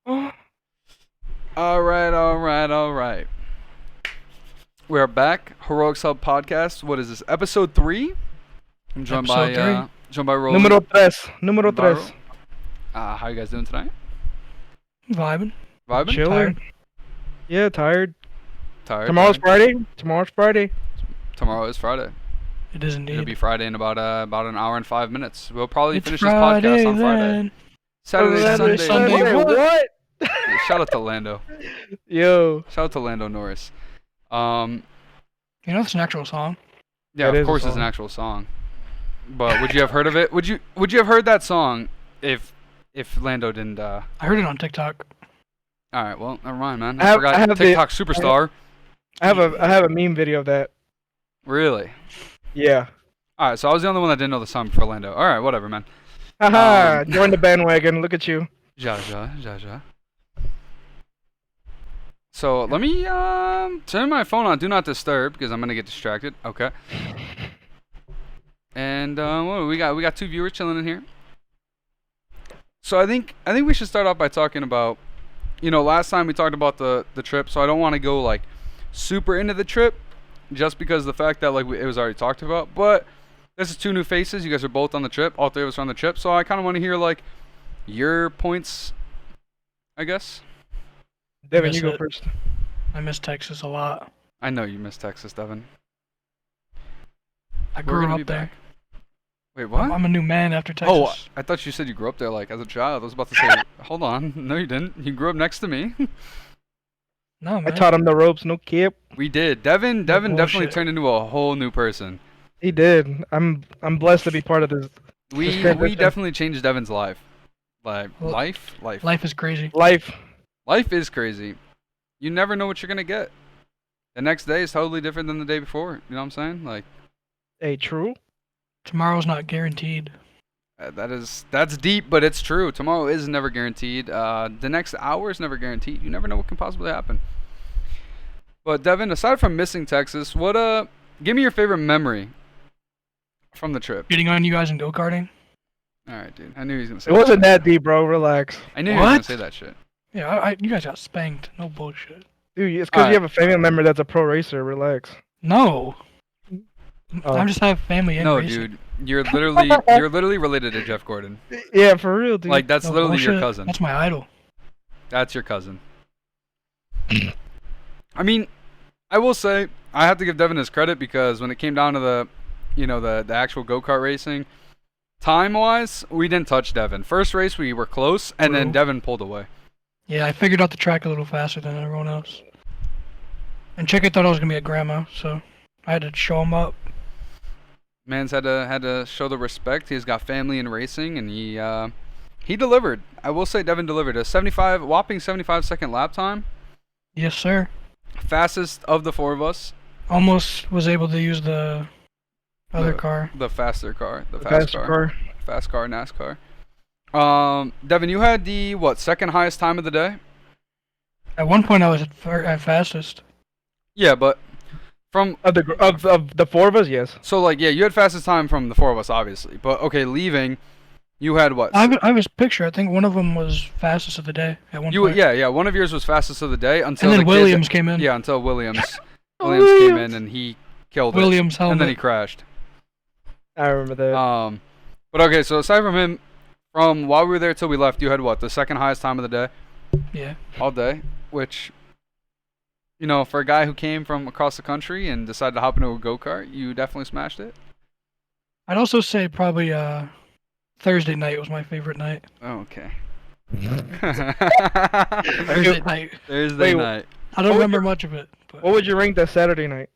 All right. We're back. HeroicsHub Podcasts. What is this? Episode 3? I'm joined Episode by 3. Roland. Número tres. Número and Byro. tres. How you guys doing tonight? Vibing. Vibing? Chilling. Tired. Yeah, tired. Tired. Tomorrow's tired? Friday. Tomorrow is Friday. It is It'll indeed. be Friday in about an hour and 5 minutes. We'll probably It's finish Friday this podcast on Friday. then. Saturday, Sunday. What? Yeah, shout out to Lando. Yo. Shout out to Lando Norris. You know it's an actual song. Yeah, That of is a course it's an song. actual song. But would you have heard of it? Would you have heard that song if Lando didn't I heard it on TikTok. All right, well, never mind, man. I have- forgot I have the- TikTok superstar. I have a meme video of that. Really? Yeah. All right, so I was the only one that didn't know the song before Lando. All right, whatever, man. Haha. Join the bandwagon. Look at you. Ja. So let me turn my phone on Do Not Disturb because I'm gonna get distracted. Okay. And what do we got? We got 2 viewers chilling in here. So I think we should start off by talking about, last time we talked about the trip. So I don't want to go like super into the trip, just because of the fact that it was already talked about. But this is 2 new faces. You guys are both on the trip. All 3 of us are on the trip. So I kind of want to hear your points, I guess. Devin, Miss you go it. first. I miss Texas a lot. I know you miss Texas, Devin. I We're grew gonna up be there. back. Wait, what? I'm a new man after Texas. Oh, I thought you said you grew up there as a child. I was about to say, hold on. No, you didn't. You grew up next to me. No, I man. taught him the ropes. No cap. We did. Devin definitely bullshit. turned into a whole new person. He did. I'm blessed to be part of this. We transition. definitely changed Devin's life. Well, Life Life is crazy. Life. is crazy. You never know what you're gonna get. The next day is totally different than the day before. You know what I'm saying? Hey, true. Tomorrow's not guaranteed. That's deep, but it's true. Tomorrow is never guaranteed. The next hour is never guaranteed. You never know what can possibly happen. But Devin, aside from missing Texas, give me your favorite memory from the trip. Getting on you guys and go-karting. All right, dude. I knew he was gonna say. It wasn't that that deep, bro. Relax. shit. I knew he was gonna What? say that shit. Yeah, you guys got spanked. No bullshit. Dude, it's because Alright. you have a family member that's a pro racer. Relax. No. Oh. I'm just have family in No, racing. dude. You're literally related to Jeff Gordon. Yeah, for real, dude. That's No literally your bullshit. cousin. That's my idol. That's your cousin. I mean, I will say I have to give Devin his credit because when it came down to the actual go-kart racing, time-wise, we didn't touch Devin. First race we were close, and then True. Devin pulled away. Yeah, I figured out the track a little faster than everyone else. And Chicken thought I was gonna be a grandma, so I had to show him up. Man's had to show the respect. He's got family in racing, and he delivered. I will say Devin delivered a whopping 75-second lap time, Yes, sir. fastest of the 4 of us. Almost was able to use the other car. The faster car, the Fast fast car, NASCAR. Devin, you had the second highest time of the day? At one point, I was at fastest. Yeah, but from Of the 4 of us, yes. so you had fastest time from the 4 of us, obviously. But okay, leaving, you had what? I was picture. I think one of them was fastest of the day at one point. Yeah. One of yours was fastest of the day until And the then kid Williams came in. Yeah, until Williams came in and he killed Williams it, and then he helmet. crashed. I remember that. But okay, so aside from him, from while we were there till we left, you had the second highest time of the day Yeah. all day, which, for a guy who came from across the country and decided to hop into a go-kart, you definitely smashed it. I'd also say probably Thursday night was my favorite night. Oh, okay. Thursday night. Thursday Wait, night. I don't What would remember you- much of it. But, What would you rank that Saturday night?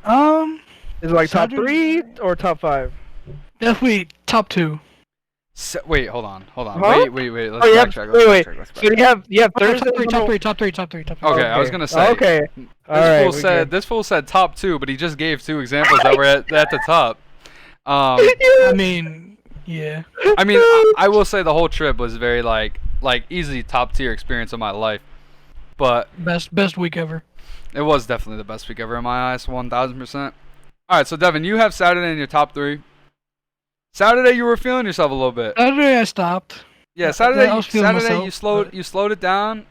Is it like top Saturday 3 or top 5? definitely top 2. Wait, hold on. Huh? Wait. Let's Oh, you have, backtrack. wait. Let's So backtrack. you have Top Thursday. three, top number- three, top three, top three, top three. Okay, I was gonna say. Okay. This Alright, fool said this fool said top 2, but he just gave 2 examples that were at the top. I mean, yeah. I mean, I will say the whole trip was very easily top tier experience of my life, but Best week ever. it was definitely the best week ever in my eyes, 1000%. All right, so Devin, you have Saturday in your top 3. Saturday, you were feeling yourself a little bit. Saturday I stopped. Yeah, I Saturday. was feeling Saturday, myself, you slowed it down.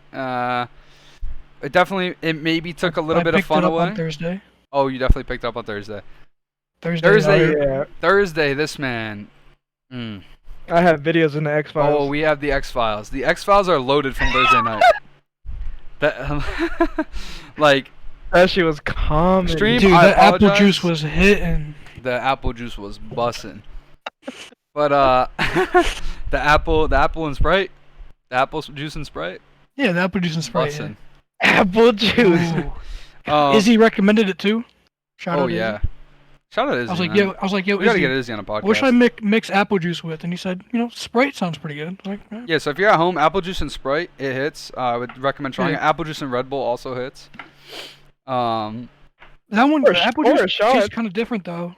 It maybe took a little bit of fun I picked it up away. on Thursday. Oh, you definitely picked up on Thursday. Thursday. Thursday, yeah. Thursday. This man. Mm. I have videos in the X Files. Oh, we have the X Files. The X Files are loaded from Thursday night. That, like, that shit was comedy. Stream- Dude, I the apple apologize. juice was hitting. the apple juice was bussin'. But the apple and Sprite, the apple juice and Sprite, Yeah, the apple juice and Sprite. bussin'. Apple juice. Ooh. Izzy recommended it too. Shout Oh out Izzy. yeah. Shout out Izzy. I was like, man. yo, We gotta Izzy, get Izzy on a podcast. what should I mix apple juice with? And he said, Sprite sounds pretty good. I'm like, eh. Yeah, so if you're at home, apple juice and Sprite, it hits. I would recommend trying it. Yeah. Apple juice and Red Bull also hits. That one, Or a the sh- apple or a juice shot. tastes kind of different though.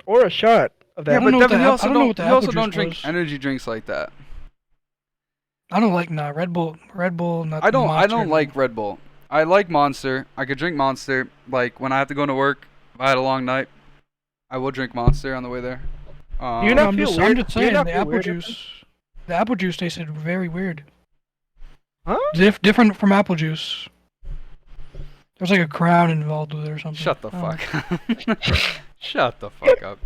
Or a shot of Yeah, that. I don't know what Devin, the you ap- also I don't know don't, what the you also apple don't juice drink was. energy drinks like that. I don't like Red Bull, not I don't Monster. like Red Bull. I like Monster. I could drink Monster. Like when I have to go to work, if I had a long night, I will drink Monster on the way there. You know- I'm feel just, weird? I'm just Do you saying not the feel apple weird? juice. The apple juice tasted very weird. Huh? Different from apple juice. There's like a crown involved with it or something. Shut the I don't know. fuck. Shut the fuck up.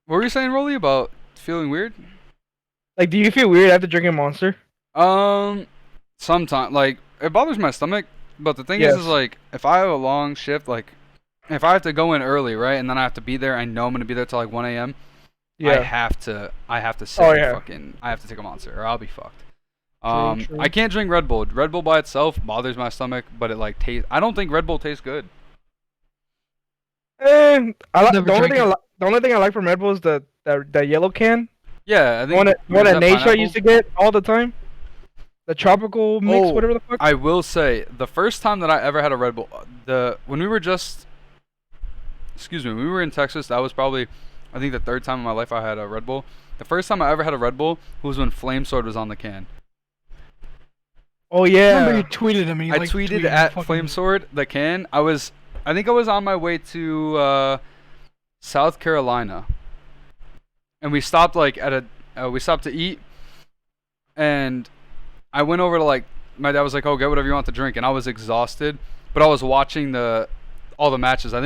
What were you saying, Rolly, about feeling weird? Like, do you feel weird after drinking Monster? Sometimes, like, it bothers my stomach, but the thing Yes. is like, if I have a long shift, like, if I have to go in early, right, and then I have to be there, I know I'm gonna be there till like 1 a.m. I Yeah. have to sit Oh, and yeah. I have to take a Monster, or I'll be fucked. True. I can't drink Red Bull. Red Bull by itself bothers my stomach, but it like tastes. I don't think Red Bull tastes good. I like Never the only drank thing. it. The only thing I like from Red Bull is the yellow can. Yeah, I think One is that that Nate pineapple? used to get all the time. The tropical mix, Oh, whatever the fuck. I will say the first time that I ever had a Red Bull, when we were when we were in Texas, that was probably, I think, the third time in my life I had a Red Bull. The first time I ever had a Red Bull was when Flame Sword was on the can. Oh I yeah. remember you tweeted him and you I liked tweeted tweeting at fucking- Flame Sword the can. I think I was on my way to South Carolina, and we stopped like at we stopped to eat, and I went over to like my dad was like, "Oh, get whatever you want to drink," and I was exhausted, but I was watching all the matches. I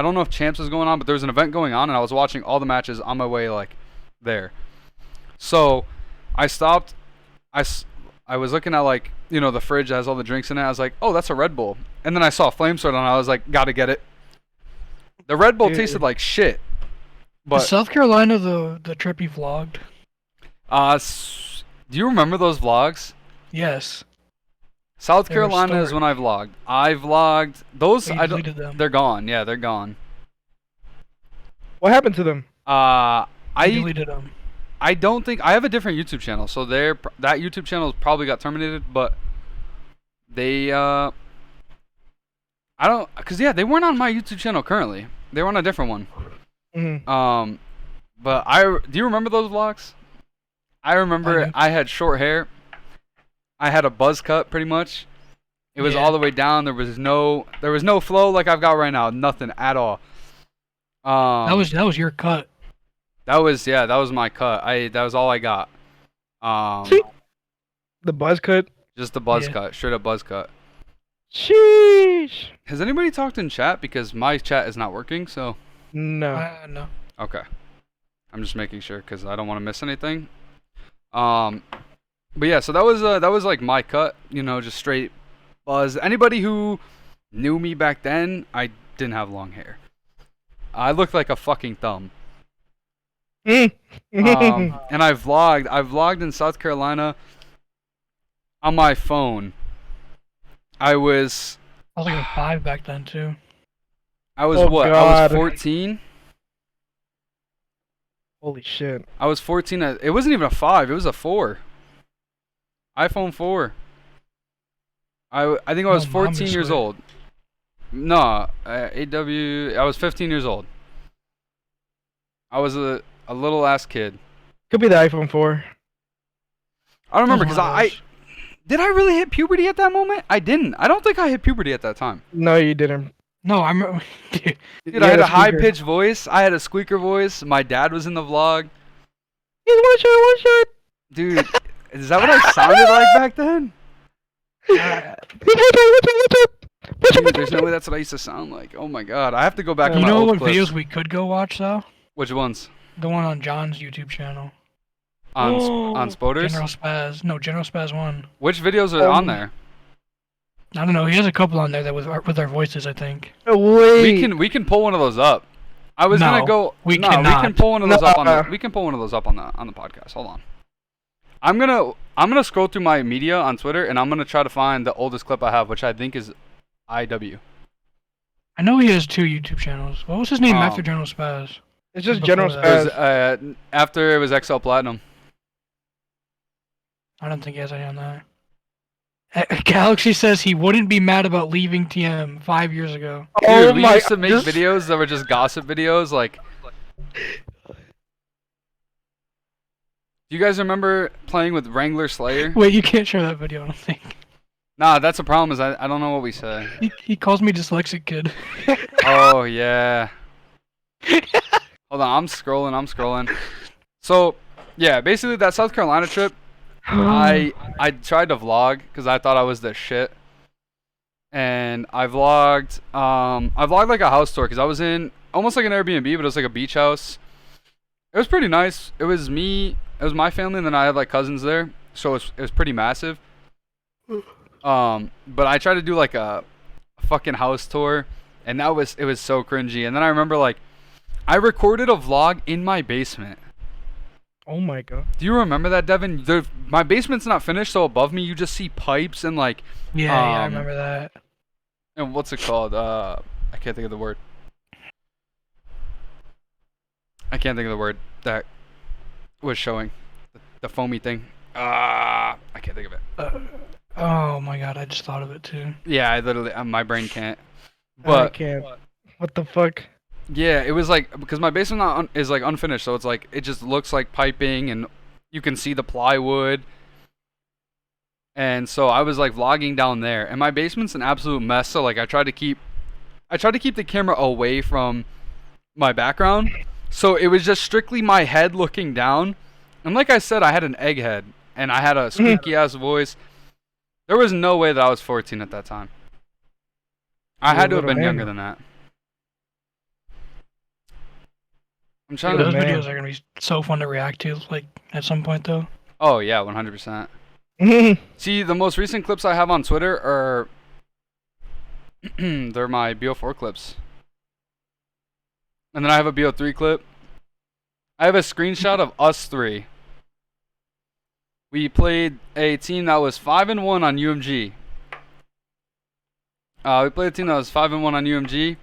don't know if Champs was going on, but there was an event going on, and I was watching all the matches on my way like there. So I stopped. I was looking at like the fridge that has all the drinks in it. I was like, "Oh, that's a Red Bull," and then I saw Flame Sword and I was like, "Gotta get it." The Red Bull Dude. tasted like shit, Is but South Carolina the trip you vlogged? do you remember those vlogs? Yes. South They were Carolina is stored. when I vlogged. I vlogged those. But you I don't. deleted them. They're gone. Yeah, they're gone. What happened to them? You I deleted them. I don't think I have a different YouTube channel, so that YouTube channel probably got terminated. But they I don't, cause yeah, they weren't on my YouTube channel currently. They were on a different one. Mhm. But do you remember those vlogs? I remember do. I had short hair. I had a buzz cut pretty much. It was Yeah. all the way down. There was no flow like I've got right now. Nothing at all. That was your cut. that was my cut. That was all I got. The buzz cut. Just the buzz Yeah. cut, straight up buzz cut. Sheesh. Has anybody talked in chat? Because my chat is not working. So No. No. okay, I'm just making sure because I don't want to miss anything. But yeah, so that was like my cut. Just straight buzz. Anybody who knew me back then, I didn't have long hair. I looked like a fucking thumb. And I vlogged in South Carolina on my phone. I was I was like a 5 back then too. I was Oh, what? I God. was 14. Holy shit. I was 14. It wasn't even a 5. It was a 4. iPhone 4. I think I was Oh, mom 14 is years sweet. old. No, I was 15 years old. I was a little ass kid. Could be the iPhone 4. I don't remember Those because I models. did I really hit puberty at that moment? I didn't. I don't think I hit puberty at that time. No, you didn't. No, I remember. Dude, I had a high pitched voice. I had a squeaker voice. My dad was in the vlog. He's one shot. Dude, is that what I sounded like back then? Dude, there's no way that's what I used to sound like. Oh my god, I have to go back to You my know old what clips. videos we could go watch though? Which ones? The one on John's YouTube channel. On Spoders? General Spaz. No, General Spaz 1. Which videos are on there? I don't know. He has a couple on there that with our voices, I think. No way. We can pull one of those up. I was gonna go. we no, cannot. we can pull one of those up on Nah. the. We can pull one of those up on the podcast. Hold on. I'm gonna scroll through my media on Twitter and I'm gonna try to find the oldest clip I have, which I think is IW. I know he has 2 YouTube channels. What was his name Oh. after General Spaz? It's just Before General that. It was Spaz. after it was XL Platinum. I don't think he has any on that. Galaxy says he wouldn't be mad about leaving TM 5 years ago. Dude, Oh we my! used to make just- videos that were just gossip videos. Like, do you guys remember playing with Wrangler Slayer? Wait, you can't show that video, I don't think. Nah, that's the problem. Is I don't know what we say. He calls me dyslexic kid. Oh yeah. Hold on, I'm scrolling. So, yeah, basically that South Carolina trip, I tried to vlog because I thought I was the shit, and I vlogged like a house tour because I was in almost like an Airbnb, but it was like a beach house. It was pretty nice. It was my family, and then I had like cousins there, so it was pretty massive. But I tried to do like a fucking house tour, and it was so cringy. And then I remember like I recorded a vlog in my basement. Oh my god. Do you remember that, Devin? My basement's not finished, so above me you just see pipes and like Yeah, I remember that. and what's it called? I can't think of the word. I can't think of the word that was showing the foamy thing. I can't think of it. Oh my god, I just thought of it too. Yeah, I literally my brain can't. I But can't. What the fuck? yeah, it was like because my basement is like unfinished, so it's like it just looks like piping, and you can see the plywood. And so I was like vlogging down there, and my basement's an absolute mess. So like I tried to keep the camera away from my background, so it was just strictly my head looking down. And like I said, I had an egghead, and I had a squeaky ass voice. There was no way that I was 14 at that time. I You're had to a have been little younger man. than that. I'm Yeah, trying those to. man. videos are gonna be so fun to react to, like at some point though. Oh yeah, 100%. See, the most recent clips I have on Twitter are they're my BO4 clips. And then I have a BO3 clip. I have a screenshot of us three. We played a team that was 5-1 on UMG. We played a team that was 5-1 on UMG.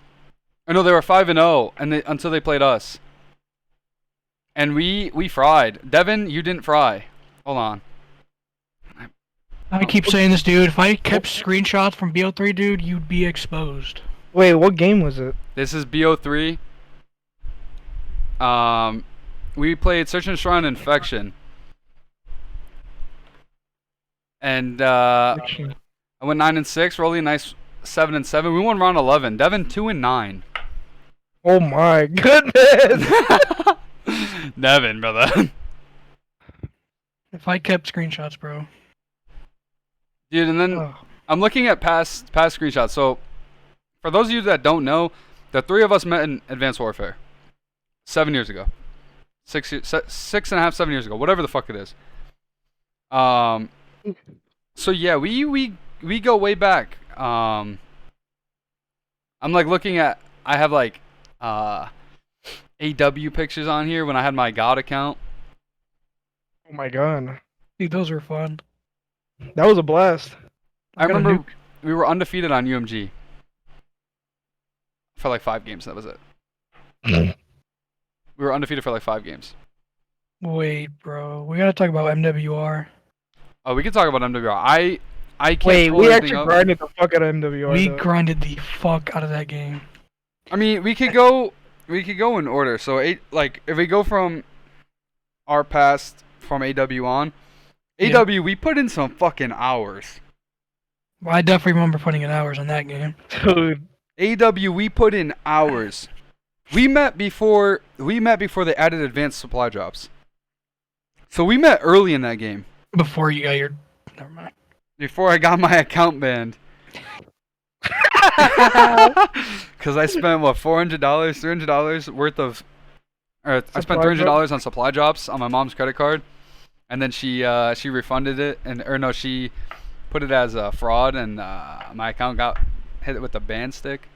Or no, they were 5-0 until they played us. And we fried. Devin, you didn't fry. Hold on. I keep saying this, dude. If I kept screenshots from BO3, dude, you'd be exposed. Wait, what game was it? This is BO3. We played Search and Shrine Infection. And I went 9-6. Rolly nice 7-7. We won round 11. Devin 2-9. Oh my goodness! Devin, brother. If I kept screenshots, bro. Dude, and then Oh. I'm looking at past screenshots. So, for those of you that don't know, the three of us met in Advanced Warfare 7 years ago. 6.5, 7 years ago, whatever the fuck it is. So yeah, we go way back. I'm like looking at. I have like AW pictures on here when I had my God account. Oh my god. Dude, those were fun. That was a blast. I got a remember nuke. we were undefeated on UMG for like 5 games. That was it. We were undefeated for like 5 games. Wait, bro. We gotta talk about MWR. Oh, we can talk about MWR. I can't Wait, pull we anything actually up. grinded the fuck out of MWR. We though. grinded the fuck out of that game. I mean, we could go in order. So like if we go from our past from AW on, Yeah. AW we put in some fucking hours. Well, I definitely remember putting in hours on that game. Dude, AW we put in hours. We met before they added advanced supply drops. So we met early in that game. Before you got your. Never mind. Before I got my account banned. Because I spent, what, $400, $300 worth of... Or I spent $300 on supply drops on my mom's credit card. And then she refunded it. No, she put it as a fraud. And my account got hit with a ban stick.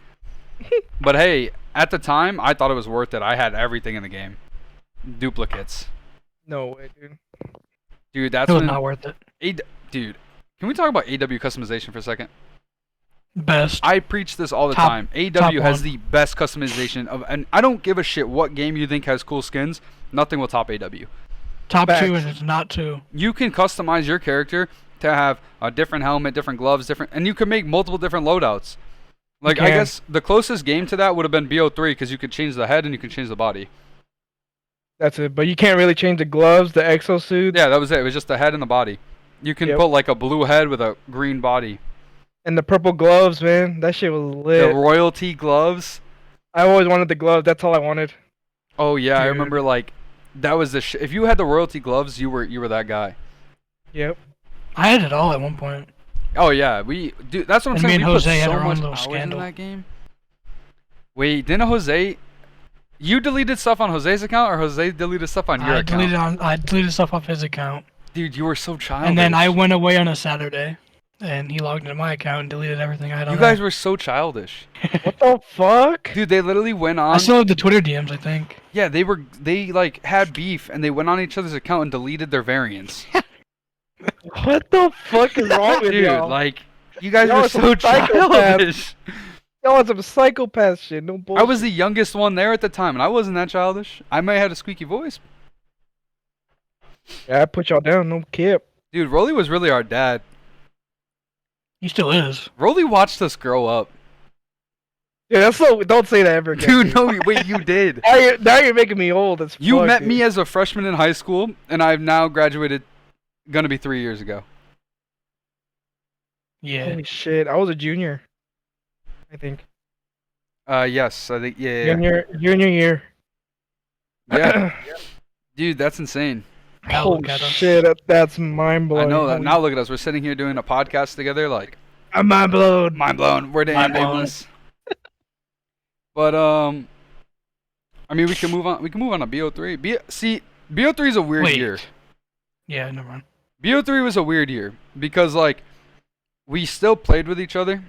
But hey, at the time, I thought it was worth it. I had everything in the game. Duplicates. No way, dude. Dude, that's It was not worth it. Dude, can we talk about AW customization for a second? Best. I preach this all the time. AW has the best customization of, and I don't give a shit what game you think has cool skins. Nothing will top AW. Top Facts. 2 and it's not 2. You can customize your character to have a different helmet, different gloves, and you can make multiple different loadouts. Like, I guess the closest game to that would have been BO3 because you could change the head and you can change the body. That's it. But you can't really change the gloves, the exosuits. Yeah, that was it. It was just the head and the body. You can put like a blue head with a green body. And the purple gloves, man. That shit was lit. The royalty gloves. I always wanted the gloves. That's all I wanted. Oh yeah, I Dude. remember like that was the if you had the royalty gloves, you were that guy. Yep. I had it all at one point. Oh yeah, dude, that's what I'm And saying. me and We put Jose had so our own much little hours scandal. in that game. Wait, didn't Jose? You deleted stuff on Jose's account, or Jose deleted stuff on your account? I deleted stuff off his account. Dude, you were so childish. And then I went away on a Saturday, and he logged into my account and deleted everything I had on You guys there. were so childish. What the fuck? Dude, they literally went on. I still have the Twitter DMs, I think. Yeah, they like had beef, and they went on each other's account and deleted their variants. What the fuck is wrong with Dude, y'all? like you guys Y'all were are some so psychopaths. childish. Y'all on some psychopath shit. No bullshit. I was the youngest one there at the time, and I wasn't that childish. I may have had a squeaky voice. Yeah, I put y'all down. No kip. Dude, Rolly was really our dad. He still is. Rolly watched us grow up. Yeah, that's so. Don't say that ever again. Dude, no, wait, you did. Now you're making me old as You fuck, met dude. me as a freshman in high school, and I've now graduated, gonna be 3 years ago. Yeah. Holy shit! I was a junior. I think. Yes, I think, yeah. Junior year. Yeah. Dude, that's insane. Now Holy look at us. shit! That's mind blowing. I know that. Now look at us. We're sitting here doing a podcast together, like, I'm mind blown. mind blown. We're damn Mind blown. nameless. But, I mean, we can move on. We can move on to BO3. See, BO3 is a weird Wait. year. Yeah, never mind. BO3 was a weird year because, like, we still played with each other.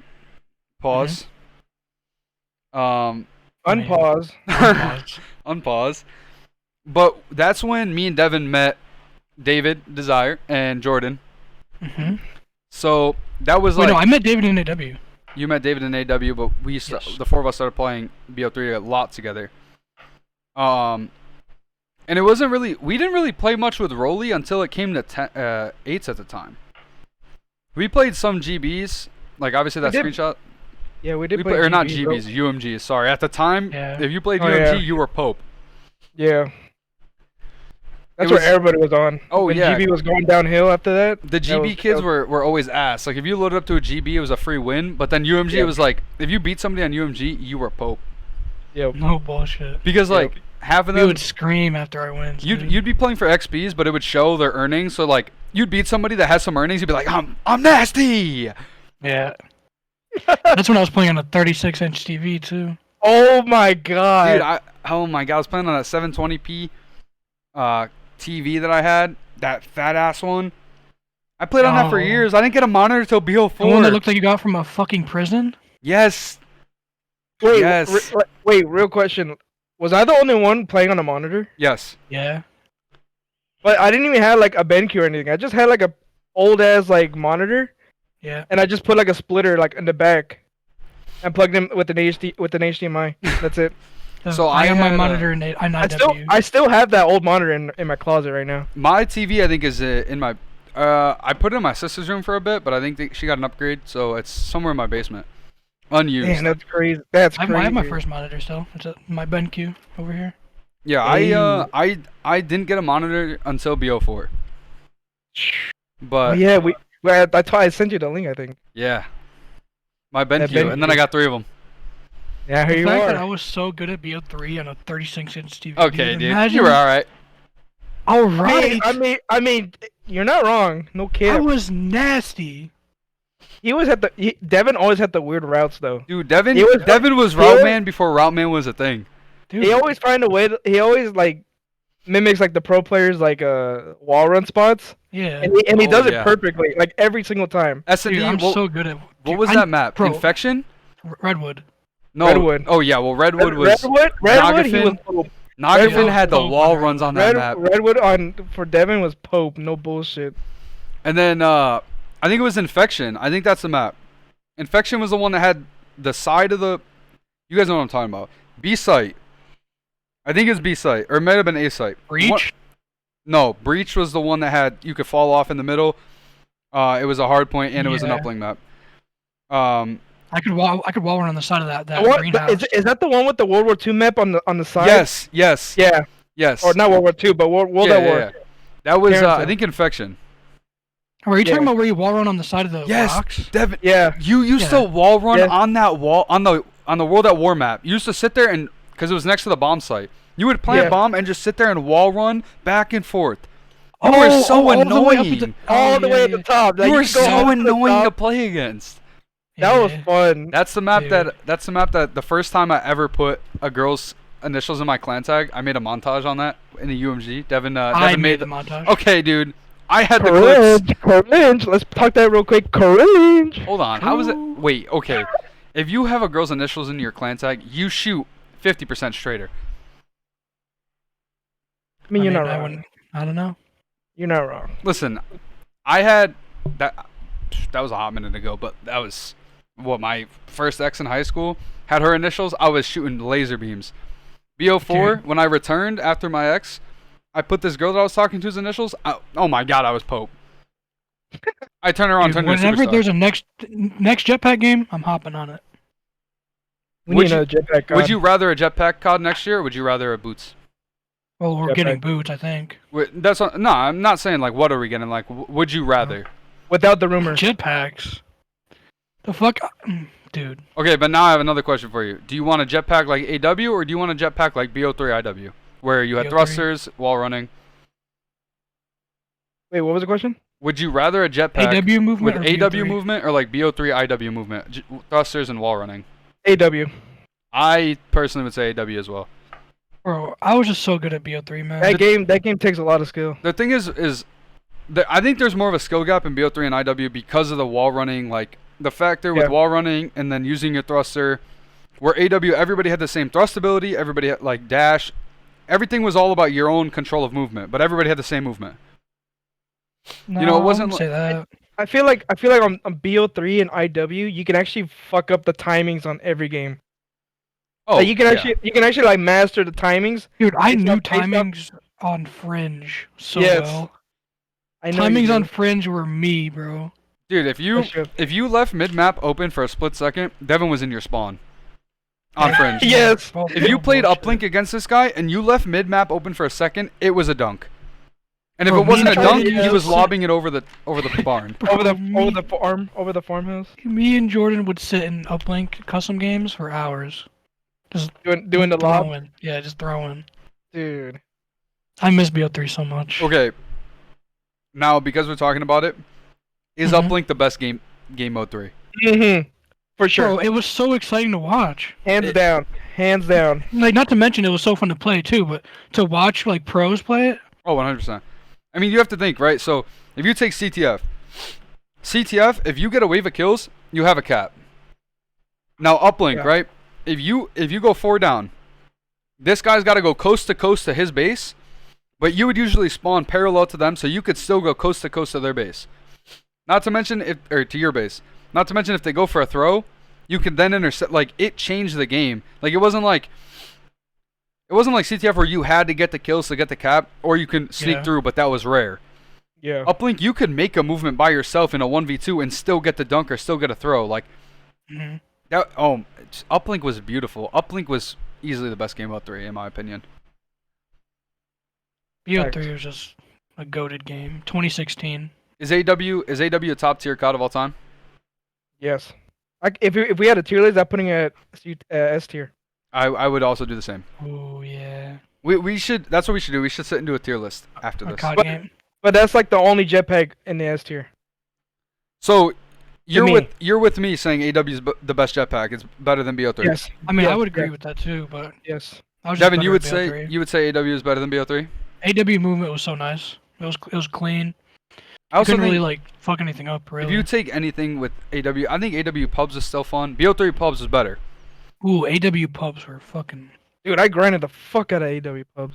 Pause. Unpause. Unpause. Unpause. But that's when me and Devin met David, Desire, and Jordan. Mm-hmm. So that was Wait, like no, I met David in AW. you met David and AW, but Yes. the four of us started playing BO3 a lot together. And it wasn't really we didn't really play much with Rolly until it came to 8s at the time. We played some GBs, like obviously that We did. screenshot. Yeah, we did. We play or not GB, bro. GBs, UMGs. Sorry, at the time, Yeah. if you played Oh, UMG, yeah. you were Pope. Yeah. That's It where was- everybody was on. Oh, when yeah. GB was going downhill after that. The that GB was- kids that was- were always ass. Like if you loaded up to a GB, it was a free win. But then UMG, Yeah. it was like if you beat somebody on UMG, you were Pope. Yeah. No bullshit. Because Yep. like half of We them, would scream after our wins. dude. you'd be playing for XPs, but it would show their earnings. So like you'd beat somebody that has some earnings, you'd be like, I'm nasty. Yeah. That's when I was playing on a 36-inch TV too. Oh my god. Dude, oh my god, I was playing on that 720p TV that I had, that fat ass one. I played on that for Oh. years. I didn't get a monitor till The one BO4. that looked like you got from a fucking prison. Yes. wait, yes. wait, real question. Was I the only one playing on a monitor? Yes. Yeah. But I didn't even have like a BenQ or anything. I just had like a old ass like monitor, Yeah. and I just put like a splitter like in the back, and plugged in with an HDMI. That's it. So I have my had, monitor in a I still have that old monitor in my closet right now. My TV, I think, is in my. I put it in my sister's room for a bit, but I think she got an upgrade, so it's somewhere in my basement, unused. Man, that's crazy. That's I crazy. have my first monitor still. It's my BenQ over here. Yeah, Hey. I didn't get a monitor until BO4. Oh, But yeah, I sent you the link. I think. yeah, my BenQ, and then BenQ. I got 3 of them. Yeah, here The you fact that I are. was so good at BO3 on a 36-inch TV. Okay, dude, Imagine, you were all right. All right. I mean, you're not wrong. No I kid. was nasty. Devin always had the weird routes though. Dude, Devin He was- Devin was he Route was- Man before Route Man was a thing. Dude, He always find a way. He always like mimics like the pro players like wall run spots, yeah. and he Oh, does yeah. it perfectly, like every single time. S&D, Dude, I'm what, so good at. what dude, was I- that map? bro. Infection? Redwood. No. Redwood. Oh yeah, well Redwood was Redwood, he Nagafin. was Pope. Nagafin Redwood had the was Pope wall on runs on that map. Redwood on for Devin was Pope. No bullshit. And then I think it was Infection. I think that's the map. Infection was the one that had the side of the. You guys know what I'm talking about. B site. I think it's B site, or it might have been A site. Breach. No, Breach was the one that had you could fall off in the middle. It was a hard point and it was an Yeah. uplink map. I could wall run on the side of that What, greenhouse. is that the one with the World War II map on the side? Yes, yes, Yeah. yes. Or not World War II, but World Yeah, at War. yeah, yeah. That was I Carrington. think Infection. Are you talking Yeah. about where you wall run on the side of the Yes, rocks? Devin. Yeah. You used Yeah. to wall run Yeah. on that wall on the World at War map. You used to sit there and because it was next to the bomb site. You would plant Yeah. bomb and just sit there and wall run back and forth. Oh, You were so all the way up at annoying. the- All oh, the yeah, way at yeah. the top. Like, You were could go all so the way to the annoying to top. play against. That was Yeah. fun. That's the map Dude. that's the map that the first time I ever put a girl's initials in my clan tag, I made a montage on that in the UMG. Devin I Devin made the montage. Okay, dude. I had the clips. Cringe. Let's talk that real quick. Cringe. Hold on. How is it? True. Wait, okay. If you have a girl's initials in your clan tag, you shoot 50% straighter. I mean, you're not I wrong. wouldn't- I don't know. You're not wrong. Listen, I had that was a hot minute ago, but that was what my first ex in high school had her initials. I was shooting laser beams. BO4, Dude. when I returned after my ex, I put this girl that I was talking to's initials. Oh my god, I was Pope. I turned her on, Dude, turned her into whenever superstar. there's a next jetpack game, I'm hopping on it. We Would need another jetpack. Would god. you rather a jetpack COD next year, or would you rather a boots? Well, we're Jetpack. getting boots, I think. That's no. I'm not saying like what are we getting. Like, would you rather? Without the rumor. Jetpacks. The fuck, dude. Okay, but now I have another question for you. Do you want a jetpack like AW, or do you want a jetpack like BO3 IW, where you had BO3. thrusters, wall running? Wait, what was the question? Would you rather a jetpack AW movement with or AW BO3? movement or like BO3 IW movement, thrusters and wall running? AW. I personally would say AW as well. Bro, I was just so good at BO3, man. That game takes a lot of skill. The thing is I think there's more of a skill gap in BO3 and IW because of the wall running, like the factor with Yeah. wall running and then using your thruster. Where AW, everybody had the same thrust ability, everybody had like dash. Everything was all about your own control of movement, but everybody had the same movement. No, you know, it wasn't I wouldn't say that. I feel like on BO3 and IW, you can actually fuck up the timings on every game. Oh, Like, you can yeah. actually like master the timings. Dude, I Based knew off- based off- timings on Fringe so Yes. well. I know you Timings do. on Fringe were me, bro. Dude, if you For sure. if you left mid map open for a split second, Devin was in your spawn. On Fringe. Yes. Well, If you no played bullshit. uplink against this guy and you left mid map open for a second, it was a dunk. And if Bro, it wasn't me a and dunk, Jordan he was used to- lobbing it over the barn. Bro, over the farmhouse, me and Jordan would sit in uplink custom games for hours. Just doing the lob, throwing. Yeah, just throwing. dude. I miss BO3 so much. Okay. Now, because we're talking about it, is Mhm. uplink the best game mode 3? For sure. Bro, it was so exciting to watch. Hands down. Hands down. Like, not to mention it was so fun to play too, but to watch like pros play it. Oh, 100%. I mean, you have to think, right? So, if you take CTF, if you get a wave of kills, you have a cap. Now, uplink, Yeah. right? If you go 4 down, this guy's got to go coast to coast to his base, but you would usually spawn parallel to them, so you could still go coast to their base. Not to mention to your base. Not to mention if they go for a throw, you can then intercept. Like, it changed the game. Like, it wasn't like CTF where you had to get the kills to get the cap, or you can sneak Yeah. through, but that was rare. Yeah. Uplink, you could make a movement by yourself in a 1v2 and still get the dunk or still get a throw. Like Mhm. that. Uplink was beautiful. Uplink was easily the best game out 3 in my opinion. BO3 was just a goated game. 2016. Is AW a top tier COD of all time? Yes. If we had a tier list, I'm putting it at S tier. I would also do the same. Oh yeah. We should. That's what we should do. We should sit and do a tier list after A this. COD But- game. But that's like the only jetpack in the S tier. So you're me. with me saying AW is the best jetpack. It's better than BO3. Yes. I mean, I Yes, would agree yes, with that too, but Yes. I was just Devin, better you at would say AW is better than BO3. AW movement was so nice. It was clean. I You also couldn't think really like fuck anything up really. if you take anything with AW, I think AW pubs is still fun. BO3 pubs is better. Ooh, AW pubs were fucking. Dude, I grinded the fuck out of AW pubs.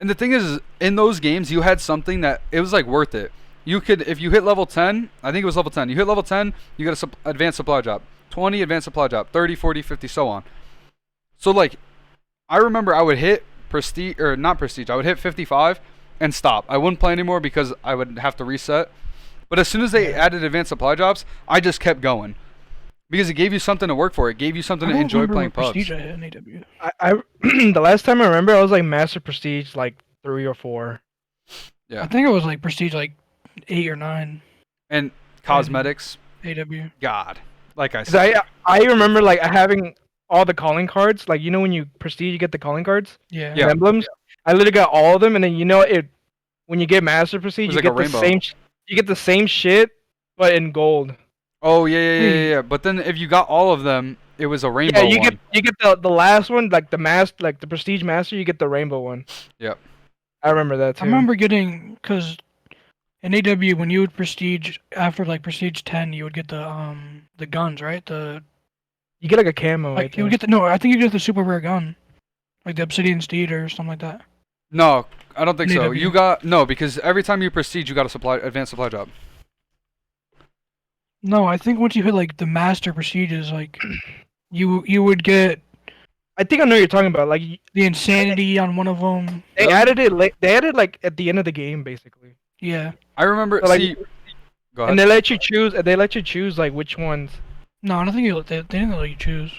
And the thing is, in those games, you had something that it was like worth it. You could, if you hit level 10, I think it was level 10. You hit level 10, you got a advanced supply drop. 20 advanced supply drop. 30, 40, 50, so on. So like, I remember I would hit prestige or not prestige. I would hit 55 and stop. I wouldn't play anymore because I would have to reset. But as soon as they added advanced supply drops, I just kept going because it gave you something to work for. It gave you something I to don't enjoy remember playing what pubs. prestige I hit in AW. I the last time I remember, I was like Master Prestige like 3 or 4. Yeah. I think it was like prestige like 8 or 9 And cosmetics, AW. God, like I 'Cause said, I remember like having all the calling cards. Like you know when you prestige, you get the calling cards, Yeah. Yeah. emblems. I literally got all of them, and then you know it when you get Master Prestige, was you like a get the rainbow. same. You get the same shit, but in gold. oh yeah. But then if you got all of them, it was a rainbow Yeah, you one. get the last one, like the Prestige Master. You get the rainbow one. Yep. I remember that too. I remember getting because in AW when you would prestige after like prestige 10, you would get the guns, right? The You get like a camo. like you would get the no, I think you get the super rare gun, like the Obsidian Steed or something like that. No, I don't think so. AW. You got no because every time you prestige, you got a advanced supply drop. No, I think once you hit like the master prestiges, like you would get I think I know what you're talking about. Like the insanity on one of them. they added it. They added like at the end of the game, basically. Yeah. I remember. So, like, see, go ahead. And they let you choose. They let you choose like which ones. No, I don't think they didn't let you choose.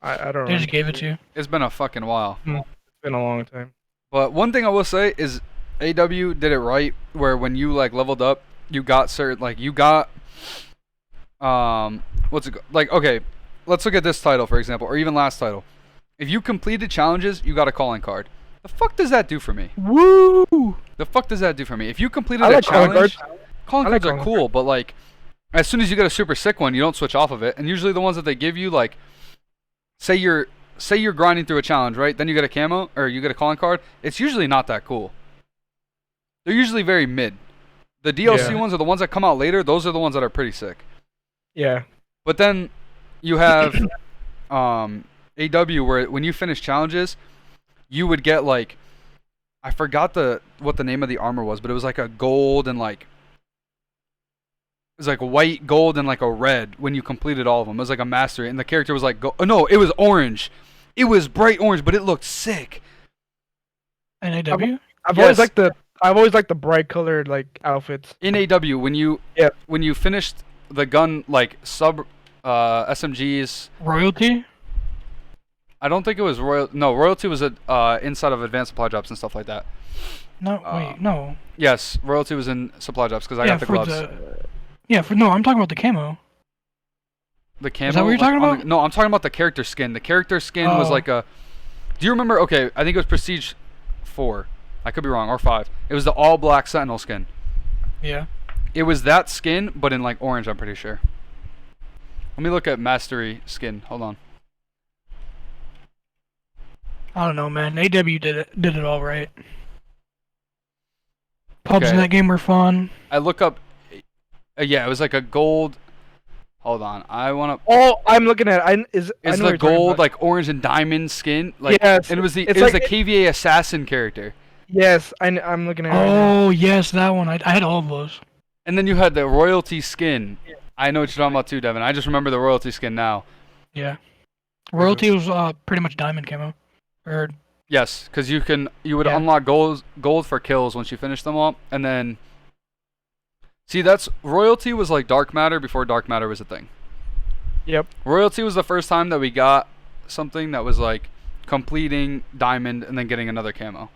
I don't. They just remember. gave it to you. It's been a fucking while. It's been a long time. But one thing I will say is AW did it right, where when you like leveled up, you got certain like you got like okay, let's look at this title for example, or even last title. If you completed challenges, you got a calling card. The fuck does that do for me? Woo! The fuck does that do for me? If you completed I a like calling challenge, cards. calling I like cards are calling cool, but like as soon as you get a super sick one, you don't switch off of it. And usually the ones that they give you, like say you're grinding through a challenge, right? Then you get a camo or you get a calling card. It's usually not that cool. They're usually very mid. The DLC Yeah. ones are the ones that come out later. Those are the ones that are pretty sick. Yeah. But then you have AW where when you finish challenges, you would get like I forgot what the name of the armor was, but it was like a gold and like it was like white, gold, and like a red when you completed all of them. It was like a mastery, and the character was like no, it was orange. It was bright orange, but it looked sick. And AW? I've Yes. always liked the bright colored like outfits. In AW, when you finished the gun like sub SMGs, Royalty? I don't think it was royal. No, royalty was inside of advanced supply drops and stuff like that. No, wait, no. Yes, royalty was in supply drops because I got the gloves. No, I'm talking about the camo. The camo. Is that what you're like, talking on about? the- no, I'm talking about the character skin. The character skin was Oh. like a. Do you remember? Okay, I think it was Prestige 4. I could be wrong, or 5. It was the all black Sentinel skin. Yeah. It was that skin, but in like orange. I'm pretty sure. Let me look at Mastery skin. Hold on. I don't know, man. AW did it all right. Pubs in Okay. that game were fun. I look up. Yeah, it was like a gold. Hold on, I want to. Oh, I'm looking at. I know It's what the you're talking gold, about. like orange and diamond skin. Like, Yes, and it was it's it was like- the KVA assassin character. Yes, I'm looking at. it right now. Oh, yes, that one. I had all of those. And then you had the royalty skin. I know what you're talking about too, Devin. I just remember the royalty skin now. Yeah. Royalty was pretty much diamond camo. Or Yes, because you would Yeah. unlock gold for kills once you finish them all, and then see that's royalty was like dark matter before dark matter was a thing. Yep. Royalty was the first time that we got something that was like completing diamond and then getting another camo.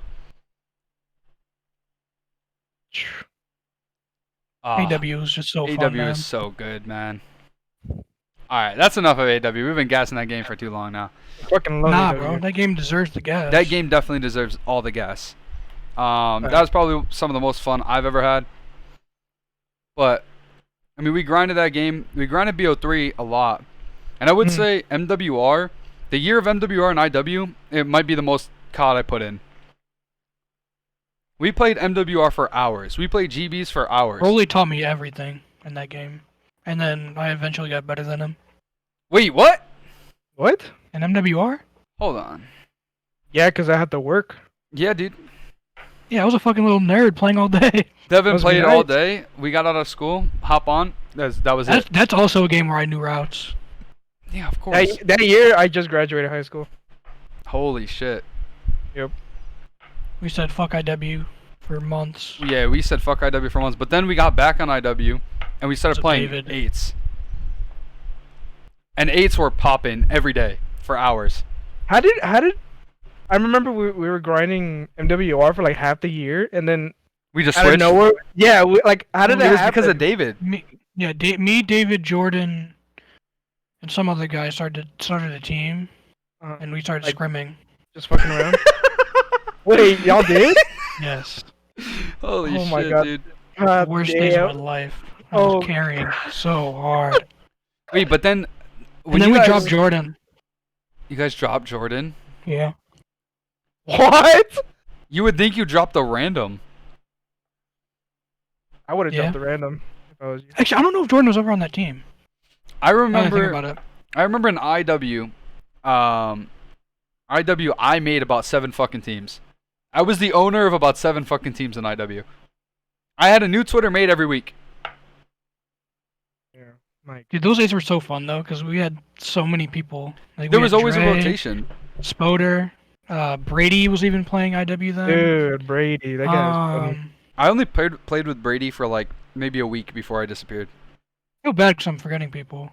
AW was just so fun, AW man. is so good, man. All right, that's enough of AW. We've been gassing that game for too long now. Fucking love Nah, AW. bro, that game deserves the gas. That game definitely deserves all the gas. That was probably some of the most fun I've ever had. But I mean, we grinded that game. We grinded BO3 a lot, and I would say MWR, the year of MWR and IW, it might be the most COD I put in. We played MWR for hours. We played GBs for hours. Broly taught me everything in that game, and then I eventually got better than him. Wait, what? What? In MWR? Hold on. Yeah, because I had to work. Yeah, dude. Yeah, I was a fucking little nerd playing all day. Devin Must be played all nice. day. We got out of school, hop on. That was it. That's also a game where I knew routes. Yeah, of course. That year, I just graduated high school. Holy shit. We said fuck IW for months. Yeah, we said fuck IW for months, but then we got back on IW, and we started So playing David. 8s. And 8s were popping every day for hours. How did I remember we were grinding MWR for like half the year, and then We just out of switched. nowhere, yeah, how did It that was happen? because of David. Me, David, Jordan, and some other guy started a team, and we started Like- scrimming. Just fucking around. Wait, y'all did? Yes. Holy Oh my shit, God. dude. God Worst days of my damn. life. I Oh. was carrying so hard. Wait, but then when And then you we guys, dropped Jordan. you guys dropped Jordan. Yeah. What? You would think you dropped a random. I would have Yeah. jumped a random if I was you. Actually, I don't know if Jordan was ever on that team. I Now that I think remember. about it. I remember in IW. IW. I made about 7 fucking teams. I was the owner of about 7 fucking teams in IW. I had a new Twitter made every week. Yeah, Mike. Dude, those days were so fun though, because we had so many people. Like, There we was had always a Dre, rotation. Spoder, Brady was even playing IW then. Dude, Brady, that guy was funny. I only played with Brady for like maybe a week before I disappeared. I feel bad because I'm forgetting people.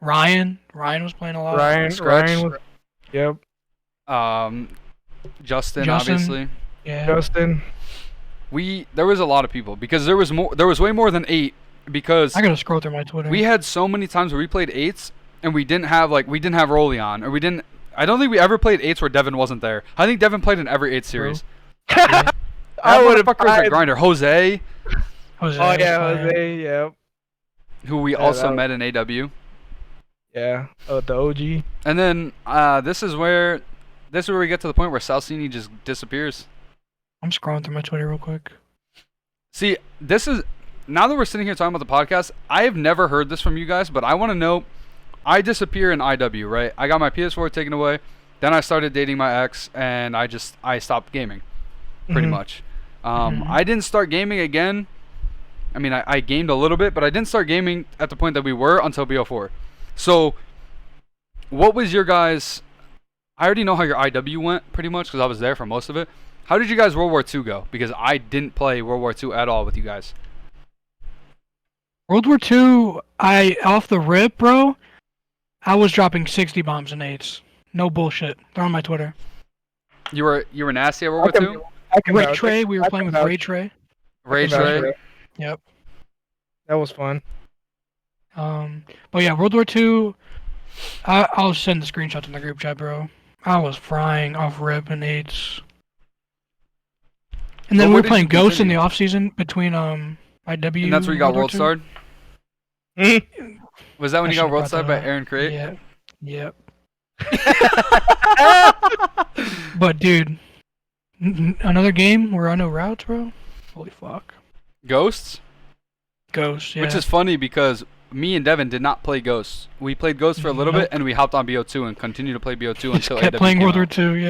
Ryan was playing a lot. Scratch. Ryan was, yep. Justin, Justin. obviously. Yeah. Justin. There was a lot of people because there was way more than 8 because I gotta scroll through my Twitter. we had so many times where we played 8s and we didn't have Rolly on, or I don't think we ever played 8s where Devin wasn't there. I think Devin played in every 8 series. Yeah. I would have. Fucker was a grinder. Jose, Jose Oh was yeah, playing. Jose. Yep. who we Yeah, also that- met in AW. Yeah. Oh, the OG. And then this is where we get to the point where Salcini just disappears. I'm scrolling through my Twitter real quick. See, this is now that we're sitting here talking about the podcast, I have never heard this from you guys, but I want to know. I disappear in IW, right? I got my PS4 taken away. Then I started dating my ex, and I stopped gaming, pretty Mhm. much. Mhm. I didn't start gaming again. I mean, I gamed a little bit, but I didn't start gaming at the point that we were until BO4. So, what was your guys? I already know how your IW went, pretty much, because I was there for most of it. How did you guys World War II go? Because I didn't play World War II at all with you guys. World War II, off the rip, bro, I was dropping 60 bombs and 8s. No bullshit. They're on my Twitter. You were nasty at World I War can- II? I can Ray vouch- Trey, we were I playing can with vouch- Ray Trey. Ray I can vouch for Trey? it. Yep. That was fun. But yeah, World War II, I'll send the screenshots in the group chat, bro. I was frying off rip and 8s. And then But we where were did playing you Ghosts in the continue? off season between IW. And that's where you got War World II. Starred? Was that when I you got should've World brought Starred that by up. Aaron Crate? Yeah. Yep. But dude, another game where I know routes, bro. Holy fuck. Ghosts? Ghosts, yeah. Which is funny because me and Devin did not play Ghosts. We played Ghosts for a little Nope. bit, and we hopped on BO2 and continued to play BO2 Just until kept AW playing came World War out. II,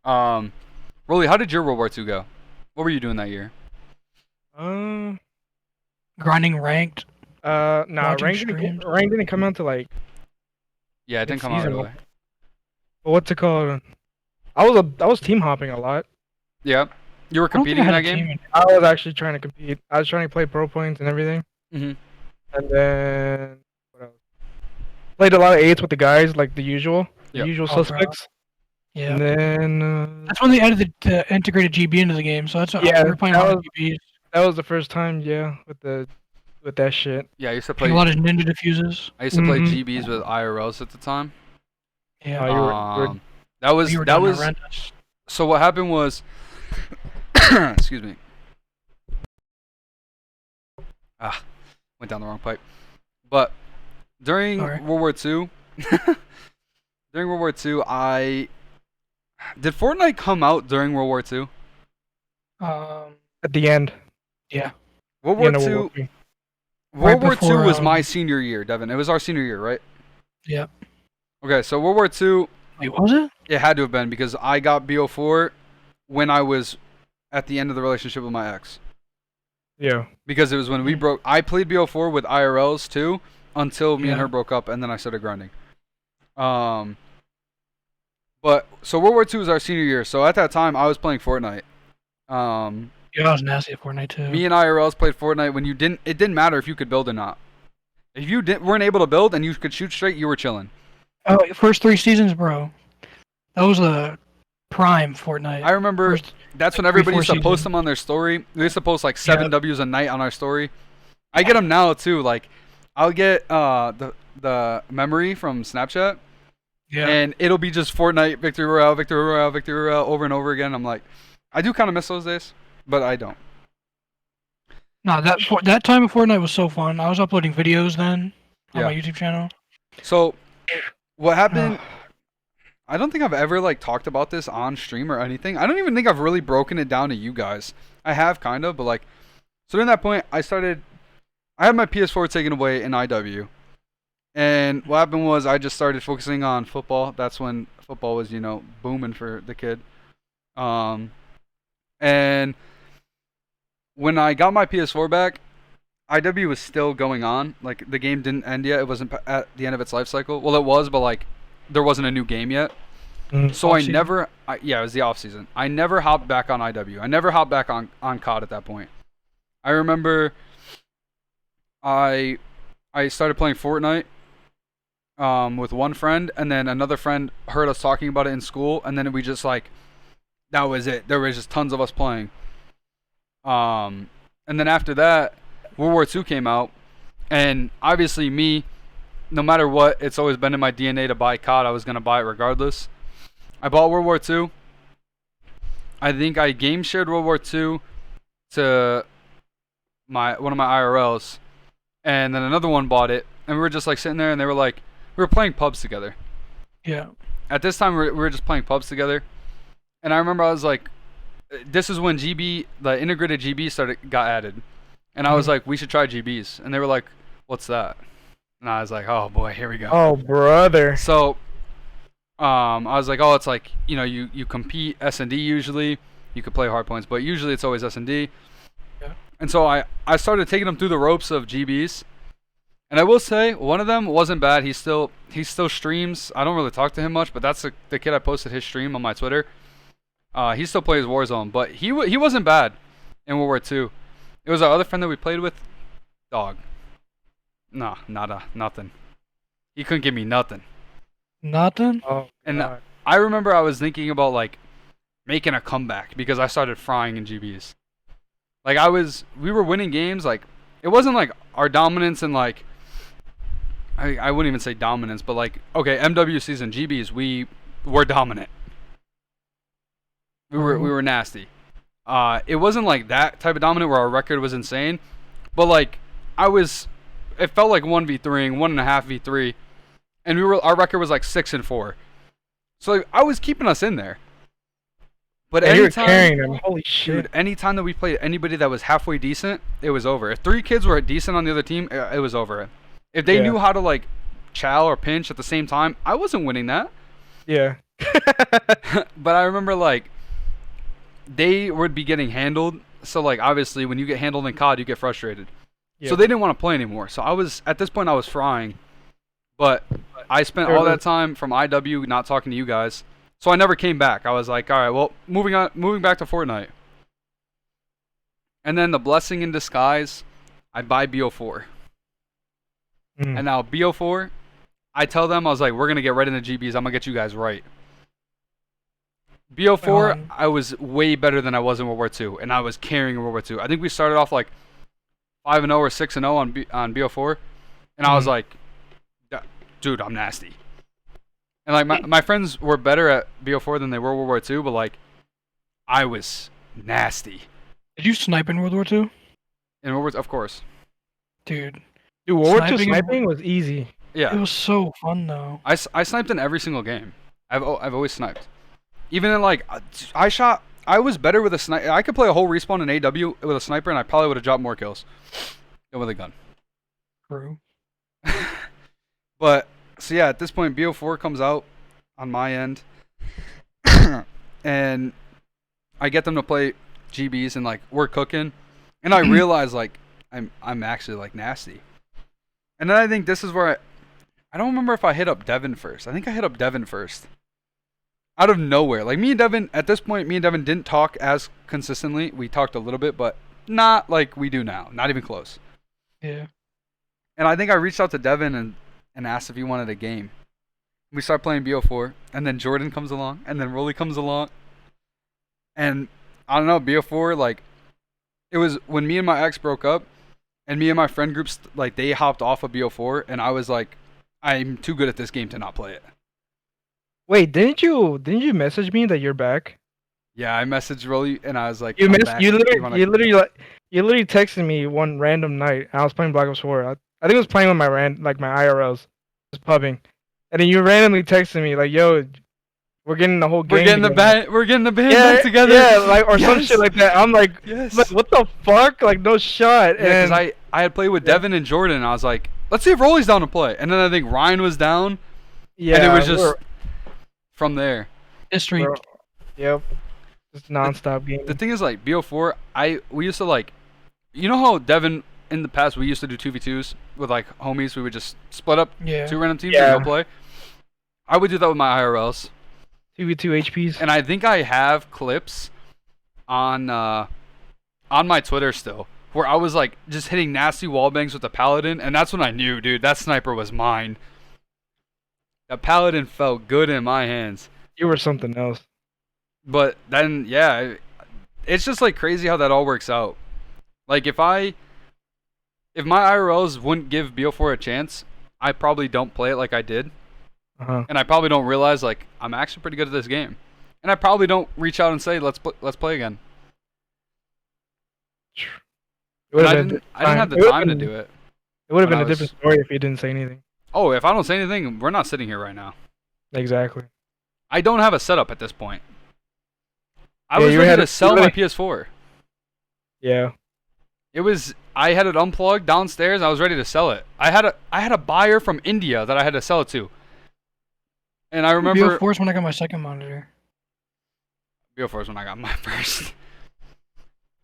yeah. Rolly, how did your World War II go? What were you doing that year? Grinding ranked. Nah, Watching streams. rank didn't come out to like, Yeah, it didn't come out Mid-season. right away. what's it called? I was team hopping a lot. Yeah. You were I don't think competing I in had that a game? team. I was actually trying to compete. I was trying to play pro points and everything. Mm-hmm. And then what else? Played a lot of 8s with the guys, like the usual Yep. usual Oh, bro. suspects. Yeah. And then That's when they added the integrated GB into the game, so that's what Yeah, we were playing that a lot of was- GBs. that was the first time, yeah, with the with that shit. Yeah, I used to Playing play. a lot of ninja diffuses. I used to play Mhm. GBs with IRLs at the time. Yeah. Oh, you were That was You were that doing was. horrendous. So what happened was, excuse me. Went down the wrong pipe. But during Sorry. World War II, during World War II, did Fortnite come out during World War II? at the end. Yeah. World The War end of World II. War II. World Right War II before, was my senior year, Devin. It was our senior year, right? Yeah. Okay, so World War II, Wait, was it? it had to have been because I got BO4 when I was at the end of the relationship with my ex. Yeah. Because it was when we broke. I played BO4 with IRLs too until me and Yeah. her broke up, and then I started grinding. But so World War II was our senior year. So at that time, I was playing Fortnite. Yeah, I was nasty at Fortnite too. Me and IRLs played Fortnite when you didn't. It didn't matter if you could build or not. If you weren't able to build and you could shoot straight, you were chilling. Oh, first 3 seasons, bro. That was a prime Fortnite. I remember First, that's when like, 3, everybody 4 used to post seasons. them on their story. They used to post like 7 Yeah. W's a night on our story. I get them now too. Like I'll get the memory from Snapchat. Yeah. And it'll be just Fortnite, Victory Royale, Victory Royale, Victory Royale over and over again. I'm like, I do kind of miss those days, but I don't. No, that time of Fortnite was so fun. I was uploading videos then on Yeah. my YouTube channel. So, what happened? I don't think I've ever like talked about this on stream or anything. I don't even think I've really broken it down to you guys. I have kind of, but like, so during that point, I had my PS4 taken away in IW. And what happened was I just started focusing on football. That's when football was, booming for the kid. And when I got my PS4 back, IW was still going on. Like the game didn't end yet. It wasn't at the end of its life cycle. Well, it was, but like there wasn't a new game yet. So Off-season? it was the off season. I never hopped back on IW. I never hopped back on COD at that point. I remember I started playing Fortnite with one friend, and then another friend heard us talking about it in school, and then we just like, that was it. There was just tons of us playing. And then after that, World War II came out, and obviously me, no matter what, it's always been in my DNA to buy COD. I was gonna buy it regardless. I bought World War II. I think I game shared World War II to one of my IRLs, and then another one bought it, and we were just like sitting there, and they were like, we were playing pubs together. Yeah. At this time, we were just playing pubs together, and I remember I was like, this is when GB, the integrated GB got added, and I was like, we should try GBs, and they were like, what's that? And I was like, oh boy, here we go. Oh, brother. So, I was like, oh, it's like, you compete S&D usually. You could play hardpoints, but usually it's always S&D. Yeah. And so I started taking them through the ropes of GBs. And I will say, one of them wasn't bad. He still streams. I don't really talk to him much, but that's the kid I posted his stream on my Twitter. He still plays Warzone, but he wasn't bad in World War II. It was our other friend that we played with. Dog. Nah, nothing. He couldn't give me nothing. Nothing? Oh, And God. I remember I was thinking about like making a comeback because I started frying in GBs. Like we were winning games. Like it wasn't like our dominance and like I wouldn't even say dominance, but like okay, MWCs and GBs we were dominant. We were nasty. It wasn't like that type of dominant where our record was insane, but like it felt like 1v3ing, 1.5v3, and our record was like 6-4. So like, I was keeping us in there. But Yeah, you were anytime, carrying them. Holy shit. dude, anytime that we played anybody that was halfway decent, it was over. If 3 kids were decent on the other team, it was over. If they Yeah. knew how to like chow or pinch at the same time, I wasn't winning that. Yeah. But I remember like they would be getting handled. So like obviously when you get handled in COD, you get frustrated. Yeah. So they didn't want to play anymore. So at this point I was frying. But I spent all that time from IW not talking to you guys. So I never came back. I was like, all right, well, moving back to Fortnite. And then the blessing in disguise, I buy BO4. Mm. And now BO4, I tell them, I was like, we're going to get right into GBs. I'm going to get you guys right. BO4, I was way better than I was in World War II. And I was carrying World War II. I think we started off like 5-0 or 6-0 on BO4, and I was like, dude, I'm nasty. And like my friends were better at BO4 than they were World War II, but like I was nasty. Did you snipe in World War II? In World War II, of course. Dude, Dude, World War II Sniping- sniping was easy. it Yeah, was so fun though. I sniped in every single game. I've always sniped. Even in like I was better with a sniper. I could play a whole respawn in AW with a sniper, and I probably would have dropped more kills than with a gun. True. But so yeah, at this point, BO4 comes out on my end, and I get them to play GBs, and like we're cooking, and I realize like I'm actually like nasty. And then I think this is where I don't remember if I hit up Devin first. I think I hit up Devin first. Out of nowhere. Like me and Devin, at this point, didn't talk as consistently. We talked a little bit, but not like we do now. Not even close. Yeah. And I think I reached out to Devin and asked if he wanted a game. We start playing BO4, and then Jordan comes along, and then Rolly comes along. And I don't know, BO4, like, it was when me and my ex broke up, and me and my friend groups, like, they hopped off of BO4, and I was like, I'm too good at this game to not play it. Wait, didn't you message me that you're back? Yeah, I messaged Rolly, and I was like, You I'm missed. back. You wanna- literally texted me one random night. And I was playing Black Ops 4. I think I was playing with my IRLs, just pubbing, and then you randomly texted me like, "Yo, we're getting the whole game. We're getting the band back together. Yeah, like or some Yes. shit like that." I'm like, Yes. what the fuck? Like, no shot. Yeah, because And I had played with Devin and Jordan, and I was like, let's see if Rolly's down to play. And then I think Ryan was down, yeah, and it was just we're- from there. History. we're- Yep. Just nonstop game. The thing is, like, BO4, we used to, like, you know how Devin, in the past, we used to do 2v2s with, like, homies. We would just split up Yeah. 2 random teams Yeah. and go play. I would do that with my IRLs. 2v2 HPs. And I think I have clips on my Twitter still, where I was, like, just hitting nasty wallbangs with the Paladin, and that's when I knew, dude, that sniper was mine. That Paladin felt good in my hands. You were something else. But then, yeah, it's just like crazy how that all works out. Like if my IRLs wouldn't give BO4 a chance, I probably don't play it like I did, Uh-huh. and I probably don't realize like I'm actually pretty good at this game, and I probably don't reach out and say let's play again. It would've And been I didn't have the it would've time to been- do it. It would have when been I a different story if you didn't say anything. Oh, if I don't say anything, we're not sitting here right now. Exactly. I don't have a setup at this point. I Yeah, was you ready had to a- sell you my really- PS4. Yeah. I had it unplugged downstairs. I was ready to sell it. I had a buyer from India that I had to sell it to. And I remember BO4 is when I got my second monitor. BO4 is when I got my first.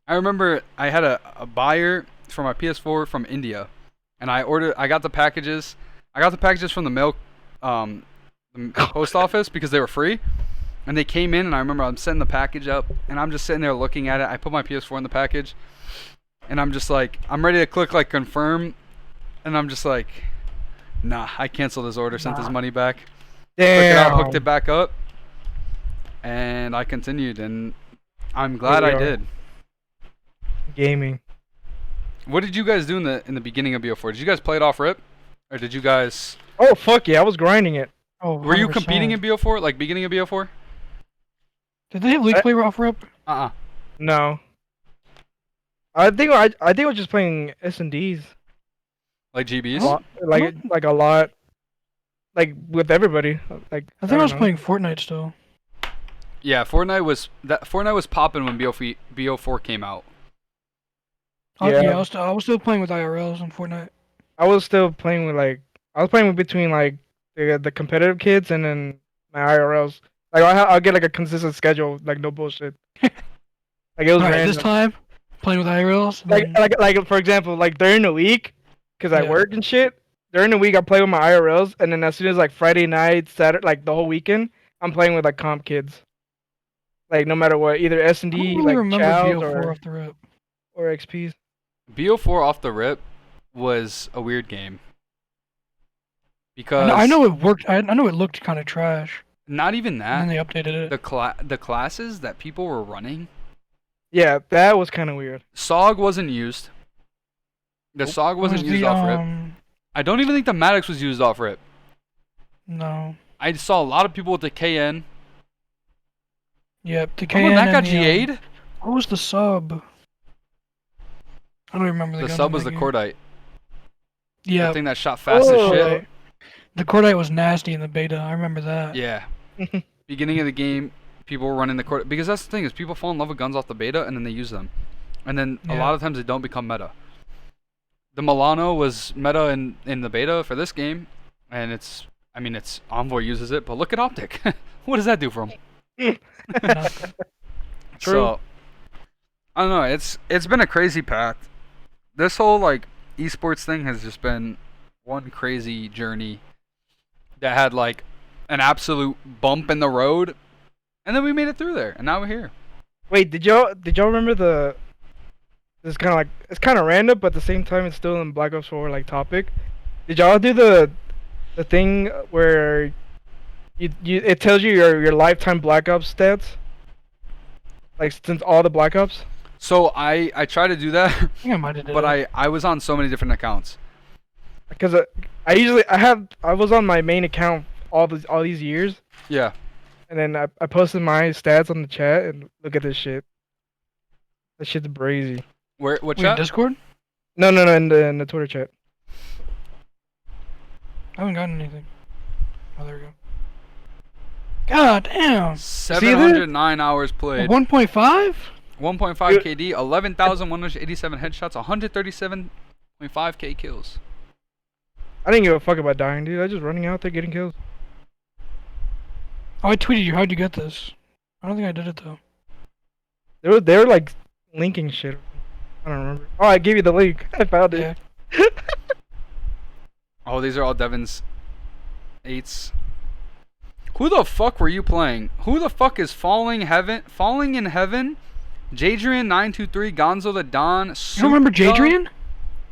I remember I had a buyer for my PS4 from India, and I got the packages. I got the packages from the mail, the post office because they were free. And they came in, and I remember I'm setting the package up, and I'm just sitting there looking at it. I put my PS4 in the package, and I'm just like, I'm ready to click like confirm, and I'm just like, nah, I canceled his order, sent his money back. Took it out, hooked it back up, and I continued, and I'm glad Here I we are. did. Gaming. What did you guys do in the beginning of BO4? Did you guys play it off rip, or did you guys? Oh fuck yeah! I was grinding it. Oh, Were you 100%. competing in BO4, like beginning of BO4? Did they have League Play off rip? No. I think I was just playing S&Ds. Like GBs? Oh. Like a lot. Like with everybody. Like I think I was don't know. playing Fortnite still. Yeah, Fortnite was popping when BO4 came out. Yeah. Yeah, I was still playing with IRLs on Fortnite. I was still playing with I was playing with between the competitive kids and then my IRLs. Like I'll get like a consistent schedule, like no bullshit. Like it was Alright, random. this time playing with IRLs. and then- Like for example, like during the week, cause I Yeah. work and shit. During the week, I play with my IRLs, and then as soon as like Friday night, Saturday, like the whole weekend, I'm playing with like comp kids. Like no matter what, either S and I don't D, really like remember Chows BO4 off the rip. or XPs. BO4 off the rip was a weird game. Because I know it worked. I know it looked kind of trash. not even that. And then they updated it. The classes that people were running, Yeah, that was kind of weird. SOG wasn't used. The SOG wasn't Was used the, off rip. I don't even think the Maddox was used off rip. No. I saw a lot of people with the KN. Yep, the Oh, KN when that and got the, GA'd? what was the sub? I don't remember the The gun sub on was that the game. Cordite. The Yeah, thing that shot fast as Oh. shit. the Cordite was nasty in the beta. I remember that. Yeah. Beginning of the game, people were running the Cordite. Because that's the thing, is people fall in love with guns off the beta and then they use them. And then a Yeah. lot of times they don't become meta. The Milano was meta in the beta for this game. And it's Envoy uses it, but look at Optic. What does that do for him? Nothing. True. So, I don't know. It's been a crazy path. This whole like esports thing has just been one crazy journey that had like an absolute bump in the road, and then we made it through there, and now we're here. Wait, did y'all remember the? This is kind of like it's kind of random, but at the same time it's still in Black Ops 4 like topic. Did y'all do the thing where you it tells you your lifetime Black Ops stats? Like since all the Black Ops. So I tried to do that, I think I might have did but it. I was on so many different accounts. Because I was on my main account all these years, Yeah. and then I posted my stats on the chat and look at this shit. That shit's brazy. Where? What Wait, chat? Discord? No, in the Twitter chat. I haven't gotten anything. Oh, there we go. God damn. 709 hours played. 1.5? 1.5 KD, 11,187 headshots, 137.5k kills. I didn't give a fuck about dying, dude. I was just running out there getting kills. Oh, I tweeted you. How'd you get this? I don't think I did it though. They were like linking shit. I don't remember. Oh, I gave you the link. I found it. Yeah. Oh, these are all Devin's 8s. Who the fuck were you playing? Who the fuck is Falling in Heaven? Jadrian923, Gonzo the Don. You don't remember Jadrian?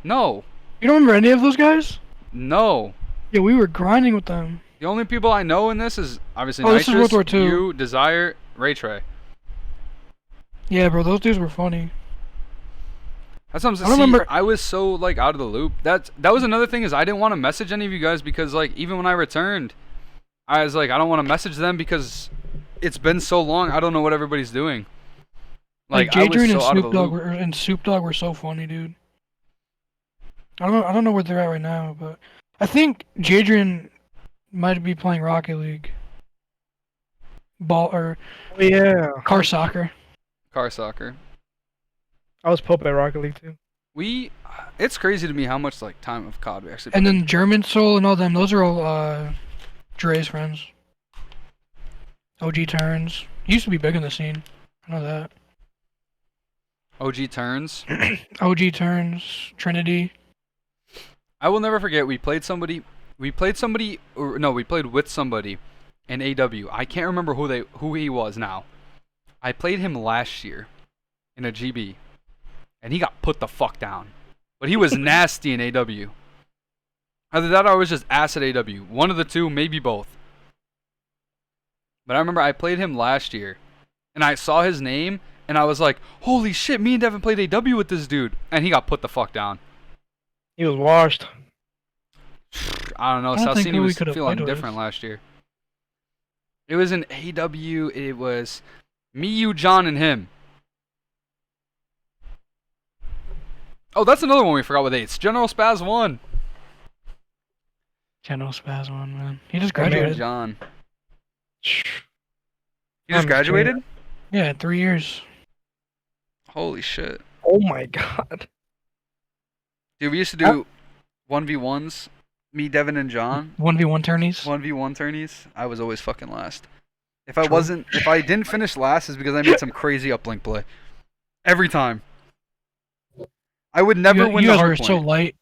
No. You don't remember any of those guys? No. Yeah, we were grinding with them. The only people I know in this is obviously Oh, this is Nitrous, World War II. you, Desire, Ray Trey. Yeah, bro, those dudes were funny. That's what I'm I saying. don't remember- I was so like out of the loop. That was another thing, is I didn't want to message any of you guys because like even when I returned, I was like I don't want to message them because it's been so long. I don't know what everybody's doing. Like I was Jadrian so out of the loop. and Snoop Dogg were so funny, dude. I don't know where they're at right now, but I think Jadrian might be playing Rocket League. Oh yeah. Car soccer. Car soccer. I was Pope at Rocket League too. It's crazy to me how much like time of COD we actually. And put in. then German Soul and all them, those are all Dre's friends. OG Turns. He used to be big in the scene. I know that. OG turns. OG Turns, Trinity. I will never forget. We played with somebody in AW. I can't remember who he was now. I played him last year in a GB, and he got put the fuck down. But he was nasty in AW. Either that or I was just ass at AW. One of the two, maybe both. But I remember I played him last year, and I saw his name, and I was like, holy shit, me and Devin played AW with this dude. And he got put the fuck down. He was washed. I don't know. I don't think Salsini who we was could've feeling played with. different last year. It was an AW. It was me, you, John, and him. Oh, that's another one we forgot with 8s. General Spaz 1. General Spaz one, man. He just Oh, man. graduated. John. Shh. He just I'm graduated? Yeah, 3 years. Holy shit. Oh my god. Dude, we used to do 1v1s. Me, Devin, and John. 1v1 tourneys. 1v1 tourneys. I was always fucking last. If I True. didn't finish last, is because I made some crazy uplink play. Every time. I would never win you the guys were hard so point. light.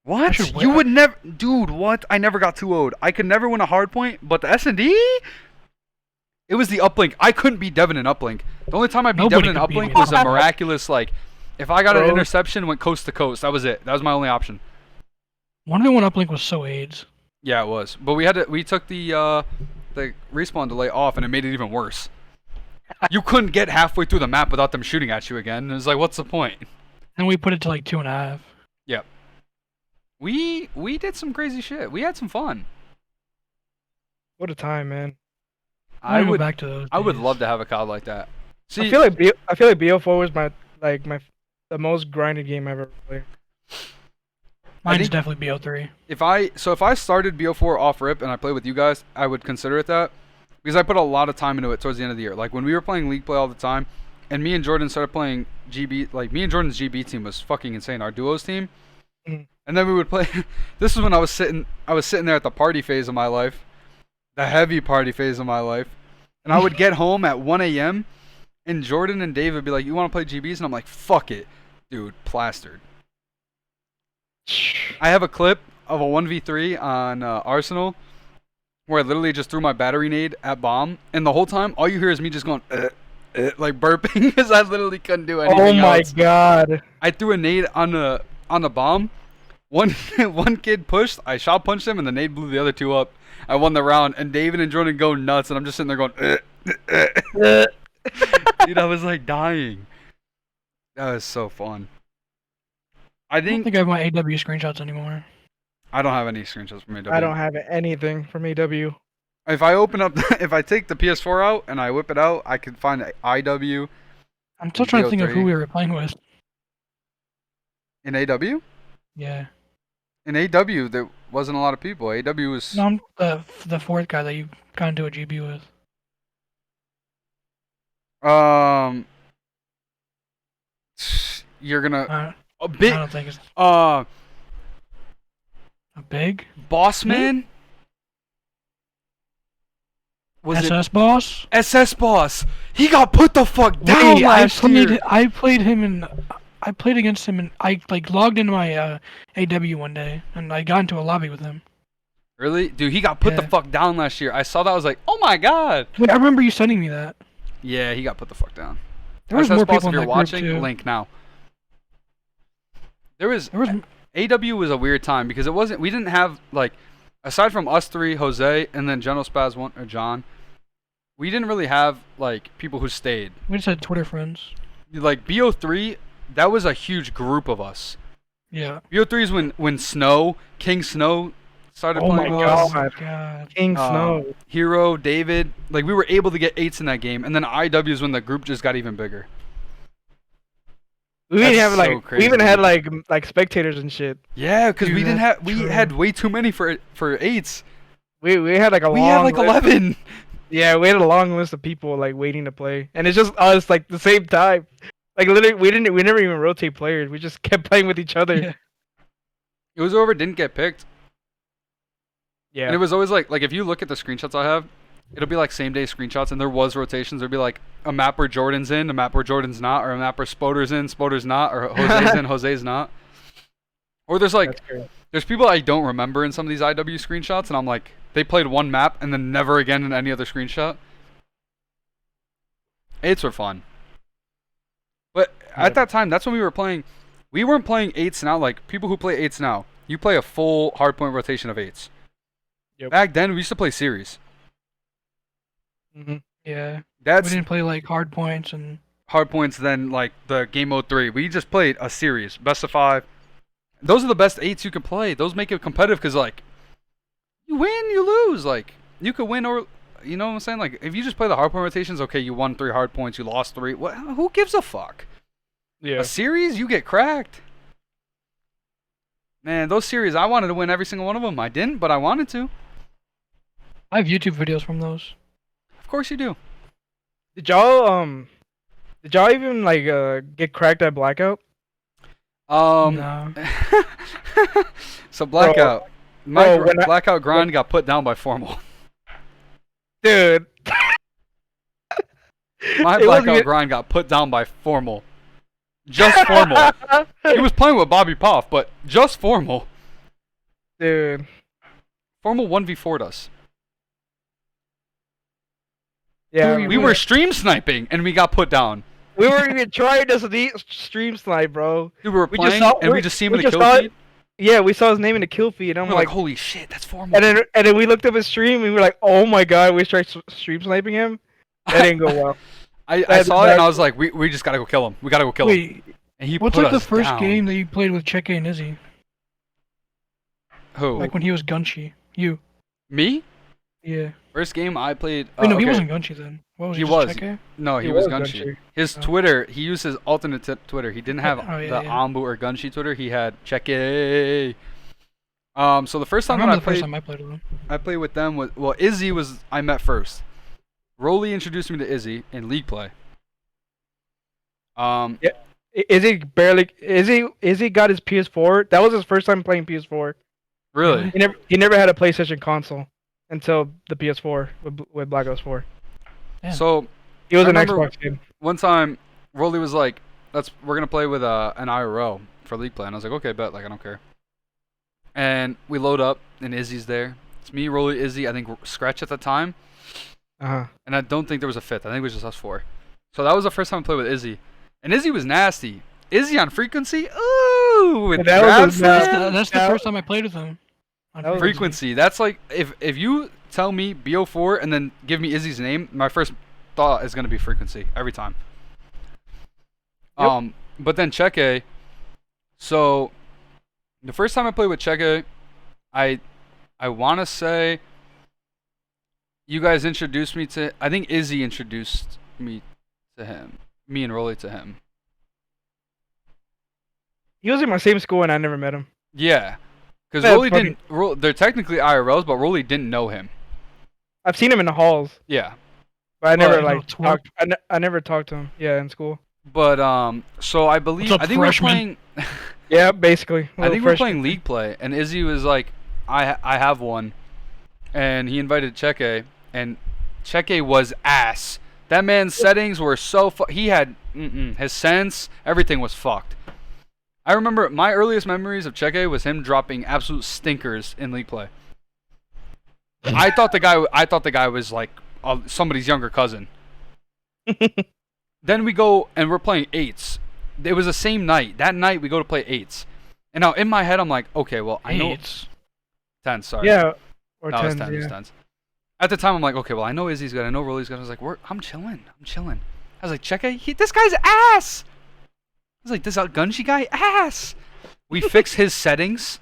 I What? should You win. would never, dude. What? I never got 2-0'd. I could never win a hard point, but the S&D, it was the uplink. I couldn't beat Devin in uplink. The only time I beat Nobody Devin in could beat me uplink in was a uplink. miraculous like, if I got an Bro. interception, went coast to coast. That was it. That was my only option. 1v1 uplink was so AIDS. Yeah, it was. But we took the respawn delay off, and it made it even worse. You couldn't get halfway through the map without them shooting at you again. It was like, what's the point? And we put it to like 2.5. Yep. We did some crazy shit. We had some fun. What a time, man. I I go would back to those. I would days. love to have a COD like that. See, I feel like BO4 was the most grinded game I've ever played. Mine's think- definitely BO3. if I started BO4 off rip and I played with you guys, I would consider it that because I put a lot of time into it towards the end of the year. Like when we were playing league play all the time, and me and Jordan started playing GB. Like me and Jordan's GB team was fucking insane. Our duos team, Mhm. and then we would play. This is when I was sitting there at the party phase of my life, the heavy party phase of my life, and I would get home at 1 a.m. and Jordan and Dave would be like, "You want to play GBs?" And I'm like, "Fuck it, dude, plastered." I have a clip of a 1v3 on Arsenal where I literally just threw my battery nade at bomb, and the whole time, all you hear is me just going, like burping, because I literally couldn't do anything Oh my else. god. I threw a nade on the bomb. One kid pushed, I shot punched him, and the nade blew the other two up. I won the round, and David and Jordan go nuts, and I'm just sitting there going, dude, I was like dying. That was so fun. I I don't think think I have my AW screenshots anymore. I don't have any screenshots from AW. I don't have anything from AW. If I open up, if I take the PS4 out and I whip it out, I can find IW I'm still trying to think of who BO3. we were playing with. in AW. Yeah. In AW, there wasn't a lot of people. AW was. No, I'm the fourth guy that you got into a GB with. You're gonna a I bit. don't think it's Uh, a big Boss Man. Was SS boss. it SS Boss? He got put the fuck down Wait, last year. I played him in. I played against him and I like logged into my AW one day and I got into a lobby with him. Really, dude? He got put the Yeah. fuck down last year. I saw that. I was like, oh my god. Wait, I remember you sending me that. Yeah, he got put the fuck down. There was SS more Boss, people if in you're that group watching, too. link now. There was There was AW was a weird time because it wasn't. We didn't have like, aside from us three, Jose, and then General Spaz one or John. We didn't really have like people who stayed. we just had Twitter friends. Like BO3, that was a huge group of us. Yeah. BO3 is when Snow, King Snow, started Oh playing my with us. God. God. King Um, Snow. Hero, David, like we were able to get 8s in that game, and then IW is when the group just got even bigger. We even that's have so like crazy. we even had like spectators and shit. Yeah, because Dude, we didn't that's have we true. had way too many for 8s. We had like a We long had like list. 11. Yeah, we had a long list of people like waiting to play, and it's just us like the same time. Like literally, we never even rotate players. We just kept playing with each other. Yeah. It was whoever didn't get picked. Yeah. And it was always like if you look at the screenshots I have, it'll be like same day screenshots, and there was rotations. There'd be like a map where Jordan's in, a map where Jordan's not, or a map where Spoder's in, Spoder's not, or Jose's in, Jose's not. Or there's like That's great. there's people I don't remember in some of these IW screenshots, and I'm like, they played one map and then never again in any other screenshot. 8s were fun. But Yeah. at that time, that's when we were playing. We weren't playing 8s now. Like people who play 8s now, you play a full hardpoint rotation of 8s. Yep. Back then, we used to play series. Mhm. Yeah. That's We didn't play like hard points and hard points than like the game mode 3. We just played a series, best of 5. Those are the best 8s you can play. Those make it competitive because like you win, you lose. Like you could win or you know what I'm saying. Like if you just play the hard point rotations, okay, you won 3 hard points, you lost 3. What? Who gives a fuck? Yeah. A series, you get cracked. Man, those series, I wanted to win every single one of them. I didn't, but I wanted to. I have YouTube videos from those. Of course you do. Did y'all even like get cracked at Blackout? No. So Blackout. Bro, when I- Blackout grind got put down by Formal. Dude. My It wasn't Blackout even- grind got put down by Formal. Just Formal. He was playing with Bobby Poff, but just Formal. Dude. Formal 1v4'd us. Yeah. We We were stream sniping and we got put down. we were even trying to stream snipe, bro. Dude, we were We just playing saw- and we we- just see him we in the just kill saw it. feed. Yeah, we saw his name in the kill feed, and I'm We're like, like, holy shit, that's Formal. and then we looked up his stream, and we were like, oh my god, we started stream sniping him. That didn't go well. I That- saw it and that- I was like, we just gotta go kill him. We gotta go kill him. Wait, and he What's put like the us first down. game that you played with Cheque and Izzy? Who? Like when he was Gunshi. You. Me? Yeah. First game I played. Wait, no, he okay. wasn't Gunshi then. What was He he? was. Just Cheque? No, he He was was Gunshi. Gunshi. His Oh. Twitter, he used his alternate Twitter. He didn't have Oh, yeah, the yeah. Ambu or Gunshi Twitter. He had Cheque. So the first I time that remember I the first played, time I played with him. I played with them was Izzy was I met first. Rolly introduced me to Izzy in League play. Izzy got his PS4. That was his first time playing PS4. Really? He never had a PlayStation console until the PS4 with Black Ops 4. Damn. So He was I an remember Xbox kid. one time Rolly was like, we're gonna play with an IRL for League play, and I was like, okay, bet, like I don't care. And we load up, and Izzy's there. It's me, Rolly, Izzy. I think Scratch at the time, Uh-huh. and I don't think there was a fifth. I think it was just us four. So that was the first time I played with Izzy, and Izzy was nasty. Izzy on frequency, ooh, with That was grab his slam. That's the that- first time I played with him. On That was- Frequency. That's like if you tell me BO4 and then give me Izzy's name, my first thought is gonna be frequency every time. Yep. But then Cheque. So the first time I played with Cheque, I want to say you guys introduced me to. I think Izzy introduced me to him. Me and Rolly to him. He was in my same school and I never met him. Yeah, because That's Rolly funny. didn't. They're technically IRLs, but Rolly didn't know him. I've seen him in the halls, Yeah. but I Well, never you know, like twerk. talked. I never talked to him. Yeah, in school. But so I believe What's up, I think we were freshman? playing. Yeah, basically. I think we were Freshman. playing league play, and Izzy was like, I have one," and he invited Cheque, and Cheque was ass. That man's settings were so he had his sense, everything was fucked. I remember my earliest memories of Cheque was him dropping absolute stinkers in league play. I thought the guy was like somebody's younger cousin. Then we go and we're playing eights. It was the same night. That night we go to play eights. And now in my head I'm like, okay, well I know Eights. tens. Sorry, Yeah, or that was tens. tens. Yeah. Tens. At the time I'm like, okay, well I know Izzy's good. I know Rolly's good. I was like, I'm chilling. I was like, Cheque, this guy's ass. I was like, this Gunshi guy ass. We fix his settings.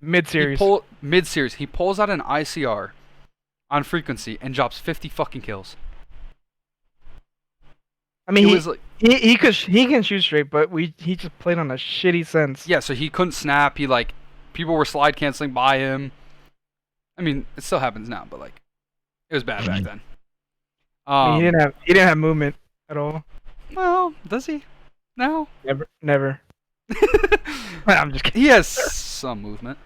Mid-series. Mid-series. He pulls out an ICR on frequency and drops 50 fucking kills. I mean, It he was like, he can shoot straight, but he just played on a shitty sense. yeah, so he couldn't snap. He like people were slide canceling by him. I mean, it still happens now, but like it was bad back then. I mean, he didn't have movement at all. Well, does he? No. Never. I'm just kidding. He has some movement.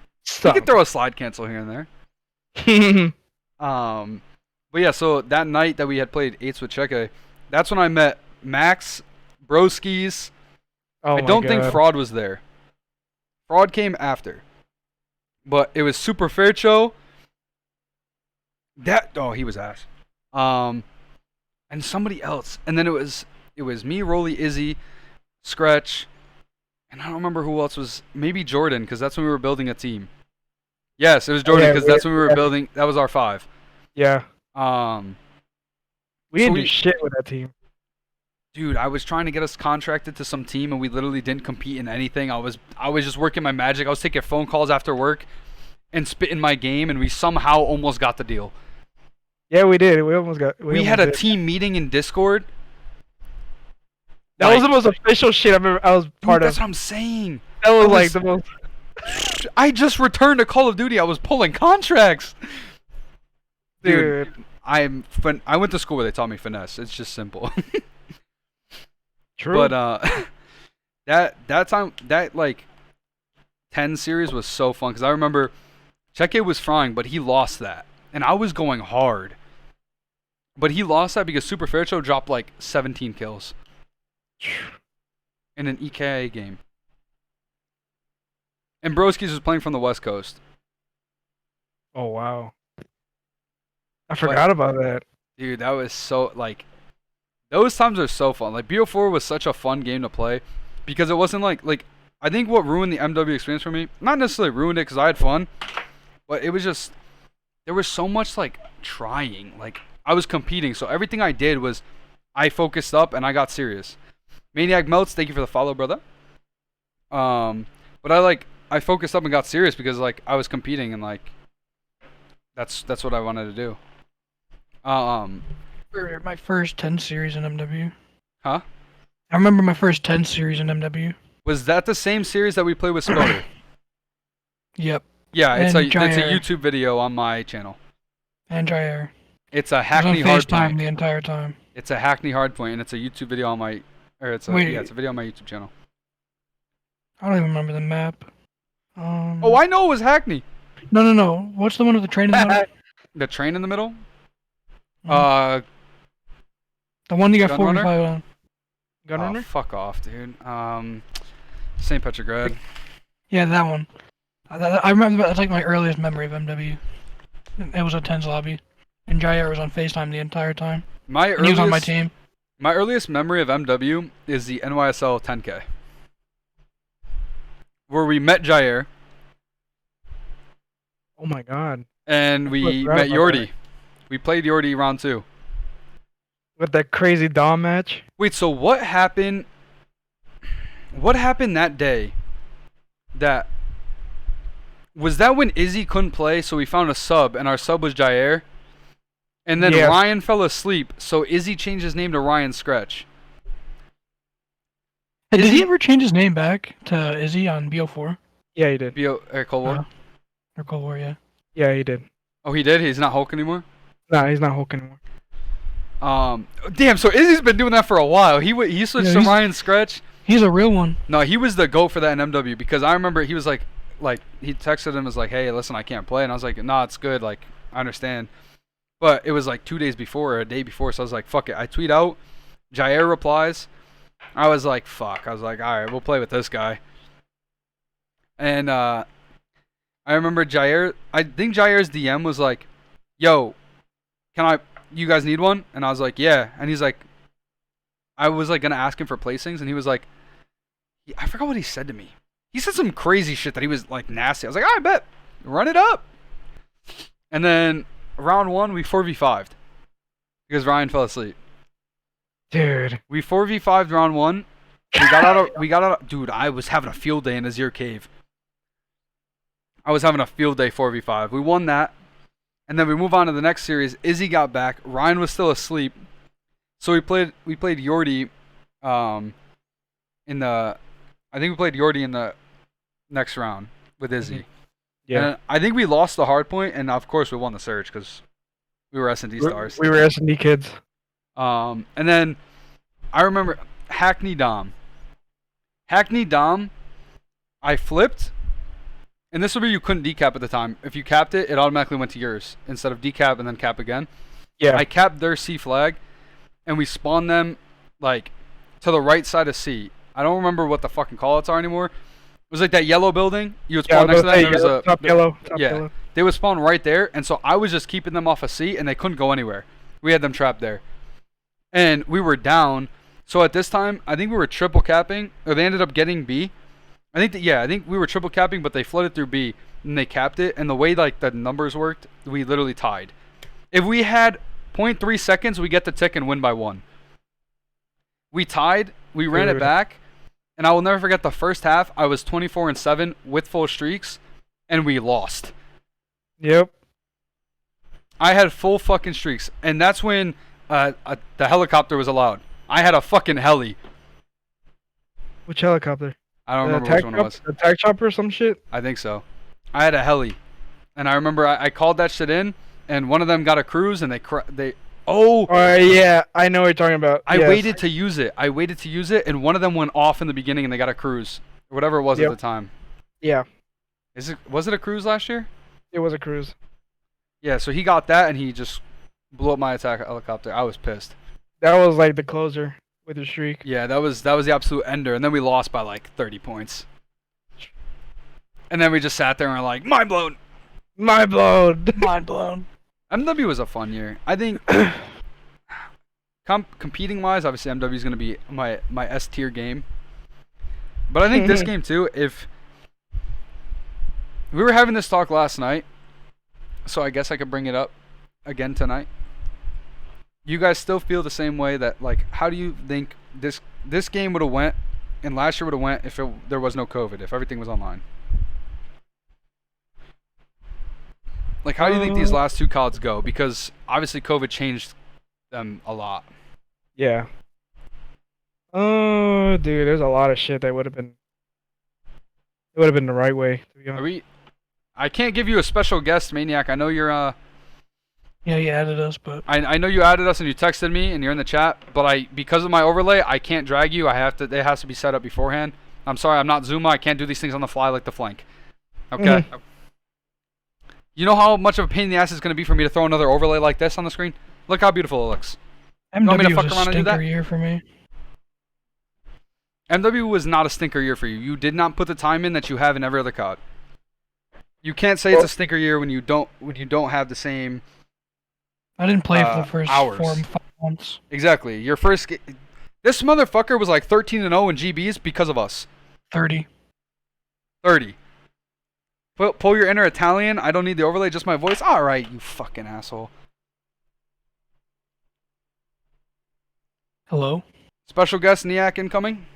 He can throw a slide cancel here and there. But yeah, so that night that we had played eights with Cheque, that's when I met Max, Broskis. Oh I my don't think God. Fraud was there. Fraud came after. But it was Super Faircho. He was ass. And somebody else. And then it was me, Rolly, Izzy, Scratch, and I don't remember who else was. Maybe Jordan, because that's when we were building a team. Yes, it was Jordan, Yeah, because that's when we were yeah. building. That was our five. Yeah, we So didn't we- do shit with that team. Dude, I was trying to get us contracted to some team, and we literally didn't compete in anything. I was just working my magic. I was taking phone calls after work, and spitting my game, and we somehow almost got the deal. Yeah, we did. We almost got. We had a almost did. team meeting in Discord. That was the most official shit I was part Dude, that's of. what I'm saying. That was I like was- the most. I just returned to Call of Duty. I was pulling contracts. Dude, Dude. I went to school where they taught me finesse. It's just simple. True. But that time that like 10 series was so fun because I remember Cheque was frying, but he lost that, and I was going hard. But he lost that because Super Faircho dropped like 17 kills in an EKA game. And Broskis was playing from the West Coast. Oh wow. I forgot about that. Dude, that was so like those times are so fun. Like BO4 was such a fun game to play because it wasn't like I think what ruined the MW experience for me, not necessarily ruined it because I had fun, but it was just there was so much like trying. Like I was competing, so everything I did was I focused up and I got serious. Maniac Melts, thank you for the follow, brother. But I focused up and got serious because like I was competing and like that's what I wanted to do. For my first 10 series in MW. Huh? I remember my first 10 series in MW. Was that the same series that we played with Spoder? Yep. Yeah, it's a And Jair. YouTube video on my channel. And Jair. It's a I was on Hackney FaceTime Hardpoint. the entire time. It's a Hackney Hardpoint, and it's a YouTube video on my, it's a video on my YouTube channel. I don't even remember the map. Oh, I know it was Hackney. No. What's the one with the train in the middle? The train in the middle. The one you got Gunrunner? 45 on. Gunrunner? Oh, fuck off, dude. St. Petrograd. Yeah, that one. I remember that's like my earliest memory of MW. It was a tens lobby, and Jair was on FaceTime the entire time. And he was on my team. My earliest memory of MW is the NYSL 10K, where we met Jair Oh my god. and we met Yordi. We played Yordi round 2. With that crazy Dom match? Wait, so what happened? What happened that day? That was that when Izzy couldn't play, so we found a sub, and our sub was Jair. And then Yes. Ryan fell asleep, so Izzy changed his name to Ryan Scratch. Hey, did Izzy- he ever change his name back to Izzy on BO4? Yeah, he did. Cold War. Or Cold War, yeah. Yeah, he did. Oh, he did. He's not Hulk anymore. Nah, he's not Hulk anymore. Damn. So Izzy's been doing that for a while. He switched to he's- Ryan Scratch. He's a real one. No, he was the GOAT for that in MW because I remember he was like he texted him, was like, hey, listen, I can't play, and I was like, nah, it's good, like I understand. But it was like 2 days before or a day before, so I was like, fuck it. I tweet out, Jair replies. I was like, fuck. I was like, all right, we'll play with this guy. And I remember Jair. I think Jair's DM was like, yo, you guys need one? And I was like, yeah. And he's like, I was like gonna ask him for placings, and he was like, I forgot what he said to me. He said some crazy shit that he was like nasty. I was like, I bet, run it up. And then round 1, we 4v5'd because Ryan fell asleep. Dude. We 4v5'd round 1. We got out. Dude, I was having a field day in Azir Cave. I was having a field day 4v5. We won that, and then we move on to the next series. Izzy got back. Ryan was still asleep, so we played Yordi. I think we played Yordi in the next round with Izzy. Yeah. And I think we lost the hard point, and of course we won the Surge because we were S&D stars. We were S&D kids. And then I remember Hackney Dom. I flipped, and this would be you couldn't decap at the time. If you capped it, it automatically went to yours instead of decap and then cap again. Yeah. I capped their C flag, and we spawned them like to the right side of C. I don't remember what the fucking callouts are anymore. It was like that yellow building. You would spawn next to that. And there was yellow, a top yellow. Top yeah. yellow. They would spawn right there, and so I was just keeping them off of C, and they couldn't go anywhere. We had them trapped there, and we were down. So at this time, I think we were triple capping, or they ended up getting B. I think we were triple capping, but they flooded through B, and they capped it. And the way like the numbers worked, we literally tied. If we had 0.3 seconds, we get the tick and win by 1. We tied. We ran it Dude. back, and I will never forget the first half. I was 24-7 with full streaks, and we lost. Yep. I had full fucking streaks, and that's when the helicopter was allowed. I had a fucking heli. Which helicopter? I don't The remember which one it was. The attack chopper or some shit? I think so. I had a heli, and I remember I called that shit in, and one of them got a cruise, and they. Oh, Yeah, I know what you're talking about. I Yes. waited to use it. And one of them went off in the beginning, and they got a cruise, or whatever it was Yep. at the time. Yeah, Was it a cruise last year? it was a cruise. Yeah. So he got that, and he just blew up my attack helicopter. I was pissed. That was like the closer with the streak. Yeah, that was the absolute ender, and then we lost by like 30 points. And then we just sat there and were like, mind blown. Mind blown. Mind blown. MW was a fun year. I think competing wise, obviously MW is going to be my S tier game. But I think this game too, if we were having this talk last night, so I guess I could bring it up again tonight. You guys still feel the same way that, like, how do you think this game would have went, and last year would have went if there was no COVID, if everything was online. Like, how do you think these last two CODs go? Because obviously COVID changed them a lot. Yeah. Oh, dude, there's a lot of shit that would have been. It would have been the right way. To be honest. I can't give you a special guest, Maniac. I know you're Yeah, you added us, but I know you added us and you texted me and you're in the chat, but because of my overlay, I can't drag you. It has to be set up beforehand. I'm sorry, I'm not Zuma. I can't do these things on the fly like the flank. Okay. Mm-hmm. You know how much of a pain in the ass it's going to be for me to throw another overlay like this on the screen? Look how beautiful it looks. MW was a stinker year for me. MW was not a stinker year for you. You did not put the time in that you have in every other COD. You can't say it's a stinker year when you don't have the same. I didn't play for the first hours. 4 or 5 months. Exactly. Your first. This motherfucker was like 13-0 in GBs because of us. 30. 30. Pull your inner Italian. I don't need the overlay, just my voice. All right, you fucking asshole. Hello. Special guest Niak incoming.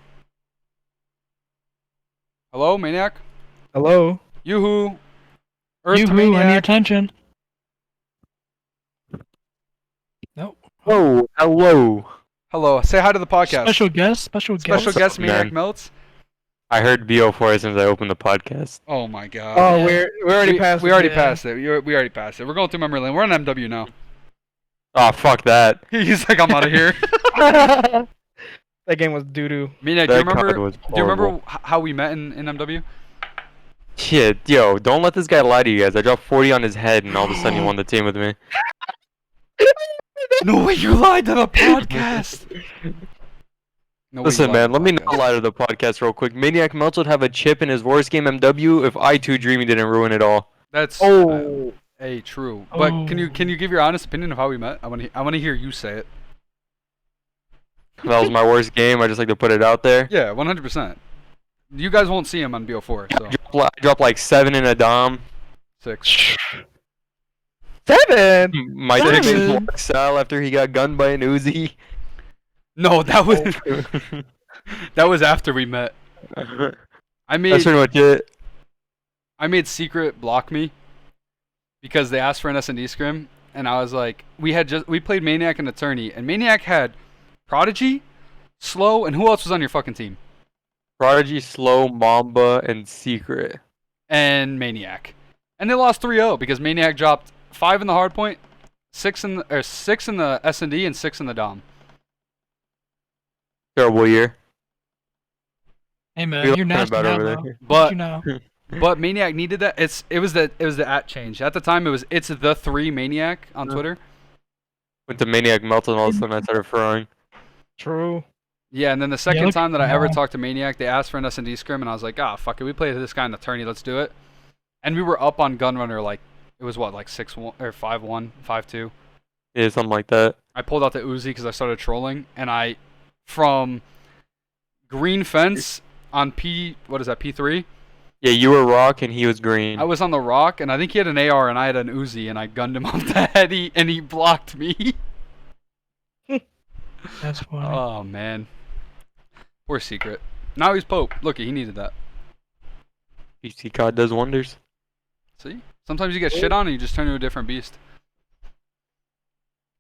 Hello, Maniac. Hello. Yoo-hoo. Earth to Yoo-hoo, I need Maniac. attention. Nope. Oh, hello. Hello. Say hi to the podcast. Special guest. Special guest Maniac man? Melts. I heard BO4 as soon as I opened the podcast. Oh my god. Oh, Yeah. we already passed. We already it. passed it. We already passed it. We're going through memory lane. We're on MW now. Oh, fuck that. He's like, I'm out of here. That game was doo doo. Maniac, That do you COD remember? was Do you remember horrible. how we met in MW? Shit, yo, don't let this guy lie to you guys. I dropped 40 on his head and all of a sudden he won the team with me. No way, you lied to the podcast. No way, Listen, you lied man, to let the me podcast. not lie to the podcast real quick. Maniac Melts would have a chip in his worst game MW if I2 Dreamy didn't ruin it all. That's Oh. hey, true. But Oh. can you give your honest opinion of how we met? I want to hear you say it. That was my worst game. I just like to put it out there. Yeah, 100%. You guys won't see him on BO4, so I dropped like 7 in a Dom. 6. 7. My Seven? teammate Mark Sal after he got gunned by an Uzi. No, that was after we met. I That's made pretty much it. Secret block me because they asked for an S&D scrim, and I was like, we played Maniac and Attorney, and Maniac had Prodigy, Slow, and who else was on your fucking team? Prodigy, Slow, Mamba, and Secret. And Maniac. And they lost 3-0 because Maniac dropped 5 in the hardpoint, 6 in the S&D, and 6 in the Dom. Terrible year. Hey We man, you're talking nasty about now, over though. there. But You know. but Maniac needed that. It was the at change. At the time it's the 3 Maniac on Twitter. Went to Maniac Melt and all of a sudden I started throwing. True. Yeah, and then the second look- time that I ever yeah. talked to Maniac, they asked for an S&D scrim, and I was like, fuck it, we played this guy in the tourney, let's do it. And we were up on Gunrunner, like, it was what, like 6-1, or 5-1, 5-2. Yeah, something like that. I pulled out the Uzi because I started trolling, and from green fence on P3? Yeah, you were rock and he was green. I was on the rock, and I think he had an AR, and I had an Uzi, and I gunned him off the head, and he blocked me. That's funny. Oh, man. Poor Secret. Now he's Pope. Look, he needed that. PC COD does wonders. See? Sometimes you get shit on and you just turn into a different beast.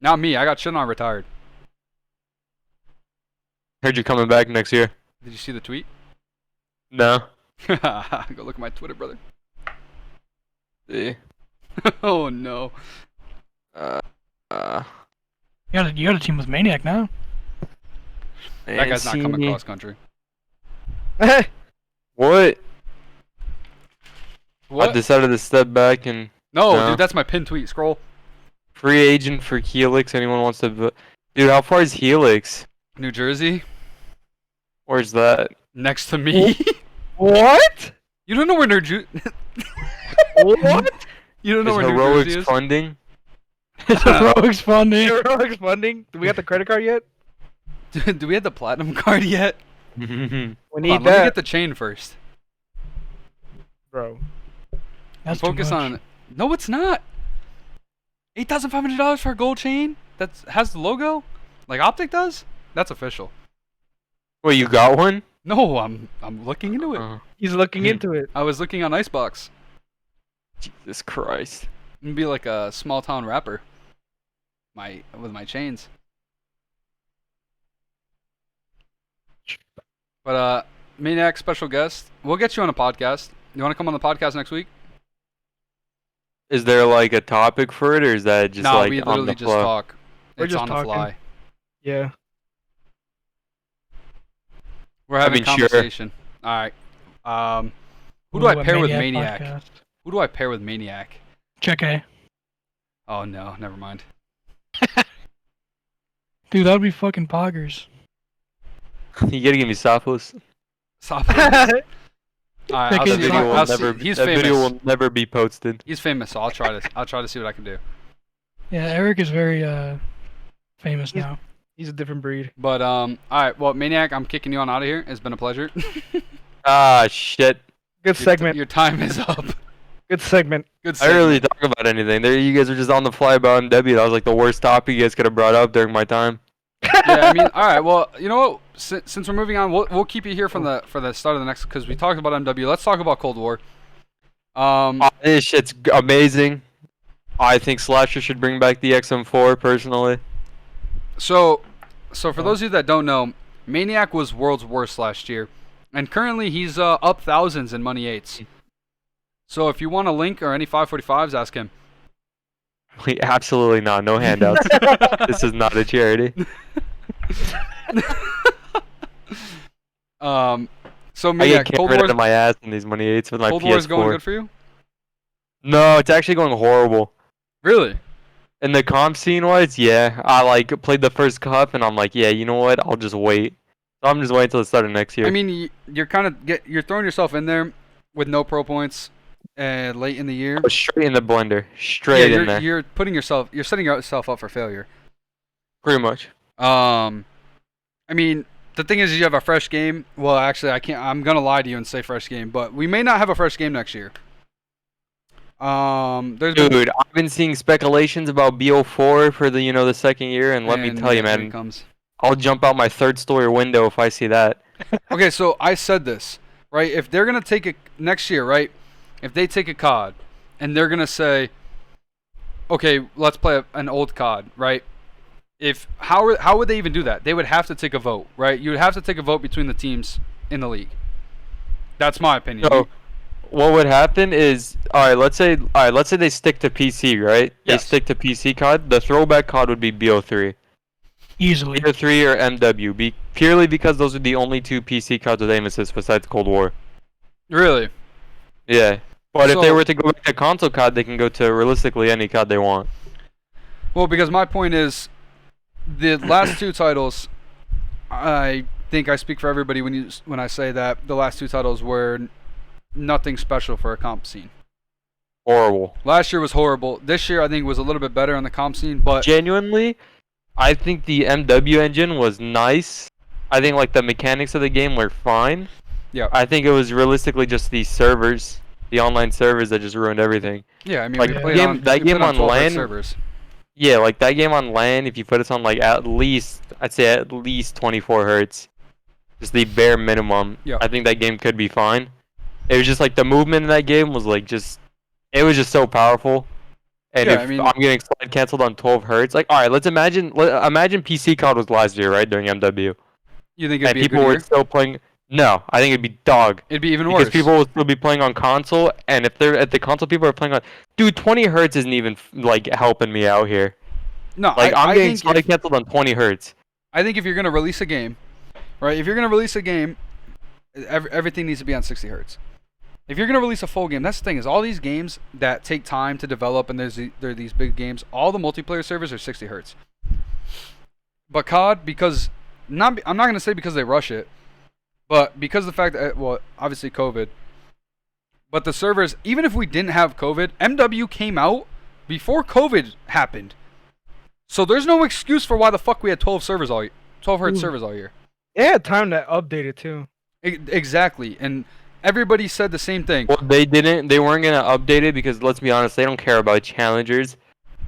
Not me. I got shit on retired. Heard you coming back next year. Did you see the tweet? No. Go look at my Twitter, brother. See. Oh, no. Uh, You got a team with Maniac now. That guy's not coming Mancini. cross country. What? I What? decided to step back and No, No. dude, that's my pinned tweet. Scroll. free agent for Helix. Anyone wants to... Dude, how far is Helix? New Jersey. Where's that? Next to me. What? You don't know where New Jersey... What? You don't know Is where New Heroics Jersey is? funding? Heroics funding. Heroics funding? Do we got the credit card yet? Dude, do we have the platinum card yet? We Hold need on, let me that, get the chain first. bro. That's too Focus much. on... No, it's not. $8,500 for a gold chain that has the logo? Like Optic does? That's official. Well, you got one? No, I'm looking into it. He's looking into it. I was looking on Icebox. Jesus Christ. I'm gonna be like a small town rapper. With my chains. But Maniac special guest. We'll get you on a podcast. You want to come on the podcast next week? Is there like a topic for it, or is that just No, like we on literally the just flow? talk. We're It's just on the talking. fly. Yeah. We're having I mean, sure. conversation. All right. Who do I pair with Maniac? podcast. Who do I pair with Maniac? Check A. Oh no, never mind. Dude, that would be fucking poggers. You gotta give me Sophos. Stop it. All right, That I'll kid see. will I'll see. never. He's that famous. video will never be posted. He's famous, so I'll try to see what I can do. Yeah, Eric is very famous He's- now. He's a different breed. But all right. Well, Maniac, I'm kicking you on out of here. It's been a pleasure. Ah, shit. Good segment. Your time is up. Good segment. Good. I didn't really talk about anything. There, you guys were just on the fly about MW. That was like the worst topic you guys could have brought up during my time. Yeah, I mean, all right. Well, you know what? Since we're moving on, we'll keep you here for the start of the next, because we talked about MW. Let's talk about Cold War. Oh, this shit's amazing. I think Slasher should bring back the XM4 personally. So for those of you that don't know, Maniac was world's worst last year, and currently he's up thousands in money 8s. So if you want a link or any 545s, ask him. Absolutely not. No handouts. This is not a charity. So I Maniac, get Cold camera out War's of my ass in these money 8s with my Cold PS4. War's going good for you? No, it's actually going horrible. Really? In the comp scene wise, yeah. I like played the first cup and I'm like, yeah, you know what? I'll just wait. So I'm just waiting till the start of next year. I mean, you're kind of you're throwing yourself in there with no pro points late in the year. Go straight in the blender. Straight in there. You're setting yourself up for failure. Pretty much. I mean, the thing is you have a fresh game. Well, actually, I'm gonna lie to you and say fresh game, but we may not have a fresh game next year. Dude, I've been seeing speculations about BO4 for the second year, and let me tell you, man, I'll jump out my third story window if I see that. Okay, so I said this, right? If they're gonna take it next year, right? If they take a COD and they're gonna say, okay, let's play an old COD, right? How would they even do that? They would have to take a vote, right? You would have to take a vote between the teams in the league. That's my opinion. So, what would happen is, let's say they stick to PC, right? Yes. They stick to PC COD. The throwback COD would be BO3. Easily. BO3 or MW, purely because those are the only two PC CODs with aim assist besides Cold War. Really? Yeah. But if they So- were to go back to console COD, they can go to realistically any COD they want. Well, because my point is, the last two titles, I think I speak for everybody when I say that the last two titles were nothing special for a comp scene. Horrible. Last year was horrible. This year I think was a little bit better on the comp scene, but Genuinely, I think the MW engine was nice. I think like the mechanics of the game were fine. Yeah. I think it was realistically just the servers, the online servers that just ruined everything. yeah, I mean Like, we that played game- on that we game played on 12 LAN servers. Yeah, like that game on LAN, if you put it on like at least 24 hertz, just the bare minimum. Yeah. I think that game could be fine. It was just like the movement in that game was like it was just so powerful. And Yeah, if I mean- I'm getting slide canceled on 12 hertz, like all right, let's imagine PC COD was last year, right, during MW, You think it'd and be a people good were year? still playing. No, I think it'd be dog. It'd be even Because worse. people will still be playing on console, and if the console people are playing on, dude, 20 hertz isn't even like helping me out here. No, Like I'm I getting think slide canceled on 20 hertz. I think if you're gonna release a game, right? If you're gonna release a game, everything needs to be on 60 hertz. If you're gonna release a full game, that's the thing is all these games that take time to develop and there are these big games. All the multiplayer servers are 60 hertz. But COD, because I'm not gonna say because they rush it, but because of the fact that obviously COVID. But the servers, even if we didn't have COVID, MW came out before COVID happened. So there's no excuse for why the fuck we had 12 hertz servers all year. They had time to update it too. Exactly, and everybody said the same thing. Well, they weren't gonna update it because let's be honest, they don't care about challengers.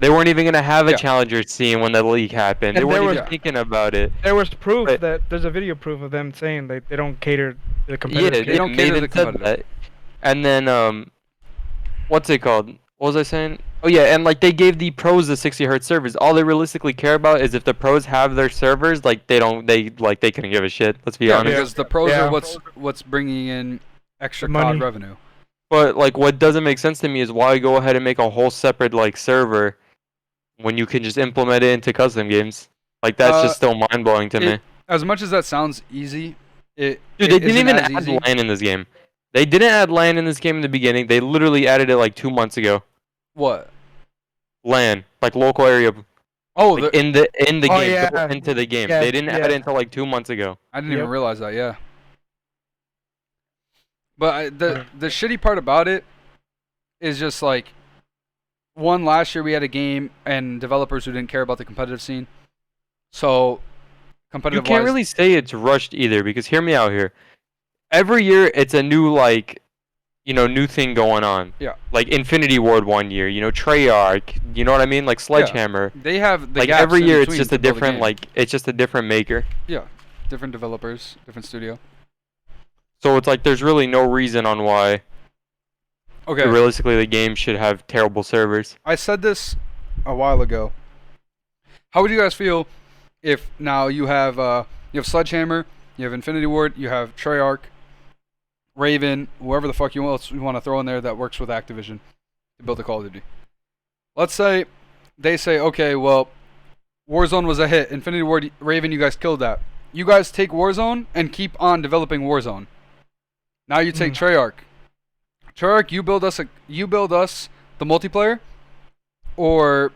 They weren't even gonna have a challenger scene when the leak happened. And they weren't even thinking about it. There was proof that there's a video proof of them saying they don't cater to the competitive. Yeah, they don't cater to the competitive. And then what's it called? What was I saying? Oh yeah, and like they gave the pros the 60 hertz servers. All they realistically care about is if the pros have their servers. Like they couldn't give a shit. Let's be honest. Because the pros are what's bringing in extra COD revenue. But like, what doesn't make sense to me is why go ahead and make a whole separate like server when you can just implement it into custom games. Like that's just still mind blowing to me. As much as that sounds easy, they didn't even add LAN in this game. They didn't add LAN in this game in the beginning. They literally added it like 2 months ago. What? LAN, like local area. Oh, like in the game, yeah. Into the game. They didn't add it until like 2 months ago. I didn't even realize that. Yeah. But the shitty part about it is just like, one, last year we had a game and developers who didn't care about the competitive scene. So competitive. You can't really say it's rushed either, because hear me out here. Every year it's a new new thing going on. Yeah. Like Infinity Ward 1 year, Treyarch, you know what I mean? Like Sledgehammer. Yeah. They have the like every year it's just a different it's just a different maker. Yeah. Different developers, different studio. So it's like there's really no reason on why realistically the game should have terrible servers. I said this a while ago. How would you guys feel if now you have Sledgehammer, you have Infinity Ward, you have Treyarch, Raven, whoever the fuck you want to throw in there that works with Activision to build a Call of Duty. Let's say they say, okay, well, Warzone was a hit. Infinity Ward, Raven, you guys killed that. You guys take Warzone and keep on developing Warzone. Now you take Treyarch. Treyarch, you build us the multiplayer or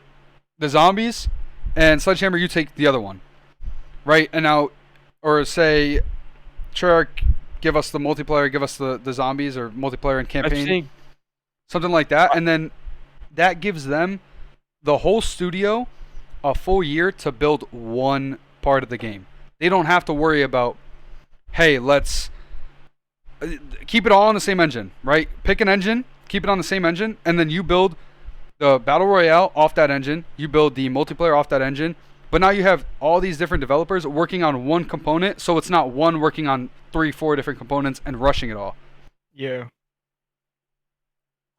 the zombies, and Sledgehammer, you take the other one, right? And now, or say Treyarch, give us the multiplayer, give us the zombies or multiplayer and campaign, something like that, and then that gives them the whole studio a full year to build one part of the game. They don't have to worry about, hey, let's keep it all on the same engine, right? Pick an engine, keep it on the same engine, and then you build the Battle Royale off that engine. You build the multiplayer off that engine. But now you have all these different developers working on one component, so it's not one working on 3-4 different components and rushing it all. Yeah.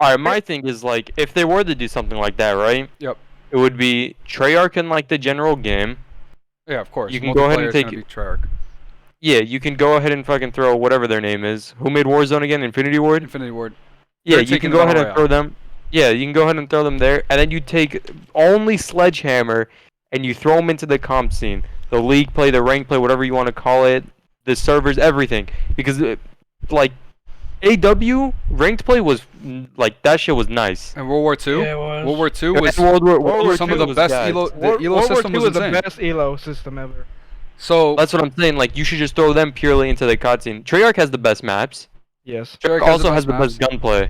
Alright, my thing is like, if they were to do something like that, right? Yep. It would be Treyarch in like the general game. Yeah, of course. You can go ahead and take Treyarch. Yeah, you can go ahead and fucking throw whatever their name is. Who made Warzone again? Infinity Ward? Infinity Ward. Yeah, you can go ahead and throw them. Yeah, you can go ahead and throw them there, and then you take only Sledgehammer and you throw them into the comp scene. The league play, the rank play, whatever you want to call it, the servers, everything. Because like AW ranked play was like that shit was nice. And World War II? Yeah, it was. World War II was World War some of the best elo. The elo system was insane. the best elo system ever. So that's what I'm saying. Like you should just throw them purely into the cutscene. Treyarch has the best maps. Yes. Treyarch also has the best gunplay.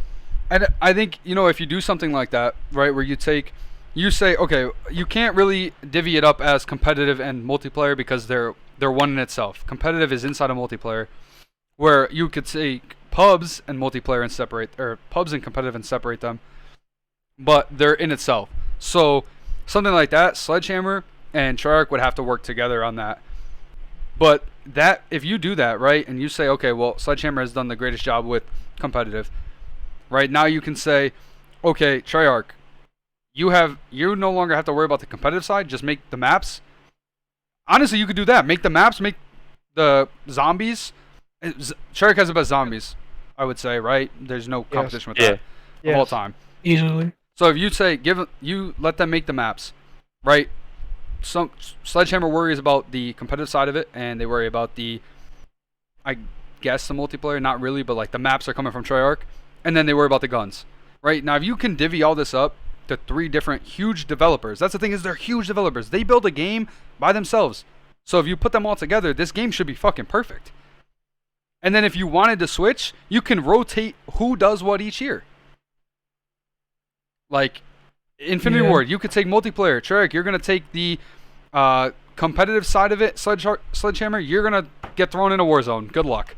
And I think, if you do something like that, right, where you say, okay, you can't really divvy it up as competitive and multiplayer because they're one in itself. Competitive is inside of multiplayer, where you could say pubs and multiplayer and separate, or pubs and competitive and separate them, but they're in itself. So something like that, Sledgehammer and Treyarch would have to work together on that. But that, if you do that, right, and you say, okay, well, Sledgehammer has done the greatest job with competitive, right? Now you can say, okay, Treyarch, you no longer have to worry about the competitive side. Just make the maps. Honestly, you could do that. Make the maps, make the zombies. Treyarch has the best zombies, I would say, right? There's no competition with that of all time. Easily. So if you say, let them make the maps, right? Sledgehammer worries about the competitive side of it, and they worry about the multiplayer. Not really, but like the maps are coming from Treyarch, and then they worry about the guns, right? Now, if you can divvy all this up to 3 different huge developers, that's the thing, is they're huge developers. They build a game by themselves. So if you put them all together, this game should be fucking perfect. And then if you wanted to switch, you can rotate who does what each year. Like Infinity Ward, you could take multiplayer. Treyarch, you're gonna take the competitive side of it. Sledgehammer, you're gonna get thrown in a Warzone. Good luck.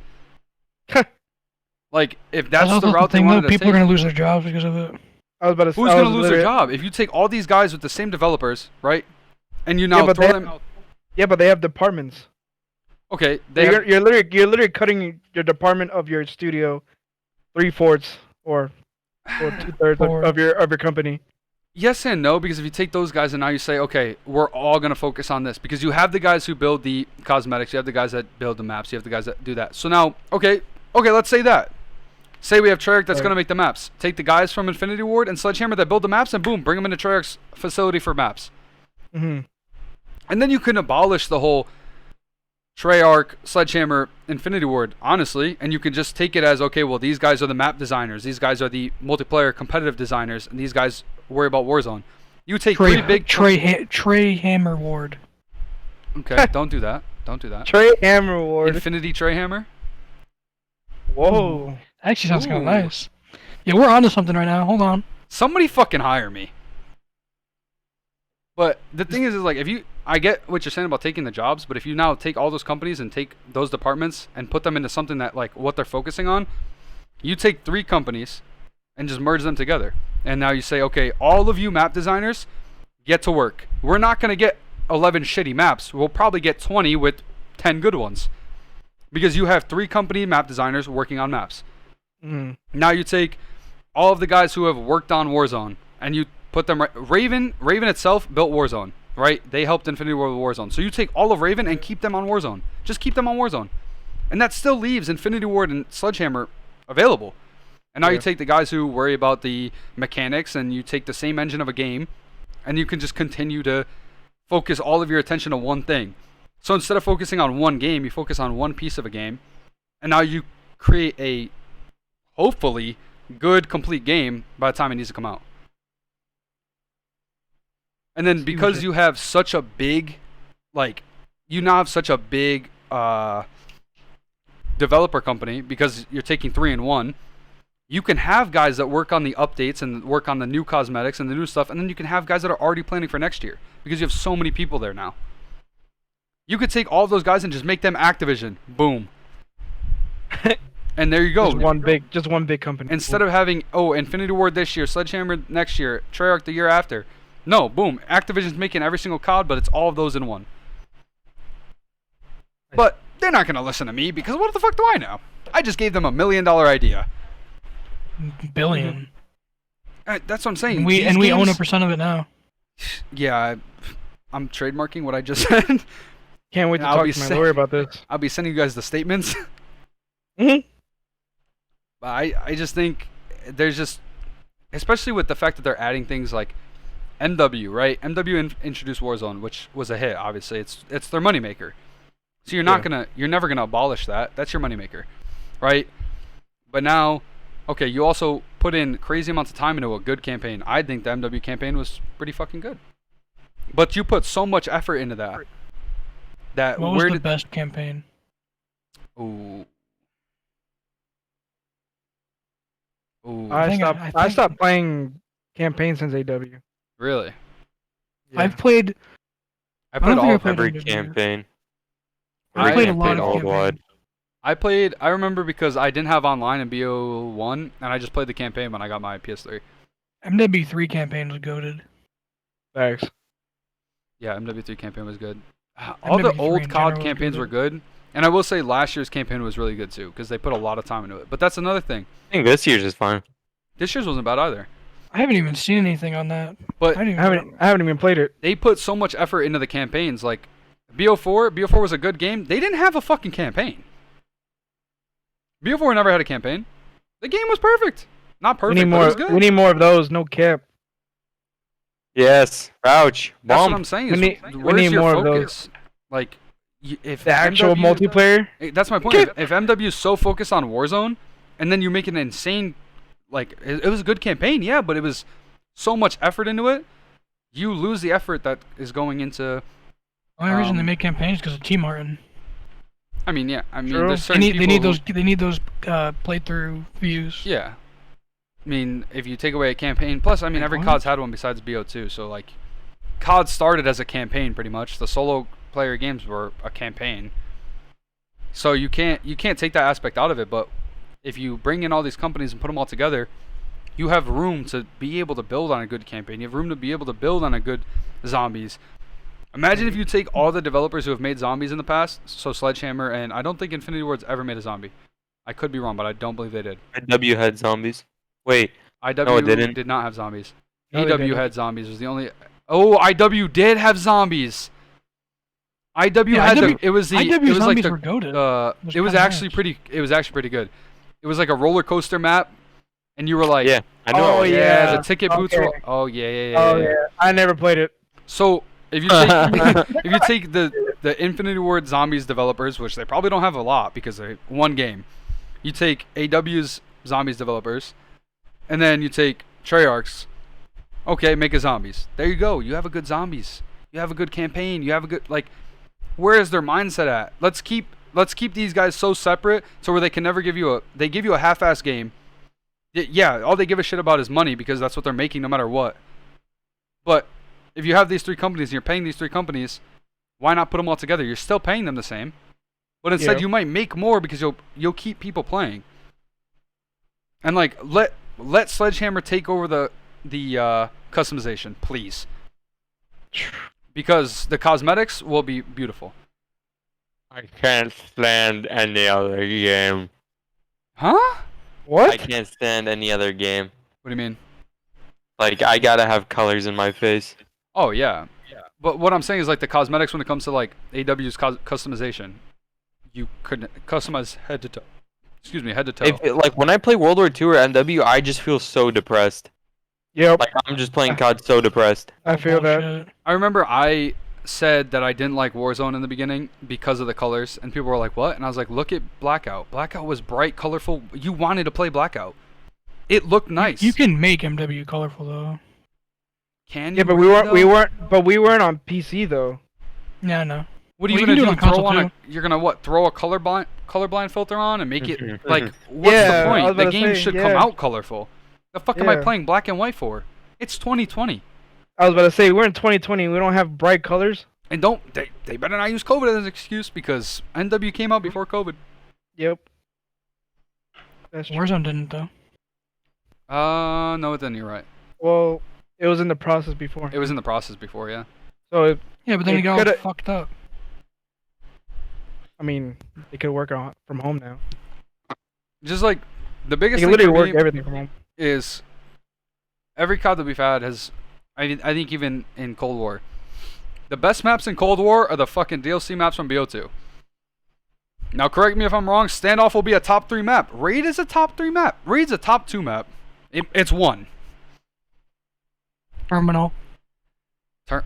Like if that's the route they wanted to take. People are gonna lose their jobs because of it. I was about to say. Who's gonna lose their job if you take all these guys with the same developers, right? And you now throw them. Yeah, but they have departments. Okay, you're literally cutting your department of your studio 3/4 or 2/3 of your company. Yes and no, because if you take those guys and now you say, okay, we're all gonna focus on this, because you have the guys who build the cosmetics, you have the guys that build the maps, you have the guys that do that. So now, okay, let's say that. Say we have Treyarch that's gonna make the maps. Take the guys from Infinity Ward and Sledgehammer that build the maps, and boom, bring them into Treyarch's facility for maps. Mm-hmm. And then you can abolish the whole Treyarch, Sledgehammer, Infinity Ward, honestly, and you can just take it as, okay, well, these guys are the map designers, these guys are the multiplayer competitive designers, and these guys worry about Warzone. You take three big... Trey Hammer Ward. Okay, don't do that. Don't do that. Trey Hammer Ward. Infinity Trey Hammer? Whoa. That actually sounds kind of nice. Yeah, we're onto something right now. Hold on. Somebody fucking hire me. But the thing is like, I get what you're saying about taking the jobs, but if you now take all those companies and take those departments and put them into something that, like, what they're focusing on, you take 3 companies and just merge them together. And now you say, okay, all of you map designers, get to work. We're not going to get 11 shitty maps. We'll probably get 20 with 10 good ones. Because you have 3 company map designers working on maps. Mm-hmm. Now you take all of the guys who have worked on Warzone and you put them Raven itself built Warzone, right? They helped Infinity Ward with Warzone. So you take all of Raven and keep them on Warzone. Just keep them on Warzone. And that still leaves Infinity Ward and Sledgehammer available. And now you take the guys who worry about the mechanics and you take the same engine of a game and you can just continue to focus all of your attention on one thing. So instead of focusing on one game, you focus on one piece of a game. And now you create a hopefully good complete game by the time it needs to come out. And then because you have such a big, you now have such a big developer company, because you're taking 3 in 1, you can have guys that work on the updates and work on the new cosmetics and the new stuff, and then you can have guys that are already planning for next year, because you have so many people there now. You could take all of those guys and just make them Activision. Boom. And there you go. Just one big company. Instead of having, Infinity Ward this year, Sledgehammer next year, Treyarch the year after. No, boom. Activision's making every single COD, but it's all of those in one. But they're not going to listen to me, because what the fuck do I know? I just gave them $1 million idea. Billion. That's what I'm saying. And we own 1% of it now. Yeah, I'm trademarking what I just said. Can't wait to talk to my lawyer about this. I'll be sending you guys the statements. Mm-hmm. But I just think there's just, especially with the fact that they're adding things like MW, right? MW introduced Warzone, which was a hit. Obviously, it's their moneymaker. So you're never gonna abolish that. That's your moneymaker, right? But now, okay, you also put in crazy amounts of time into a good campaign. I think the MW campaign was pretty fucking good. But you put so much effort into that. What was the best campaign? Ooh. I stopped playing campaigns since AW. Really? Yeah. I played every campaign. I played a lot of campaigns. I remember because I didn't have online in BO1, and I just played the campaign when I got my PS3. MW3 campaign was goated. Thanks. Yeah, MW3 campaign was good. All the old COD campaigns were good. And I will say last year's campaign was really good too, because they put a lot of time into it. But that's another thing. I think this year's is fine. This year's wasn't bad either. I haven't even seen anything on that. But I haven't even played it. They put so much effort into the campaigns. Like BO4 was a good game. They didn't have a fucking campaign. BO4 never had a campaign. The game was perfect. Not perfect, but it was good. We need more of those. No cap. Yes. Ouch. That's what I'm saying. We need more of those. Like, if the actual multiplayer. That's my point. If MW is so focused on Warzone, and then you make an insane, like, it was a good campaign, yeah, but it was so much effort into it, you lose the effort that is going into. The only reason they make campaigns is because of T Martin. I mean, yeah. I mean, True. there's certain they need those playthrough views. Yeah. I mean, if you take away a campaign, plus, I mean, every COD's had one besides BO2, so, like, COD started as a campaign, pretty much. The solo player games were a campaign. So you can't take that aspect out of it, but if you bring in all these companies and put them all together, You have room to be able to build on a good campaign. You have room to be able to build on a good zombies. Imagine if you take all the developers who have made zombies in the past, so Sledgehammer, and I don't think Infinity Ward's ever made a zombie. I could be wrong, but I don't believe they did. IW had zombies. Wait, IW no, it didn't. did not have zombies. No, they AW didn't. had zombies. Was the only. Oh, IW did have zombies. IW had IW it was the IW it was like zombies the were goated. it was kinda actually nice. pretty. It was actually pretty good. It was like a roller coaster map, and you were like, Yeah, I know. Oh, yeah, yeah. the ticket booths were. Okay. Oh yeah. Oh yeah, I never played it. So if you take if you take the Infinity Ward Zombies developers, which they probably don't have a lot because they one game, you take AW's Zombies developers, and then you take Treyarch's. Okay, make a zombies. There you go. You have a good zombies. You have a good campaign. You have a good like. Where is their mindset at? Let's keep these guys so separate so where they can never give you a half-ass game. Yeah, all they give a shit about is money because that's what they're making no matter what. But if you have these three companies and you're paying these three companies, why not put them all together? You're still paying them the same, but instead Yeah. you might make more because you'll keep people playing. And like let Sledgehammer take over the customization, please. Because the cosmetics will be beautiful. I can't stand any other game. Huh? What? I can't stand any other game. What do you mean? Like, I gotta have colors in my face. Oh yeah. But what I'm saying is like the cosmetics when it comes to like AW's customization, you couldn't customize head to toe. Excuse me, head to toe. Like, when I play World War II or MW, I just feel so depressed. Yep, Like, I'm just playing COD so depressed. I feel that. Bullshit. I remember I said that I didn't like Warzone in the beginning because of the colors, and people were like, "What?" And I was like, "Look at Blackout. Blackout was bright, colorful. You wanted to play Blackout. It looked nice. You can make MW colorful though. Can you? Yeah, but really, though? we weren't on PC though. Yeah, I know. What are Well, you you can gonna do it do? on Throw console, on a? You're gonna what? Throw a colorblind filter on and make it like? What's Yeah, the I was point? The about to game say, should come yeah. out colorful. The fuck am I Yeah. playing black and white for? It's 2020, I was about to say we're in 2020. We don't have bright colors. and they better not use COVID as an excuse because NW came out before COVID. Yep. That's true. Warzone didn't though. No, it didn't. You're right. Well, it was in the process before. It was in the process before, yeah. So Yeah, but then It it got all coulda- fucked up. I mean, they could work on from home now. Just like the They biggest can thing literally for work me everything from home. is every COD that we've had has, I think even in Cold War, the best maps in Cold War are the fucking DLC maps from BO2. Now correct me if I'm wrong. Standoff will be a top 3 map. Raid is a top 3 map. Raid's a top 2 map. It's one. Terminal. Tur-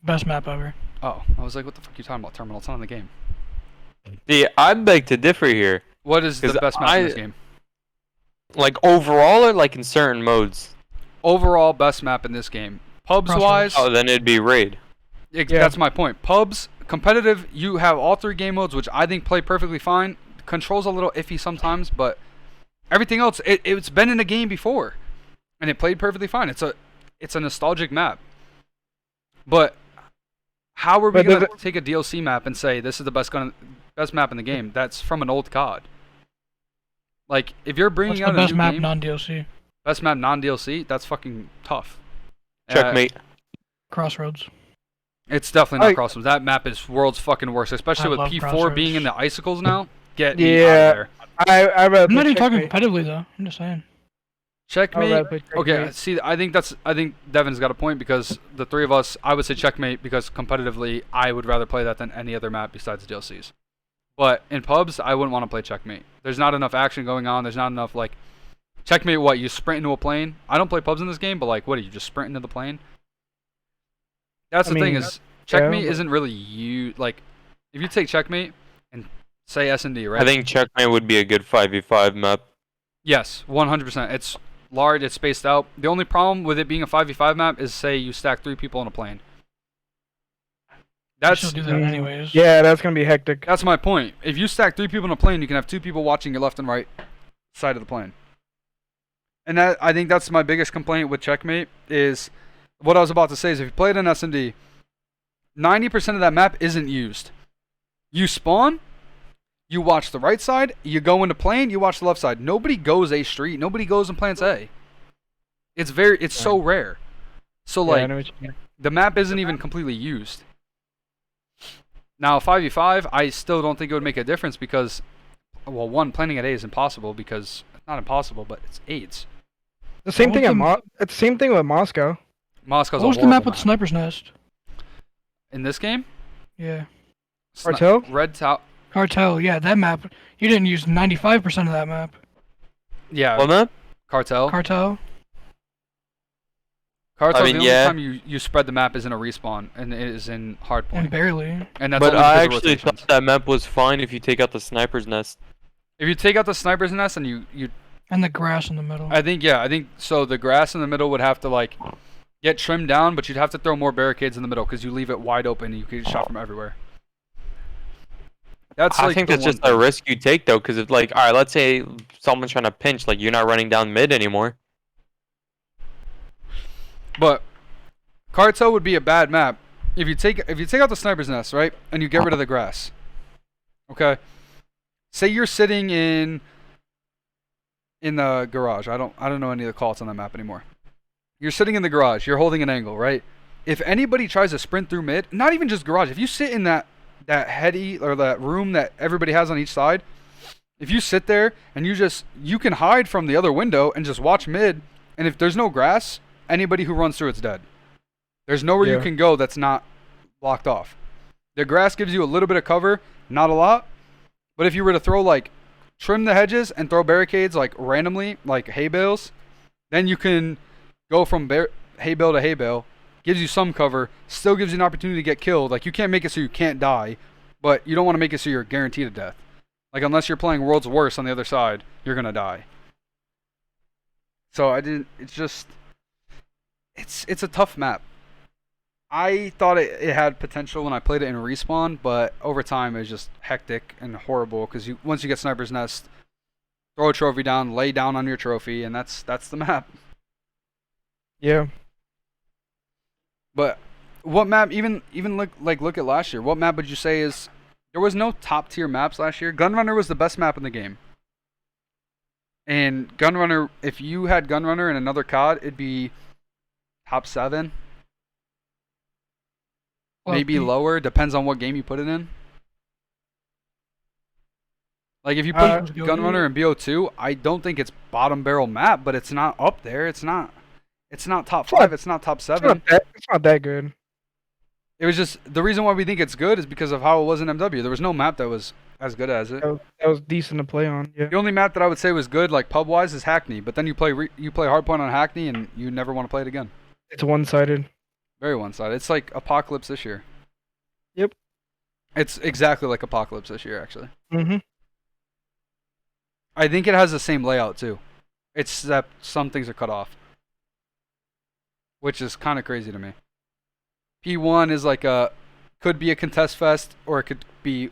Best map ever. Oh, I was like, what the fuck are you talking about? Terminal. It's not in the game. See, I beg to differ here. What is the 'Cause best map in this game? Like, overall or, like, in certain modes? Overall best map in this game. Pubs Crossroads. wise, Oh, then it'd be Raid. Yeah. that's my point. Pubs, competitive, you have all 3 game modes, which I think play perfectly fine. Controls a little iffy sometimes, but everything else, it's been in a game before, and it played perfectly fine. It's a nostalgic map. But how are we But gonna does take a DLC map and say this is the best map in the game? That's from an old COD. Like if you're What's bringing the out a best new map game, non-DLC? best map non-DLC, that's fucking tough. Checkmate. Crossroads. It's definitely not Like- Crossroads. That map is world's fucking worst, especially I with love P4 being in Crossroads. the icicles now. Get me out Yeah. of there. I rather I'm not play even talking Checkmate. competitively though. I'm just saying. I would Checkmate. rather play Okay, Checkmate. see, I think Devin's got a point because the 3 of us, I would say Checkmate because competitively, I would rather play that than any other map besides DLCs. But in pubs, I wouldn't want to play Checkmate. There's not enough action going on. There's not enough like Checkmate. What you sprint into a plane? I don't play pubs in this game, but like, what do you just sprint into the plane? That's I the thing mean, is Checkmate but- isn't really you like. If you take Checkmate and say S&D, right? I think Checkmate would be a good 5v5 map. Yes, 100%. It's large, it's spaced out. The only problem with it being a 5v5 map is say you stack 3 people on a plane. I That's should do that anyways. Yeah, that's gonna be hectic. that's my point. If you stack 3 people on a plane, you can have 2 people watching your left and right side of the plane. And that I think that's my biggest complaint with Checkmate is what I was about to say is if you play it in S&D, 90% of that map isn't used. You spawn, You watch the right side, you go into plane, you watch the left side. Nobody goes A street. Nobody goes and plants A. It's so rare. So Yeah, I like know what you mean. the map isn't even completely used. Now 5v5, I still don't think it would make a difference because, well, one, planning at A is impossible because not impossible, but it's AIDS. The same thing it's the same thing with Moscow. Moscow's What was a the map horrible with the sniper's nest? in this game. Yeah. Cartel? Red Tower. Cartel, yeah, that map. You didn't use 95% of that map. Yeah. What map? Cartel. Cartel. Cartel's I mean, the only yeah. time you spread the map is in a respawn and it is in hardpoint. And barely. And that's But only I because of actually rotations. thought that map was fine if you take out the sniper's nest. If you take out the sniper's nest and you And the grass in the middle. I think so the grass in the middle would have to like get trimmed down, but you'd have to throw more barricades in the middle because you leave it wide open and you can get shot from everywhere. I think that's just a risk you take though, because if like, all right, let's say someone's trying to pinch, like you're not running down mid anymore. But Cartel would be a bad map if you take out the sniper's nest, right, and you get rid of the grass. Okay. Say you're sitting in the garage. I don't know any of the calls on that map anymore. You're sitting in the garage. You're holding an angle, right? If anybody tries to sprint through mid, not even just garage. If you sit in that heady or that room that everybody has on each side, if you sit there and you can hide from the other window and just watch mid, and if there's no grass, anybody who runs through it's dead. There's nowhere you can go that's not blocked off. The grass gives you a little bit of cover, not a lot, but if you were to trim the hedges and throw barricades like randomly, like hay bales, then you can go from hay bale to hay bale. Gives you some cover, still gives you an opportunity to get killed. Like, you can't make it so you can't die, but you don't want to make it so you're guaranteed a death. Like, unless you're playing World's Worst on the other side, you're going to die. So it's a tough map. I thought it had potential when I played it in Respawn, but over time it was just hectic and horrible because once you get Sniper's Nest, throw a trophy down, lay down on your trophy, and that's the map. Yeah. But what map, even look at last year, what map would you say is, there was no top tier maps last year. Gunrunner was the best map in the game. And Gunrunner, if you had Gunrunner in another COD, it'd be top 7. Well, Maybe lower, depends on what game you put it in. Like if you put Gunrunner in BO2, I don't think it's bottom barrel map, but it's not up there. It's not top 5, it's not top 7. It's not that good. It was just, the reason why we think it's good is because of how it was in MW. There was no map that was as good as it. That was decent to play on. Yeah. The only map that I would say was good, like pub-wise, is Hackney. But then you play Hardpoint on Hackney, and you never want to play it again. It's one-sided. Very one-sided. It's like Apocalypse this year. Yep. It's exactly like Apocalypse this year, actually. Mm-hmm. I think it has the same layout too, except some things are cut off, which is kind of crazy to me. P1 is could be a contest fest, or it could be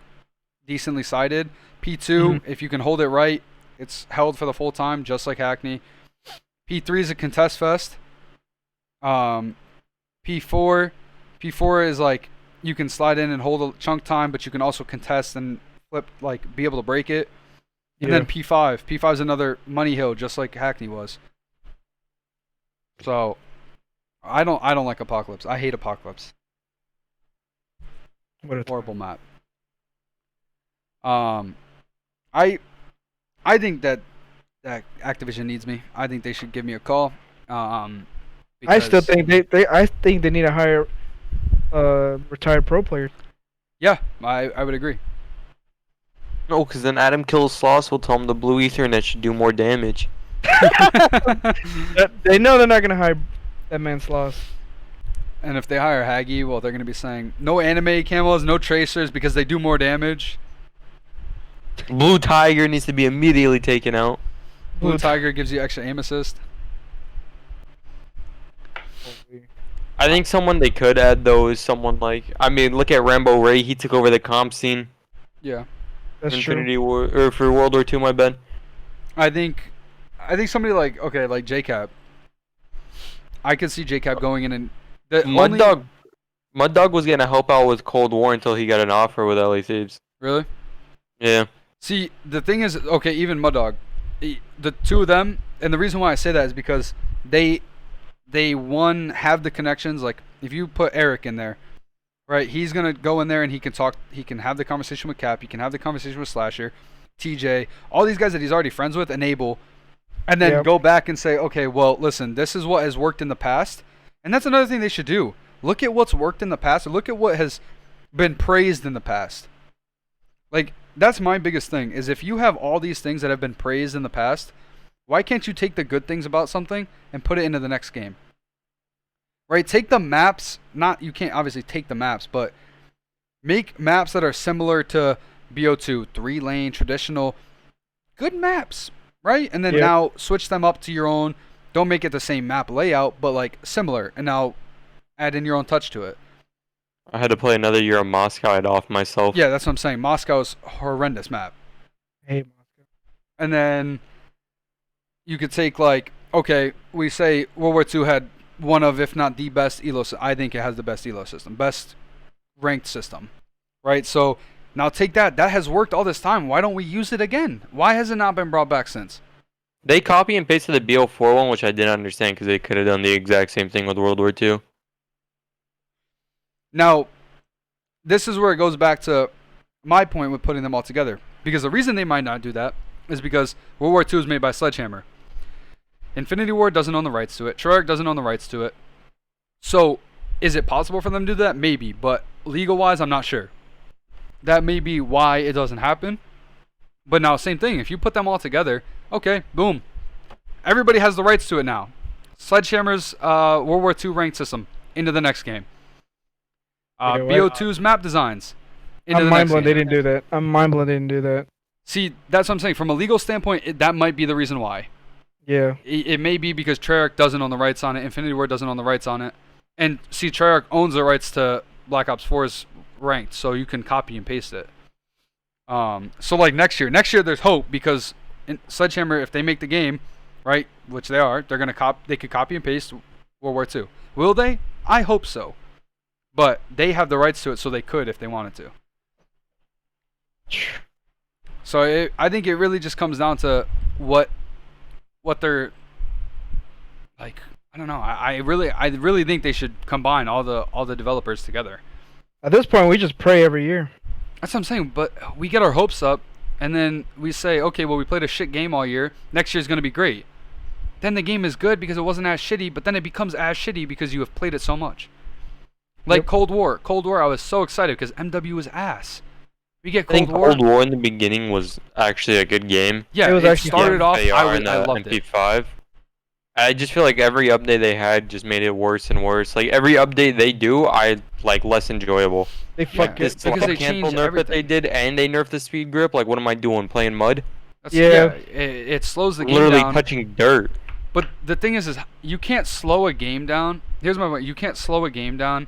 decently sided. P2, if you can hold it right, it's held for the full time, just like Hackney. P3 is a contest fest. P4 is like, you can slide in and hold a chunk time, but you can also contest and flip, like be able to break it. And then P5 is another money hill, just like Hackney was. So I don't like Apocalypse. I hate Apocalypse. What a horrible map. I think that Activision needs me. I think they should give me a call. I still think they need to hire retired pro players. Yeah, I would agree. No, because then Adam Kills Sloss will tell him the blue Ethernet should do more damage. They know they're not gonna hire that man Sloss. And if they hire Haggy, well, they're gonna be saying no anime camos, no tracers because they do more damage. Blue Tiger needs to be immediately taken out. Blue Tiger gives you extra aim assist. I think someone they could add though is someone like, I mean, look at Rambo Ray. He took over the comp scene. Yeah, that's Infinity true. War, or for World War II, my bad. I think somebody like JCap. I could see JCap going in and Mud Dog was gonna help out with Cold War until he got an offer with LA Thieves. Really? Yeah. See, the thing is, okay, even Mud Dog, the two of them, and the reason why I say that is because they one have the connections. Like if you put Eric in there, right, he's gonna go in there and he can talk. He can have the conversation with Cap. He can have the conversation with Slasher, TJ, all these guys that he's already friends with, Enable, and then go back and say, okay, well, listen, this is what has worked in the past, and that's another thing they should do. Look at what's worked in the past, or look at what has been praised in the past. Like, that's my biggest thing, is if you have all these things that have been praised in the past, why can't you take the good things about something and put it into the next game? Right? Take the maps, you can't obviously take the maps, but make maps that are similar to BO2, 3-lane, traditional, good maps, right? And then now switch them up to your own. Don't make it the same map layout, but like similar, and now add in your own touch to it. I had to play another year of Moscow. I'd off myself. Yeah, that's what I'm saying. Moscow's horrendous map. I hate Moscow. And then you could take, like, okay, we say World War II had one of, if not the best elo. I think it has the best elo system, best ranked system, right? So now take that. That has worked all this time. Why don't we use it again? Why has it not been brought back since? They copy and pasted the BO4 one, which I didn't understand because they could have done the exact same thing with World War II. Now, this is where it goes back to my point with putting them all together. Because the reason they might not do that is because World War II is made by Sledgehammer. Infinity Ward doesn't own the rights to it. Treyarch doesn't own the rights to it. So, is it possible for them to do that? Maybe. But legal-wise, I'm not sure. That may be why it doesn't happen. But now, same thing. If you put them all together, okay, boom. Everybody has the rights to it now. Sledgehammer's World War II ranked system into the next game. BO2's map designs. I'm mind blown they didn't do that. I'm mind blown they didn't do that. See, that's what I'm saying. From a legal standpoint, that might be the reason why. Yeah. It may be because Treyarch doesn't own the rights on it. Infinity Ward doesn't own the rights on it. And see, Treyarch owns the rights to Black Ops 4's ranked, so you can copy and paste it. So like next year there's hope because Sledgehammer, if they make the game, right, which they are, they're gonna they could copy and paste World War II. Will they? I hope so. But they have the rights to it, so they could if they wanted to. So I think it really just comes down to what they're like. I don't know. I really think they should combine all the developers together. At this point, we just pray every year. That's what I'm saying. But we get our hopes up, and then we say, okay, well, we played a shit game all year. Next year's gonna be great. Then the game is good because it wasn't as shitty, but then it becomes as shitty because you have played it so much. Like Cold War. Cold War, I was so excited because MW was ass. We get Cold War. Cold War in the beginning was actually a good game. Yeah, it started off. I loved it. MP5. I just feel like every update they had just made it worse and worse. Like every update they do, I like less enjoyable. They fuck it because they changed nerf everything. that they did, and they nerfed the speed grip. Like, what am I doing? Playing mud? It slows the game literally down. touching dirt. But the thing is you can't slow a game down. Here's my point. You can't slow a game down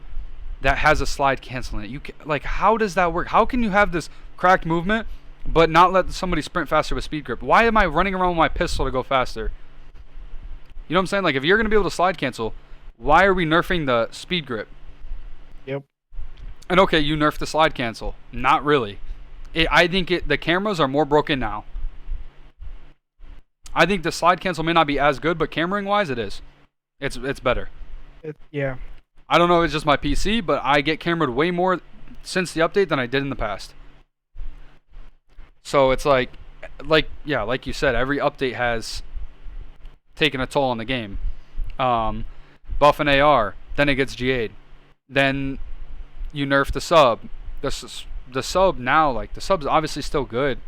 that has a slide cancel in it. You can, like, how does that work? How can you have this cracked movement but not let somebody sprint faster with speed grip? Why am I running around with my pistol to go faster? You know what I'm saying? Like, if you're going to be able to slide cancel, why are we nerfing the speed grip? Yep. And okay, you nerfed the slide cancel. Not really. I think the cameras are more broken now. I think the slide cancel may not be as good, but cameraing wise it is. It's better. Yeah. I don't know if it's just my PC, but I get cameraed way more since the update than I did in the past. So it's like you said, every update has taken a toll on the game. Buff an AR, then it gets GA'd. Then you nerf the sub. The sub now, like, the sub's obviously still good,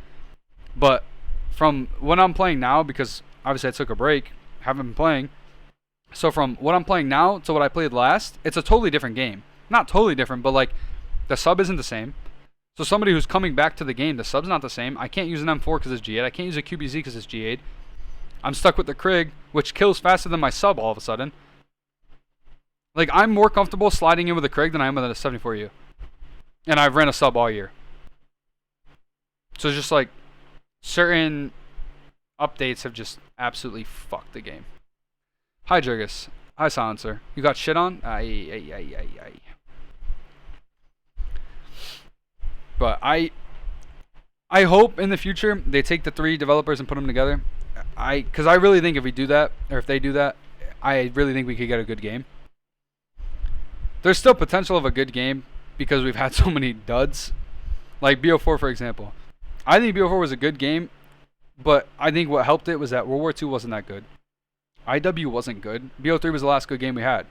but from what I'm playing now, because obviously I took a break, haven't been playing. So from what I'm playing now to what I played last, it's a totally different game. Not totally different, but like the sub isn't the same. So somebody who's coming back to the game, the sub's not the same. I can't use an M4 because it's GA'd. I can't use a QBZ because it's GA'd. I'm stuck with the Krig, which kills faster than my sub all of a sudden. Like, I'm more comfortable sliding in with a Krig than I am with a 74U. And I've ran a sub all year. So it's just like certain updates have just absolutely fucked the game. Hi, Jurgis. Hi, Silencer. You got shit on? But I hope in the future they take the 3 developers and put them together. Because I really think if we do that, or if they do that, I really think we could get a good game. There's still potential of a good game because we've had so many duds. Like BO4, for example. I think BO4 was a good game, but I think what helped it was that World War II wasn't that good. IW wasn't good. BO3 was the last good game we had.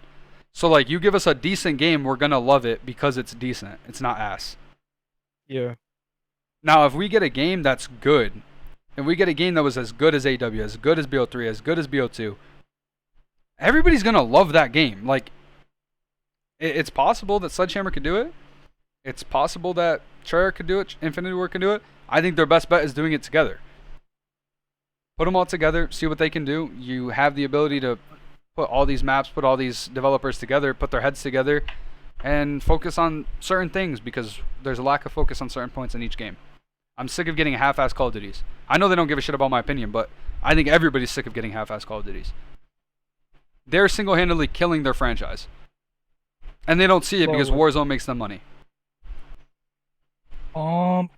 So, like, you give us a decent game, we're going to love it because it's decent. It's not ass. Yeah. Now, if we get a game that's good, if we get a game that was as good as AW, as good as BO3, as good as BO2, everybody's going to love that game. Like, it's possible that Sledgehammer could do it. It's possible that Treyarch could do it, Infinity Ward could do it. I think their best bet is doing it together. Put them all together, see what they can do. You have the ability to put all these maps, put all these developers together, put their heads together, and focus on certain things because there's a lack of focus on certain points in each game. I'm sick of getting half-ass Call of Duties. I know they don't give a shit about my opinion, but I think everybody's sick of getting half-ass Call of Duties. They're single-handedly killing their franchise. And they don't see it because Warzone makes them money. What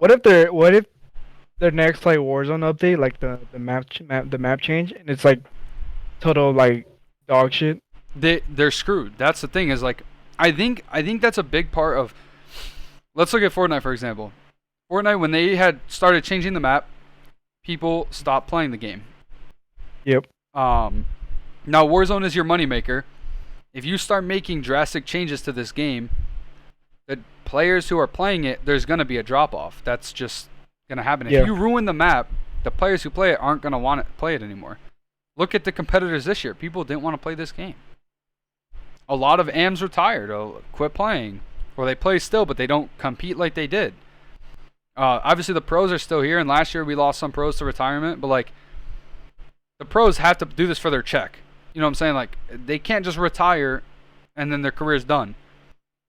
if their next like Warzone update, like the map change, and it's like total like dog shit? They're screwed. That's the thing is like I think that's a big part of. Let's look at Fortnite for example. Fortnite, when they had started changing the map, people stopped playing the game. Yep. Now Warzone is your moneymaker. If you start making drastic changes to this game, the players who are playing it, there's gonna be a drop off. That's just gonna happen. Yeah. If you ruin the map, the players who play it aren't gonna want to play it anymore. Look at the competitors this year. People didn't want to play this game. A lot of AMs retired or quit playing, or they play still, but they don't compete like they did. Obviously, the pros are still here, and last year we lost some pros to retirement, but like the pros have to do this for their check. You know what I'm saying? Like they can't just retire and then their career's done.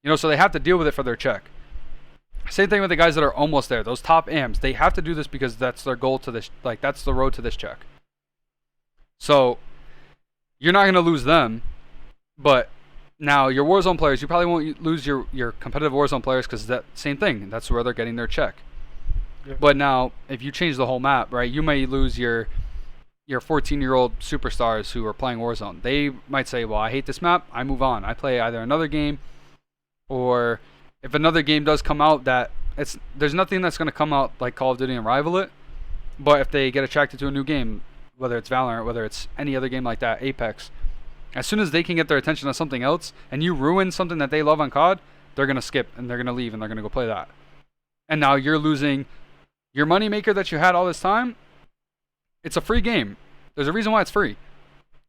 You know, so they have to deal with it for their check. Same thing with the guys that are almost there. Those top AMs, they have to do this because that's their goal to this. Like that's the road to this check. So you're not going to lose them, but now your Warzone players, you probably won't lose your competitive Warzone players because that same thing. That's where they're getting their check. Yeah. But now, if you change the whole map, right, you may lose your 14-year-old superstars who are playing Warzone. They might say, well, I hate this map. I move on. I play either another game, or if another game does come out that there's nothing that's going to come out like Call of Duty and rival it. But if they get attracted to a new game, whether it's Valorant, whether it's any other game like that, Apex, as soon as they can get their attention on something else, and you ruin something that they love on COD, they're going to skip, and they're going to leave, and they're going to go play that. And now you're losing your moneymaker that you had all this time. It's a free game. There's a reason why it's free.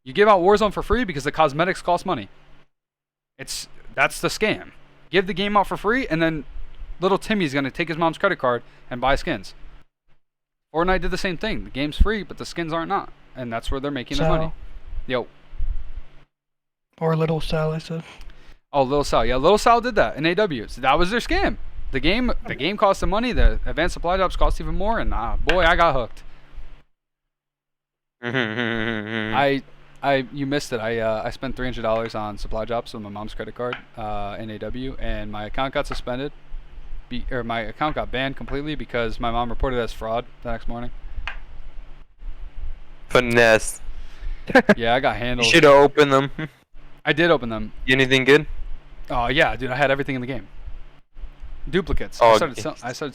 You give out Warzone for free because the cosmetics cost money. That's the scam. Give the game out for free, and then little Timmy's going to take his mom's credit card and buy skins. Fortnite did the same thing. The game's free, but the skins aren't not. And that's where they're making their money. Yo. Or Little Sal, I said. Oh, Little Sal. Yeah, Little Sal did that in AW. So that was their scam. The game cost them money. The advanced supply drops cost even more. And boy, I got hooked. You missed it. I spent $300 on supply drops with my mom's credit card in AW, and my account got suspended, or my account got banned completely because my mom reported it as fraud the next morning. Finesse. Yeah, I got handled. You should have opened them. I did open them. Anything good? Oh yeah, dude, I had everything in the game. Duplicates. Oh, I started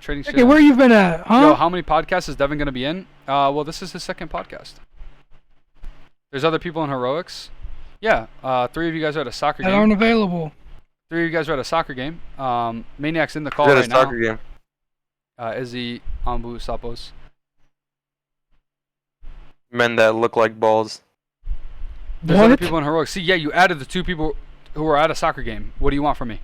trading shit. Okay, where you been at, huh? Yo, how many podcasts is Devin gonna be in? Well, this is his second podcast. There's other people in Heroics. Yeah, 3 of you guys are at a soccer that game. aren't available. 3 of you guys are at a soccer game. Maniac's in the call Is that right a now. soccer game? Izzy, Ambu, Sapos. Men that look like balls. There's other What? people in Heroics. See, yeah, you added the 2 people who are at a soccer game. What do you want from me?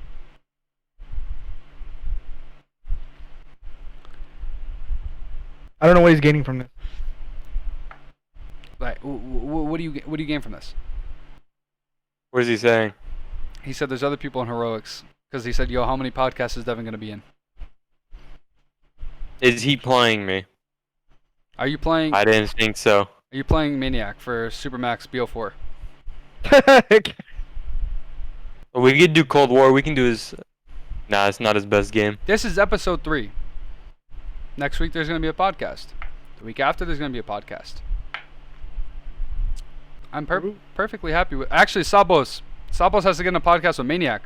I don't know what he's gaining from this. Like, what do you gain from this? What is he saying? He said there's other people in Heroics because he said, "Yo, how many podcasts is Devin gonna be in?" Is he playing me? Are you playing? I didn't think so. Are you playing Maniac for Supermax BO4? What we could do Cold War. We can do is Nah, it's not his best game. This is episode 3. Next week there's going to be a podcast. The week after there's going to be a podcast. I'm perfectly happy with. Actually, Sabos has to get in a podcast with Maniac.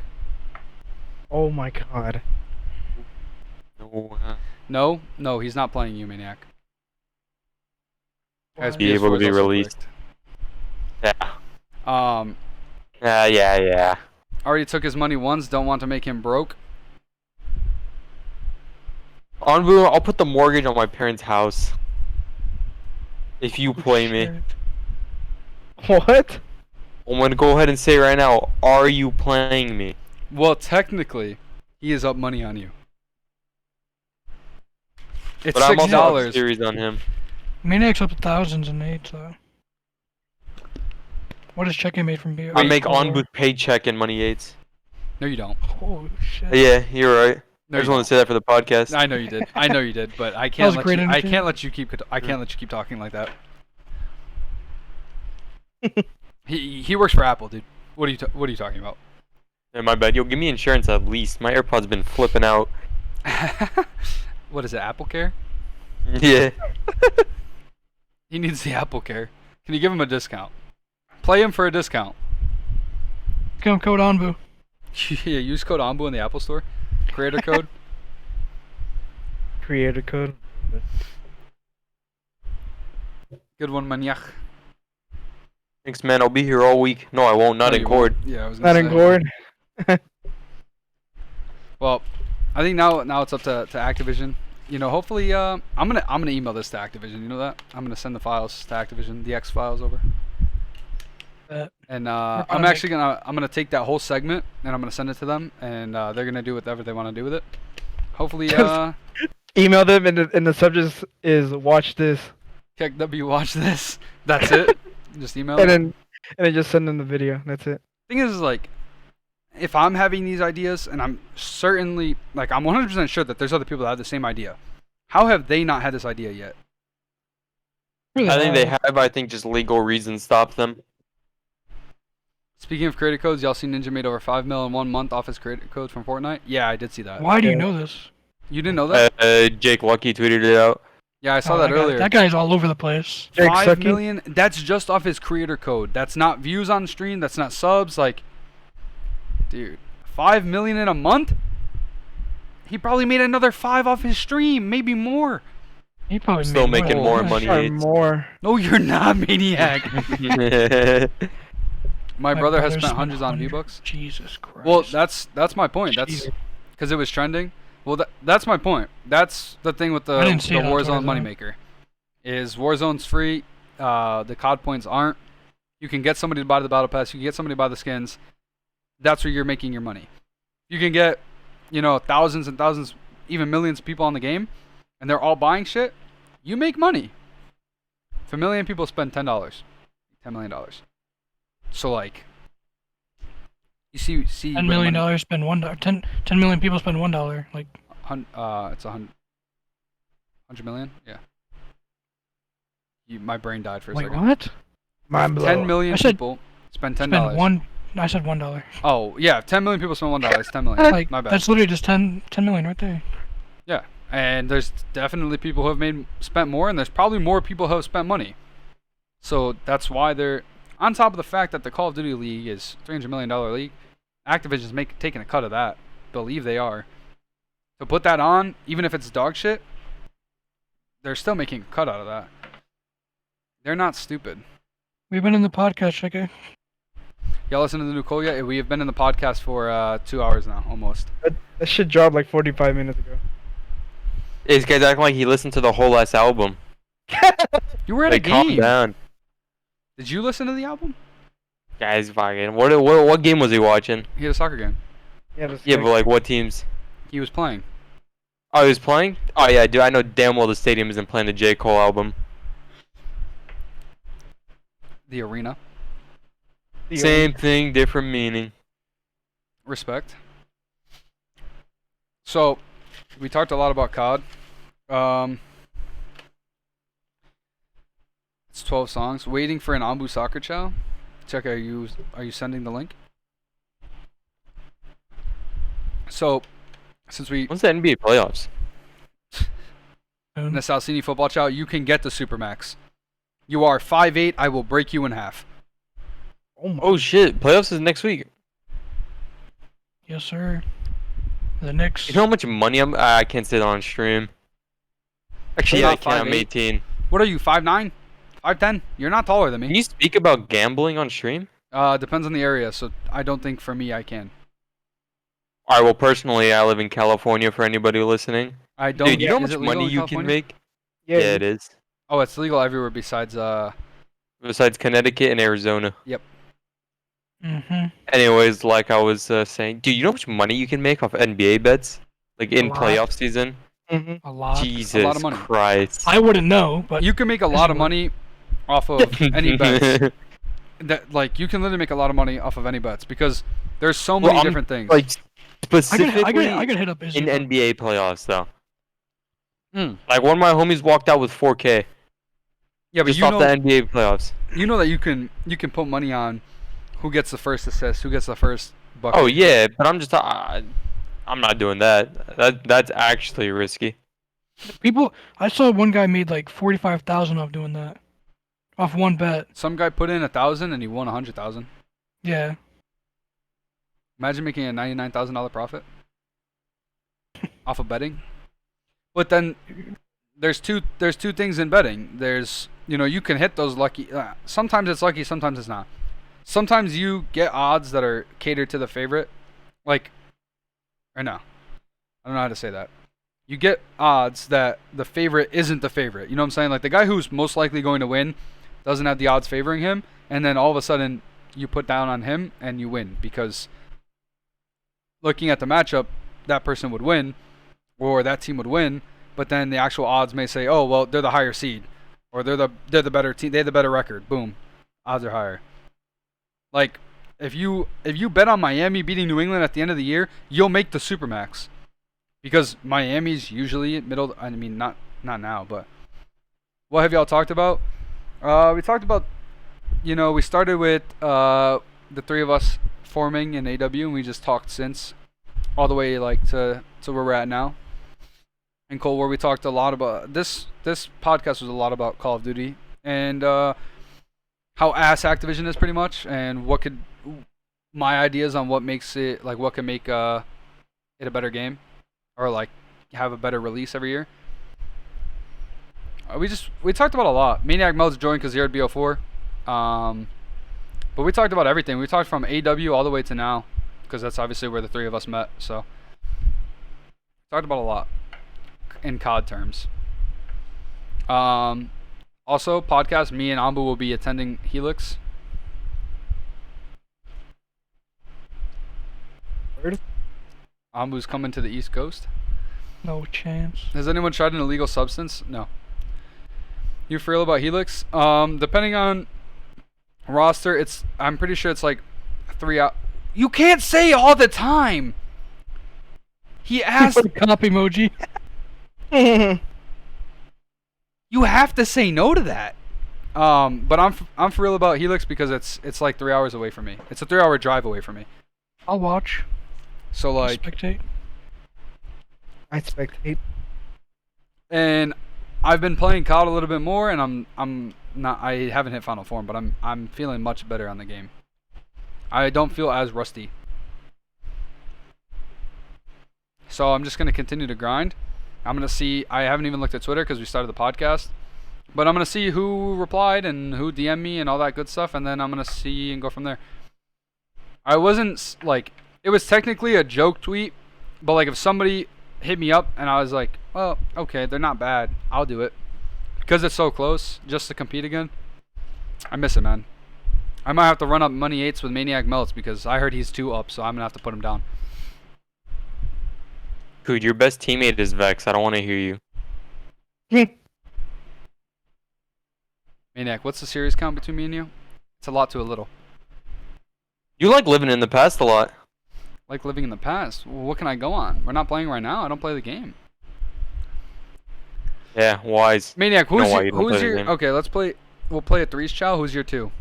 Oh my god. No, he's not playing you, Maniac. Guys, Be able to be released. Yeah. Yeah. Already took his money once. Don't want to make him broke. Anbu, I'll put the mortgage on my parents' house. If you play me. What? I'm gonna go ahead and say right now, are you playing me? Well, technically, he is up money on you. It's but I'm also up $6. series on him. Maniac's up to thousands in age, though. What is checking made from B? I make Anbu's paycheck in money 8s. No, you don't. Oh shit. Yeah, you're right. No, I just want to say that for the podcast. I know you did. But I can't let you keep talking like that. He works for Apple, dude. What are you talking about? Yeah, my bad. Yo, give me insurance at least. My AirPod's been flipping out. What is it, Apple Care? Yeah. He needs the Apple Care. Can you give him a discount? Play him for a discount. Come code Anbu. Yeah, use code Anbu in the Apple Store. Creator code. Creator code. Good one, Maniac. Thanks, man. I'll be here all week. No, I won't. Not in Cord. Yeah, I was Not gonna in say. Cord. Well, I think now it's up to Activision. You know, hopefully, I'm gonna email this to Activision. You know that? I'm gonna send the files to Activision, the X files over. And I'm gonna take that whole segment and I'm gonna send it to them, and they're gonna do whatever they want to do with it. Hopefully, email them, and the subject is watch this. Keck W, watch this. That's it. Just email and them. then just send them the video. That's it. Thing is, like, if I'm having these ideas, and I'm certainly, like, I'm 100% sure that there's other people that have the same idea. How have they not had this idea yet? I think they have. I think just legal reasons stop them. Speaking of creator codes, y'all seen Ninja made over $5 million in 1 month off his creator codes from Fortnite? Yeah, I did see that. Why do you know this? You didn't know that? Jake Lucky tweeted it out. Yeah, I saw that earlier. That guy's all over the place. 5 million? That's just off his creator code. That's not views on stream. That's not subs. Like, dude, 5 million in a month? He probably made another 5 off his stream, maybe more. He probably still making more money. More. No, you're not, Maniac. My brother has spent hundreds on V-Bucks. Jesus Christ. Well, that's my point. That's because it was trending. Well, that's my point. That's the thing with the Warzone moneymaker. Is Warzone's free. The COD points aren't. You can get somebody to buy the battle pass. You can get somebody to buy the skins. That's where you're making your money. You can get, thousands and thousands, even millions of people on the game, and they're all buying shit. You make money. If 1 million people spend $10 million. So, like, you see $10 million spend $1. 10 million people spend $1. Like, it's 100 million. Yeah. My brain died for a second. What? 10 million people spend $10. I said $1. Oh yeah, 10 million people spend $1. It's 10 million. Like, my bad. That's literally just 10 million right there. Yeah, and there's definitely people who have spent more, and there's probably more people who have spent money. So that's why they're on top of the fact that the Call of Duty League is $300 million league. Activision's taking a cut of that. Believe they are. To put that on, even if it's dog shit, they're still making a cut out of that. They're not stupid. We've been in the podcast, Chica. Y'all listen to the new Cole yet? We have been in the podcast for 2 hours now, almost. That shit dropped like 45 minutes ago. This guy's acting like he listened to the whole last album. You were at a game. Calm down. Did you listen to the album? Guys, fucking. What game was he watching? He had a soccer game. Yeah, but like what teams? He was playing. Oh, he was playing? Oh yeah, dude. I know damn well the stadium isn't playing the J. Cole album. The arena. Same thing, different meaning. Respect. So, we talked a lot about COD. It's 12 songs. Waiting for an Ambu Soccer Chow. Check, are you sending the link? So, Since we When's the NBA playoffs? in the South Sydney football chow, you can get the Supermax. You are 5'8", I will break you in half. Oh shit! Playoffs is next week. Yes, sir. The Knicks. You know how much money I can't say that on stream. Actually, You're yeah, I not can. I'm 5'8". 18. What are you, 5'9"? 5'10"? You're not taller than Can me. you speak about gambling on stream? Depends on the area, so I don't think for me I can. Alright, well, personally, I live in California for anybody listening. I don't. Dude, you know how is much it legal money in you California? can make? Yeah, Yeah, it is. Oh, it's legal everywhere besides Besides Connecticut and Arizona. Yep. Anyways, like I was saying, dude, you know how much money you can make off NBA bets? Like in A lot. playoff season? Mhm. A lot. Jesus lot of money. Christ. I wouldn't know, but you can make a lot of money off of any bets. That like you can literally make a lot of money off of any bets because there's so many Well, different things. Like I could specifically hit up in NBA playoffs though. Hmm. Like one of my homies walked out with 4K Yeah, but just you off know, the NBA playoffs. you know that you can put money on who gets the first assist, who gets the first bucket. Oh yeah, but I'm not doing that. That's actually risky. people. I saw one guy made like 45,000 off doing that, off one bet. Some guy put in 1,000 and he won 100,000. Yeah. Imagine making a $99,000 profit off of betting. But then there's two things in betting. There's you can hit those lucky. Sometimes it's lucky, sometimes it's not. Sometimes you get odds that are catered to the favorite, like, or no, I don't know how to say that. You get odds that the favorite isn't the favorite. You know what I'm saying? Like the guy who's most likely going to win doesn't have the odds favoring him, and then all of a sudden you put down on him and you win because looking at the matchup, that person would win, or that team would win. But then the actual odds may say, oh well, they're the higher seed, or they're the better team, they have the better record. Boom, odds are higher. Like if you bet on Miami beating New England at the end of the year, you'll make the Supermax because Miami's usually middle. I mean, not now, but what have y'all talked about? We talked about, we started with the three of us forming in AW, and we just talked since all the way like to where we're at now. In Cold War, we talked a lot about this podcast was a lot about Call of Duty and how ass Activision is pretty much, and my ideas on what makes it like what can make it a better game, or like have a better release every year. We talked about a lot. Maniac Melts joined because he heard BO4, but we talked about everything. We talked from AW all the way to now, because that's obviously where the three of us met. So talked about a lot in COD terms. Also, podcast, me and Ambu will be attending Helix. Word? Ambu's coming to the East Coast. No chance. Has anyone tried an illegal substance? No. You for real about Helix? Depending on roster, I'm pretty sure it's like 3 out. You can't say all the time. He asked. Put a cop emoji. You have to say no to that. But I'm for real about Helix because it's like 3 hours away from me. It's a 3-hour drive away from me. I'll watch. So like Spectate. I spectate. And I've been playing COD a little bit more, and I haven't hit final form, but I'm feeling much better on the game. I don't feel as rusty. So I'm just gonna continue to grind. I'm gonna see. I haven't even looked at Twitter because we started the podcast, but I'm gonna see who replied and who DM'd me and all that good stuff, and then I'm gonna see and go from there. I wasn't like it was technically a joke tweet, but like if somebody hit me up and I was like, well, okay, they're not bad, I'll do it because it's so close just to compete again. I miss it, man. I might have to run up money 8s with Maniac Melts because I heard he's 2 up, so I'm gonna have to put him down. Dude, your best teammate is Vex. I don't want to hear you. Maniac, what's the series count between me and you? It's a lot to a little. You like living in the past a lot. Like living in the past. Well, what can I go on? We're not playing right now. I don't play the game. Yeah, wise. Maniac, You know who's why your, you don't who's play the your game. okay, let's play. We'll play a 3s chow. Who's your 2?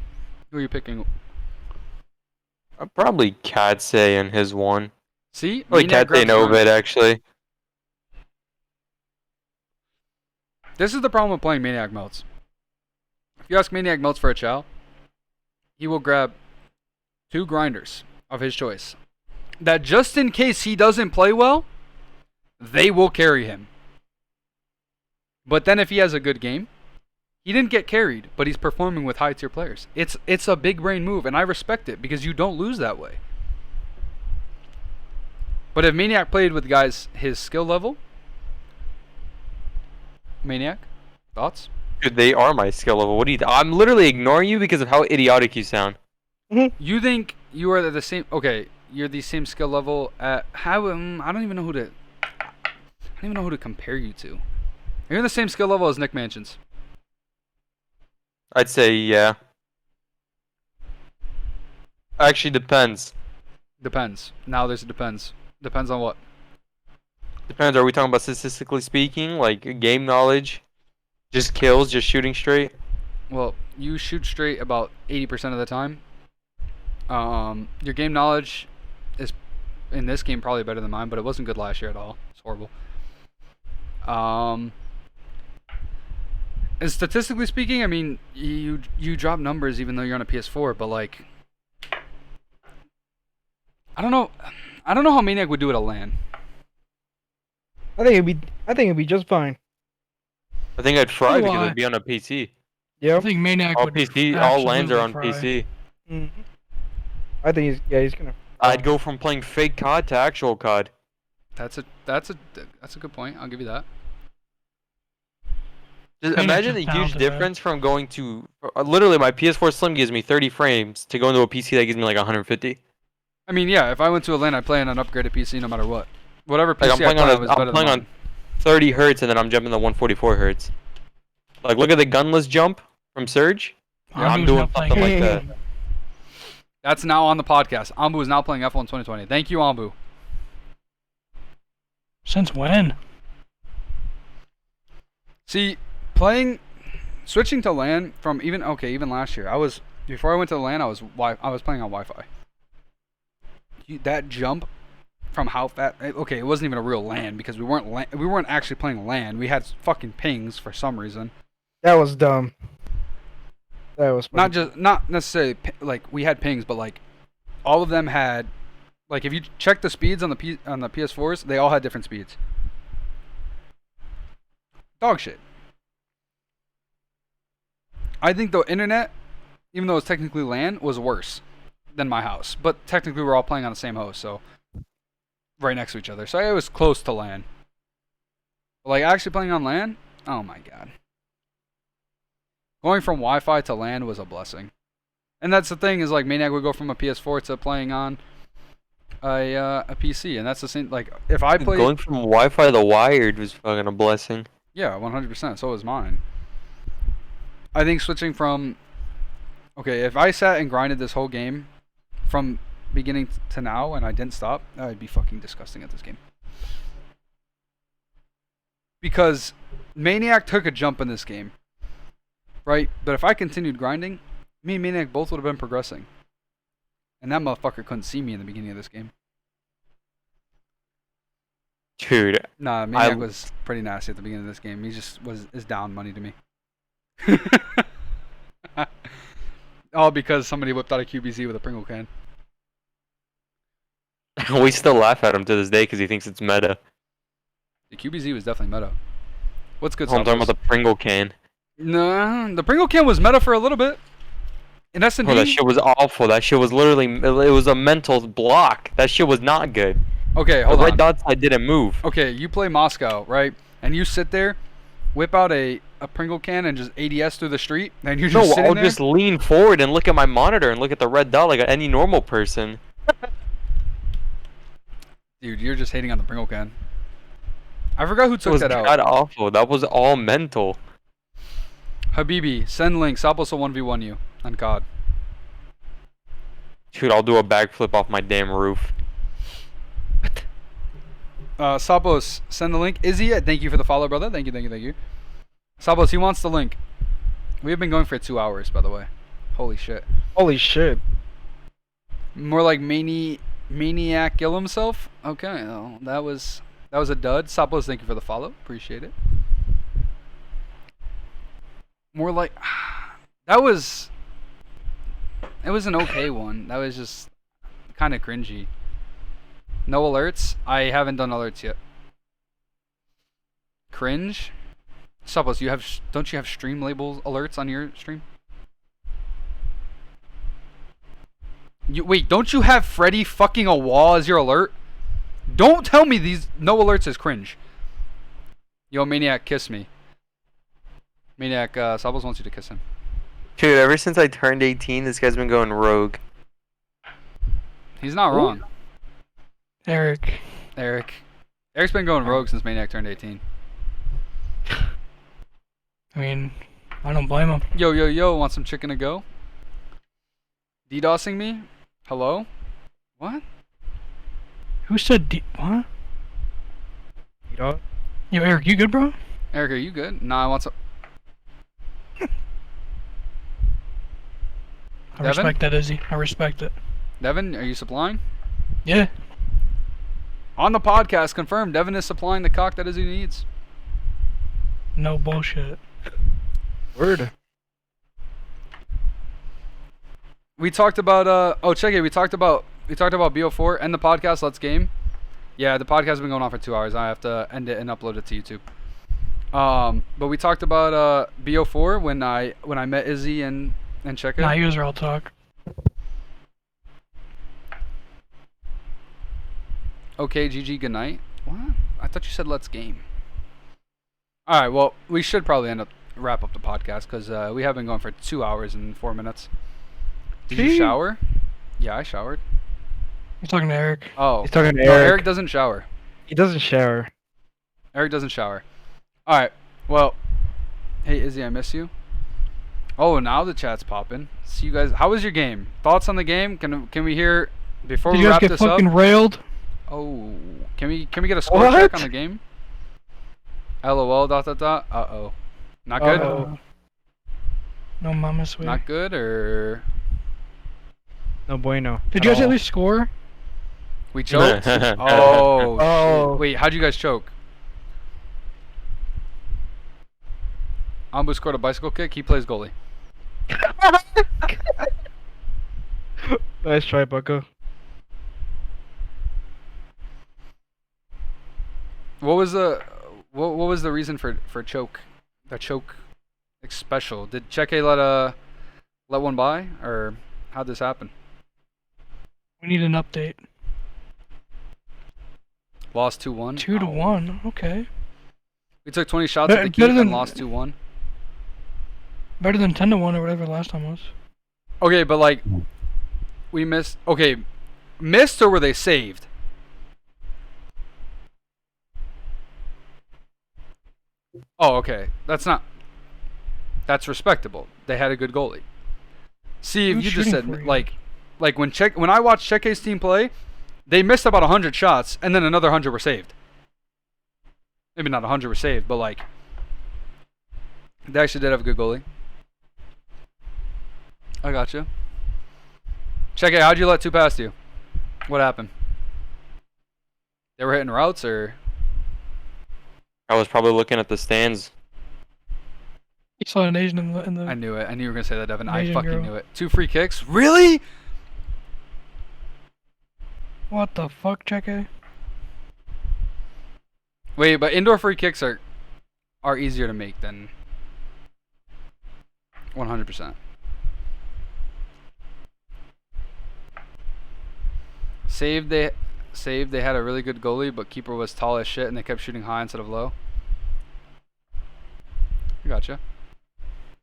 Who are you picking? Probably Kadsay and his 1. See? Really Maniac can't say grabs no of grind. it, actually. This is the problem with playing Maniac Melts. If you ask Maniac Melts for a chow, he will grab 2 grinders of his choice. That just in case he doesn't play well, they will carry him. But then if he has a good game, he didn't get carried, but he's performing with high tier players. It's a big brain move, and I respect it because you don't lose that way. But if Maniac played with guys his skill level, Maniac, thoughts? Dude, they are my skill level. What do you? I'm literally ignoring you because of how idiotic you sound. You think you are the same? Okay, you're the same skill level at how? I don't even know who to compare you to. You're the same skill level as Nick Mansions. I'd say yeah. Actually, depends. Depends. Now there's a depends. Depends on what? Depends. Are we talking about statistically speaking, like game knowledge, just kills, just shooting straight? Well, you shoot straight about 80% of the time. Your game knowledge is in this game probably better than mine, but it wasn't good last year at all. It's horrible. And statistically speaking, I mean, you drop numbers even though you're on a PS4, but like, I don't know how Maniac would do it at LAN. I think it'd be just fine. I think I'd fry because Why? it'd be on a PC. Yeah. I think Maniac All would PC, all lands are on absolutely fry. PC. I think he's gonna. I'd go from playing fake COD to actual COD. That's a good point. I'll give you that. Just Maniac's imagine just the huge talented, man. difference from going to literally my PS4 Slim gives me 30 frames to go into a PC that gives me like 150. I mean, yeah, if I went to a LAN, I'd play on an upgraded PC no matter what. Whatever PC Like I'm playing I play on was better I'm playing than on 30 hertz and then I'm jumping to 144 hertz. Like look at the gunless jump from Surge. I'm Ambu's doing not playing something like that. anything. That's now on the podcast. Ambu is now playing F1 2020. Thank you, Ambu. Since when? See, switching to LAN from even last year. Before I went to the LAN, I was playing on Wi-Fi. That jump from how fast. Okay, it wasn't even a real LAN because we weren't actually playing LAN. We had fucking pings for some reason. That was dumb. That was Not necessarily like we had pings, but like all of them had, like if you check the speeds on the PS4s, they all had different speeds. Dog shit. I think the internet, even though it's technically LAN, was worse than my house. But technically we're all playing on the same host, so right next to each other. So I was close to LAN. But like actually playing on LAN, oh my god. Going from Wi-Fi to LAN was a blessing. And that's the thing is like Maniac would go from a PS4 to playing on a PC, and that's the same. Like if I played Going from Wi-Fi to wired was fucking a blessing. yeah, 100%. So was mine. I think switching from if I sat and grinded this whole game from beginning to now and I didn't stop, I'd be fucking disgusting at this game. Because Maniac took a jump in this game. Right? But if I continued grinding, me and Maniac both would have been progressing. And that motherfucker couldn't see me in the beginning of this game. Dude, Nah, Maniac was pretty nasty at the beginning of this game. He just is down money to me. All because somebody whipped out a QBZ with a Pringle can. we still laugh at him to this day because he thinks it's meta. The QBZ was definitely meta. What's good, I'm talking Santos? about the Pringle can. Nah, the Pringle can was meta for a little bit. In S&D, Oh, that shit was awful. That shit was literally, it was a mental block. That shit was not good. okay, The hold red on. dot side didn't move. Okay, you play Moscow, right? And you sit there, whip out a Pringle can and just ADS through the street, and you're just No, sitting I'll there. just lean forward and look at my monitor and look at the red dot like any normal person. Dude, you're just hating on the Pringle can. I forgot who It took was that out. god awful. That was all mental. Habibi, send link. Sapos will 1v1 you on COD. Dude, I'll do a backflip off my damn roof. Sapos, send the link. Izzy, thank you for the follow, brother. Thank you. Sapos, he wants the link. We have been going for 2 hours, by the way. Holy shit. Holy shit. More like Mani Maniac kill himself. Okay, well, that was a dud. Sapos, thank you for the follow. Appreciate it. More like that was. It was an okay one. That was just kind of cringy. No alerts. I haven't done alerts yet. Cringe. Sapos, don't you have stream labels alerts on your stream? Wait, don't you have Freddy fucking a wall as your alert? Don't tell me these no alerts is cringe. Yo, Maniac, kiss me. Maniac, Sabos wants you to kiss him. Dude, ever since I turned 18, this guy's been going rogue. He's not wrong. Eric. Eric's been going rogue since Maniac turned 18. I mean, I don't blame him. Yo, want some chicken to go? DDoSing me? Hello? What? Who said what? Yo, Eric, you good, bro? Eric, are you good? Nah, I want some. I respect that, Izzy. I respect it. Devin, are you supplying? Yeah. On the podcast, confirmed. Devin is supplying the cock that Izzy needs. No bullshit. word. We talked about check it. We talked about BO4 and the podcast. Let's game. Yeah, the podcast has been going on for 2 hours. I have to end it and upload it to YouTube. But we talked about BO4 when I met Izzy and check it. Nah, you guys are all talk. Okay, GG, good night. What? I thought you said let's game. All right, well, we should probably wrap up the podcast because we have been going for 2 hours and 4 minutes. Did you shower? Yeah, I showered. He's talking to Eric. Oh. He's talking to No, Eric. Eric doesn't shower. He doesn't shower. Eric doesn't shower. All right. Well, hey Izzy, I miss you. Oh, now the chat's popping. See you guys. How was your game? Thoughts on the game? Can we hear before Did we you guys wrap get this up? fucking railed? Oh, can we get a score What? check on the game? LOL. ... Uh-oh. Not good. No mama sweet. Not good or No bueno. Did you guys at least score? we choked? Oh. Oh. Shit. Wait, how'd you guys choke? Ambu scored a bicycle kick. He plays goalie. Nice try, Bucko. What was the reason for choke? The choke special. Did Cheque let one by, or how'd this happen? We need an update. Lost 2-1. 2-1. Okay. We took 20 shots at the keep and lost 2-1. Better than 10-1 or whatever last time was. Okay, but like we missed. Okay, missed or were they saved? Oh, okay. That's respectable. They had a good goalie. See, if Who's you just shooting said for you? like when I watched Cheque's team play, they missed about 100 shots and then another 100 were saved. Maybe not 100 were saved, but like they actually did have a good goalie. I gotcha. Cheque, how'd you let two past you? What happened? They were hitting routes or? I was probably looking at the stands. You saw an Asian in the I knew it. I knew you were gonna say that, Devin. I Asian fucking girl. knew it. 2 free kicks? Really? What the fuck, Cheque? Wait, but indoor free kicks are easier to make than 100%. Saved they had a really good goalie, but keeper was tall as shit and they kept shooting high instead of low. I gotcha.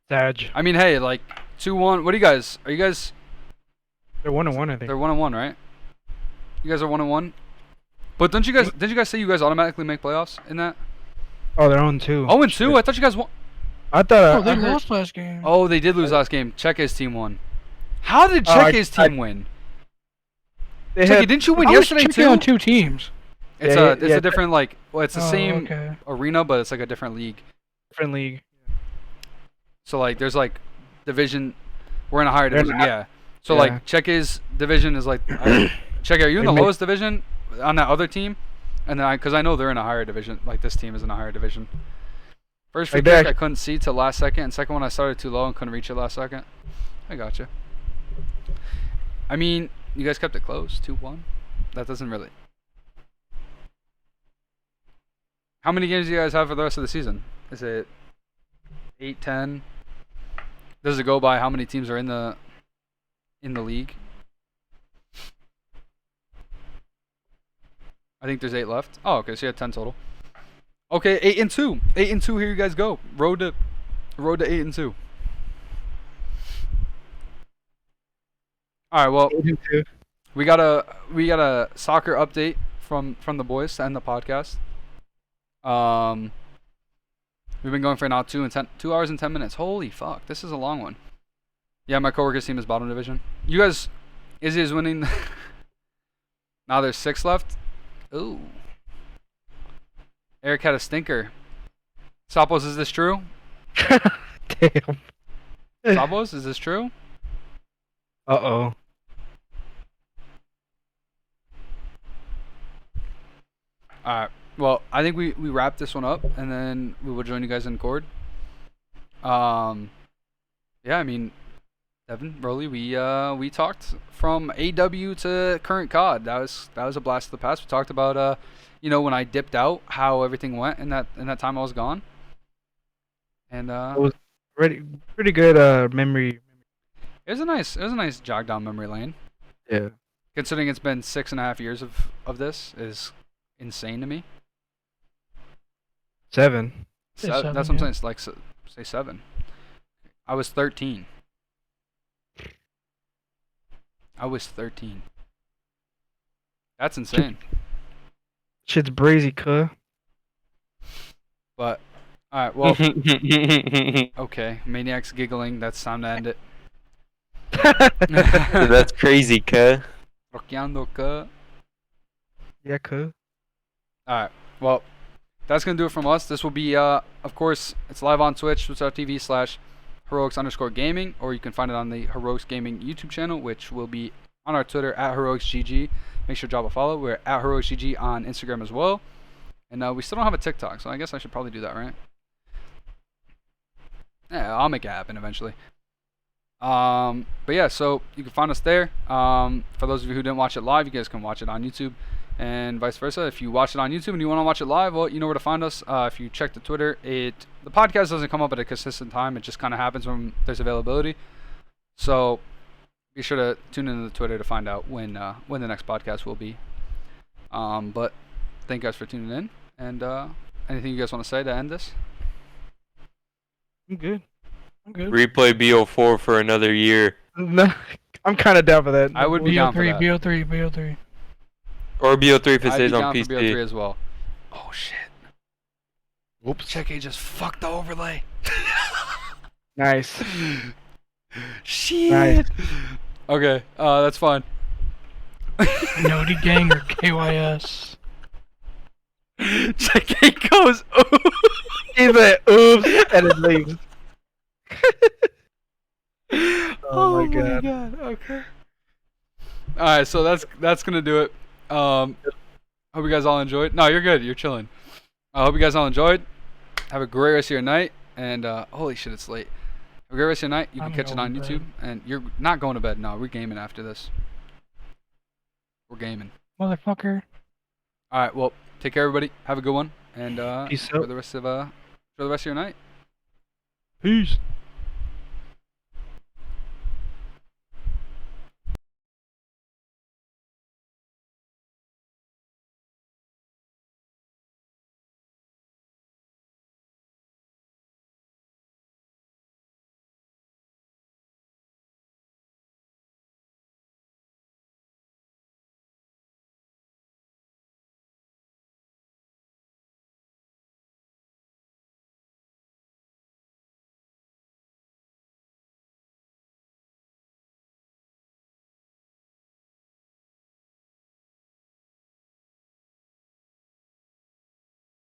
Sag. I mean, hey, like 2-1. What do you guys? Are you guys? They're 1-1, I think. They're 1-1, right? You guys are 1-1. But didn't you guys say you guys automatically make playoffs in that? Oh, they're on 2. 0-2. I thought you guys won. I thought. Oh, they I heard- lost last game. Oh, they did lose last game. Cheque's team won. How did I- Cheque's team win? They Cheque, had, didn't you win How was yesterday Cheque too? on 2 teams? It's Yeah, a yeah. different like. Well, it's the Oh, same okay. arena, but it's like a different league. different league. So like, there's like division. We're in a higher They're division, not- yeah. So yeah. like, Cheque's division is like Check out. Are you in the They make- lowest division on that other team? And then because I know they're in a higher division. Like this team is in a higher division. First free Like kick that. I couldn't see till last second, and second one I started too low and couldn't reach it last second. I gotcha. I mean, you guys kept it close, 2-1. That doesn't really. How many games do you guys have for the rest of the season? Is it 8, 10? Does it go by how many teams are in the league? I think there's 8 left. Oh, okay, so you had 10 total. Okay, 8-2. 8-2. Here you guys go. Road to 8-2. All right. Well, we got a soccer update from the boys to end the podcast. We've been going for now 2 hours and 10 minutes. Holy fuck, this is a long one. Yeah, my coworker's team is bottom division. You guys, Izzy is winning. Now there's 6 left. Ooh. Eric had a stinker. Sapos, is this true? Damn. Sapos, is this true? Uh-oh. Alright. Well, I think we wrap this one up, and then we will join you guys in Cord. Yeah, I mean, Devin, Broly, we talked from AW to current COD. That was a blast of the past. We talked about when I dipped out, how everything went in that time I was gone. And It was pretty good memory. it was a nice jog down memory lane. Yeah. Considering it's been 6.5 years of this is insane to me. 7. Say That's 7, what I'm yeah. saying. It's like say 7. I was 13. That's insane. Shit's brazy, cuh. But all right, well, okay. Maniac's giggling. That's time to end it. That's crazy, cuh. Rockeando, cuh. Yeah, cuh. All right. Well, that's going to do it from us. This will be, of course, it's live on Twitch, twitch.tv/heroics_gaming, or you can find it on the Heroics Gaming YouTube channel, which will be on our Twitter at HeroicsGG. Make sure to drop a follow. We're at HeroicsGG on Instagram as well. And we still don't have a TikTok, so I guess I should probably do that, right? Yeah, I'll make it happen eventually. But yeah, so you can find us there. For those of you who didn't watch it live, you guys can watch it on YouTube. And vice versa. If you watch it on YouTube and you want to watch it live, well, you know where to find us. If you check the Twitter, the podcast doesn't come up at a consistent time. It just kind of happens when there's availability. So be sure to tune into the Twitter to find out when the next podcast will be. But thank you guys for tuning in. And anything you guys want to say to end this? I'm good. Replay BO4 for another year. No, I'm kind of down for that. I would be down for that. BO3. Or BO3 if it I'd stays be on down PC. for BO3 as well. Oh shit. Whoops. Check A just fucked the overlay. Nice. Shit. Nice. Okay, that's fine. Nody Gang or KYS. Check A goes. He's like, oops, and it leaves. Oh my god. Okay. All right, so that's gonna do it. Hope you guys all enjoyed. No, you're good. You're chilling. I hope you guys all enjoyed. Have a great rest of your night. And holy shit, it's late. Have a great rest of your night. You can I'm catch it on going to YouTube. And you're not going to bed. No, we're gaming after this. We're gaming. Motherfucker. All right. Well, take care, everybody. Have a good one. And Peace for out. the rest of your night. Peace.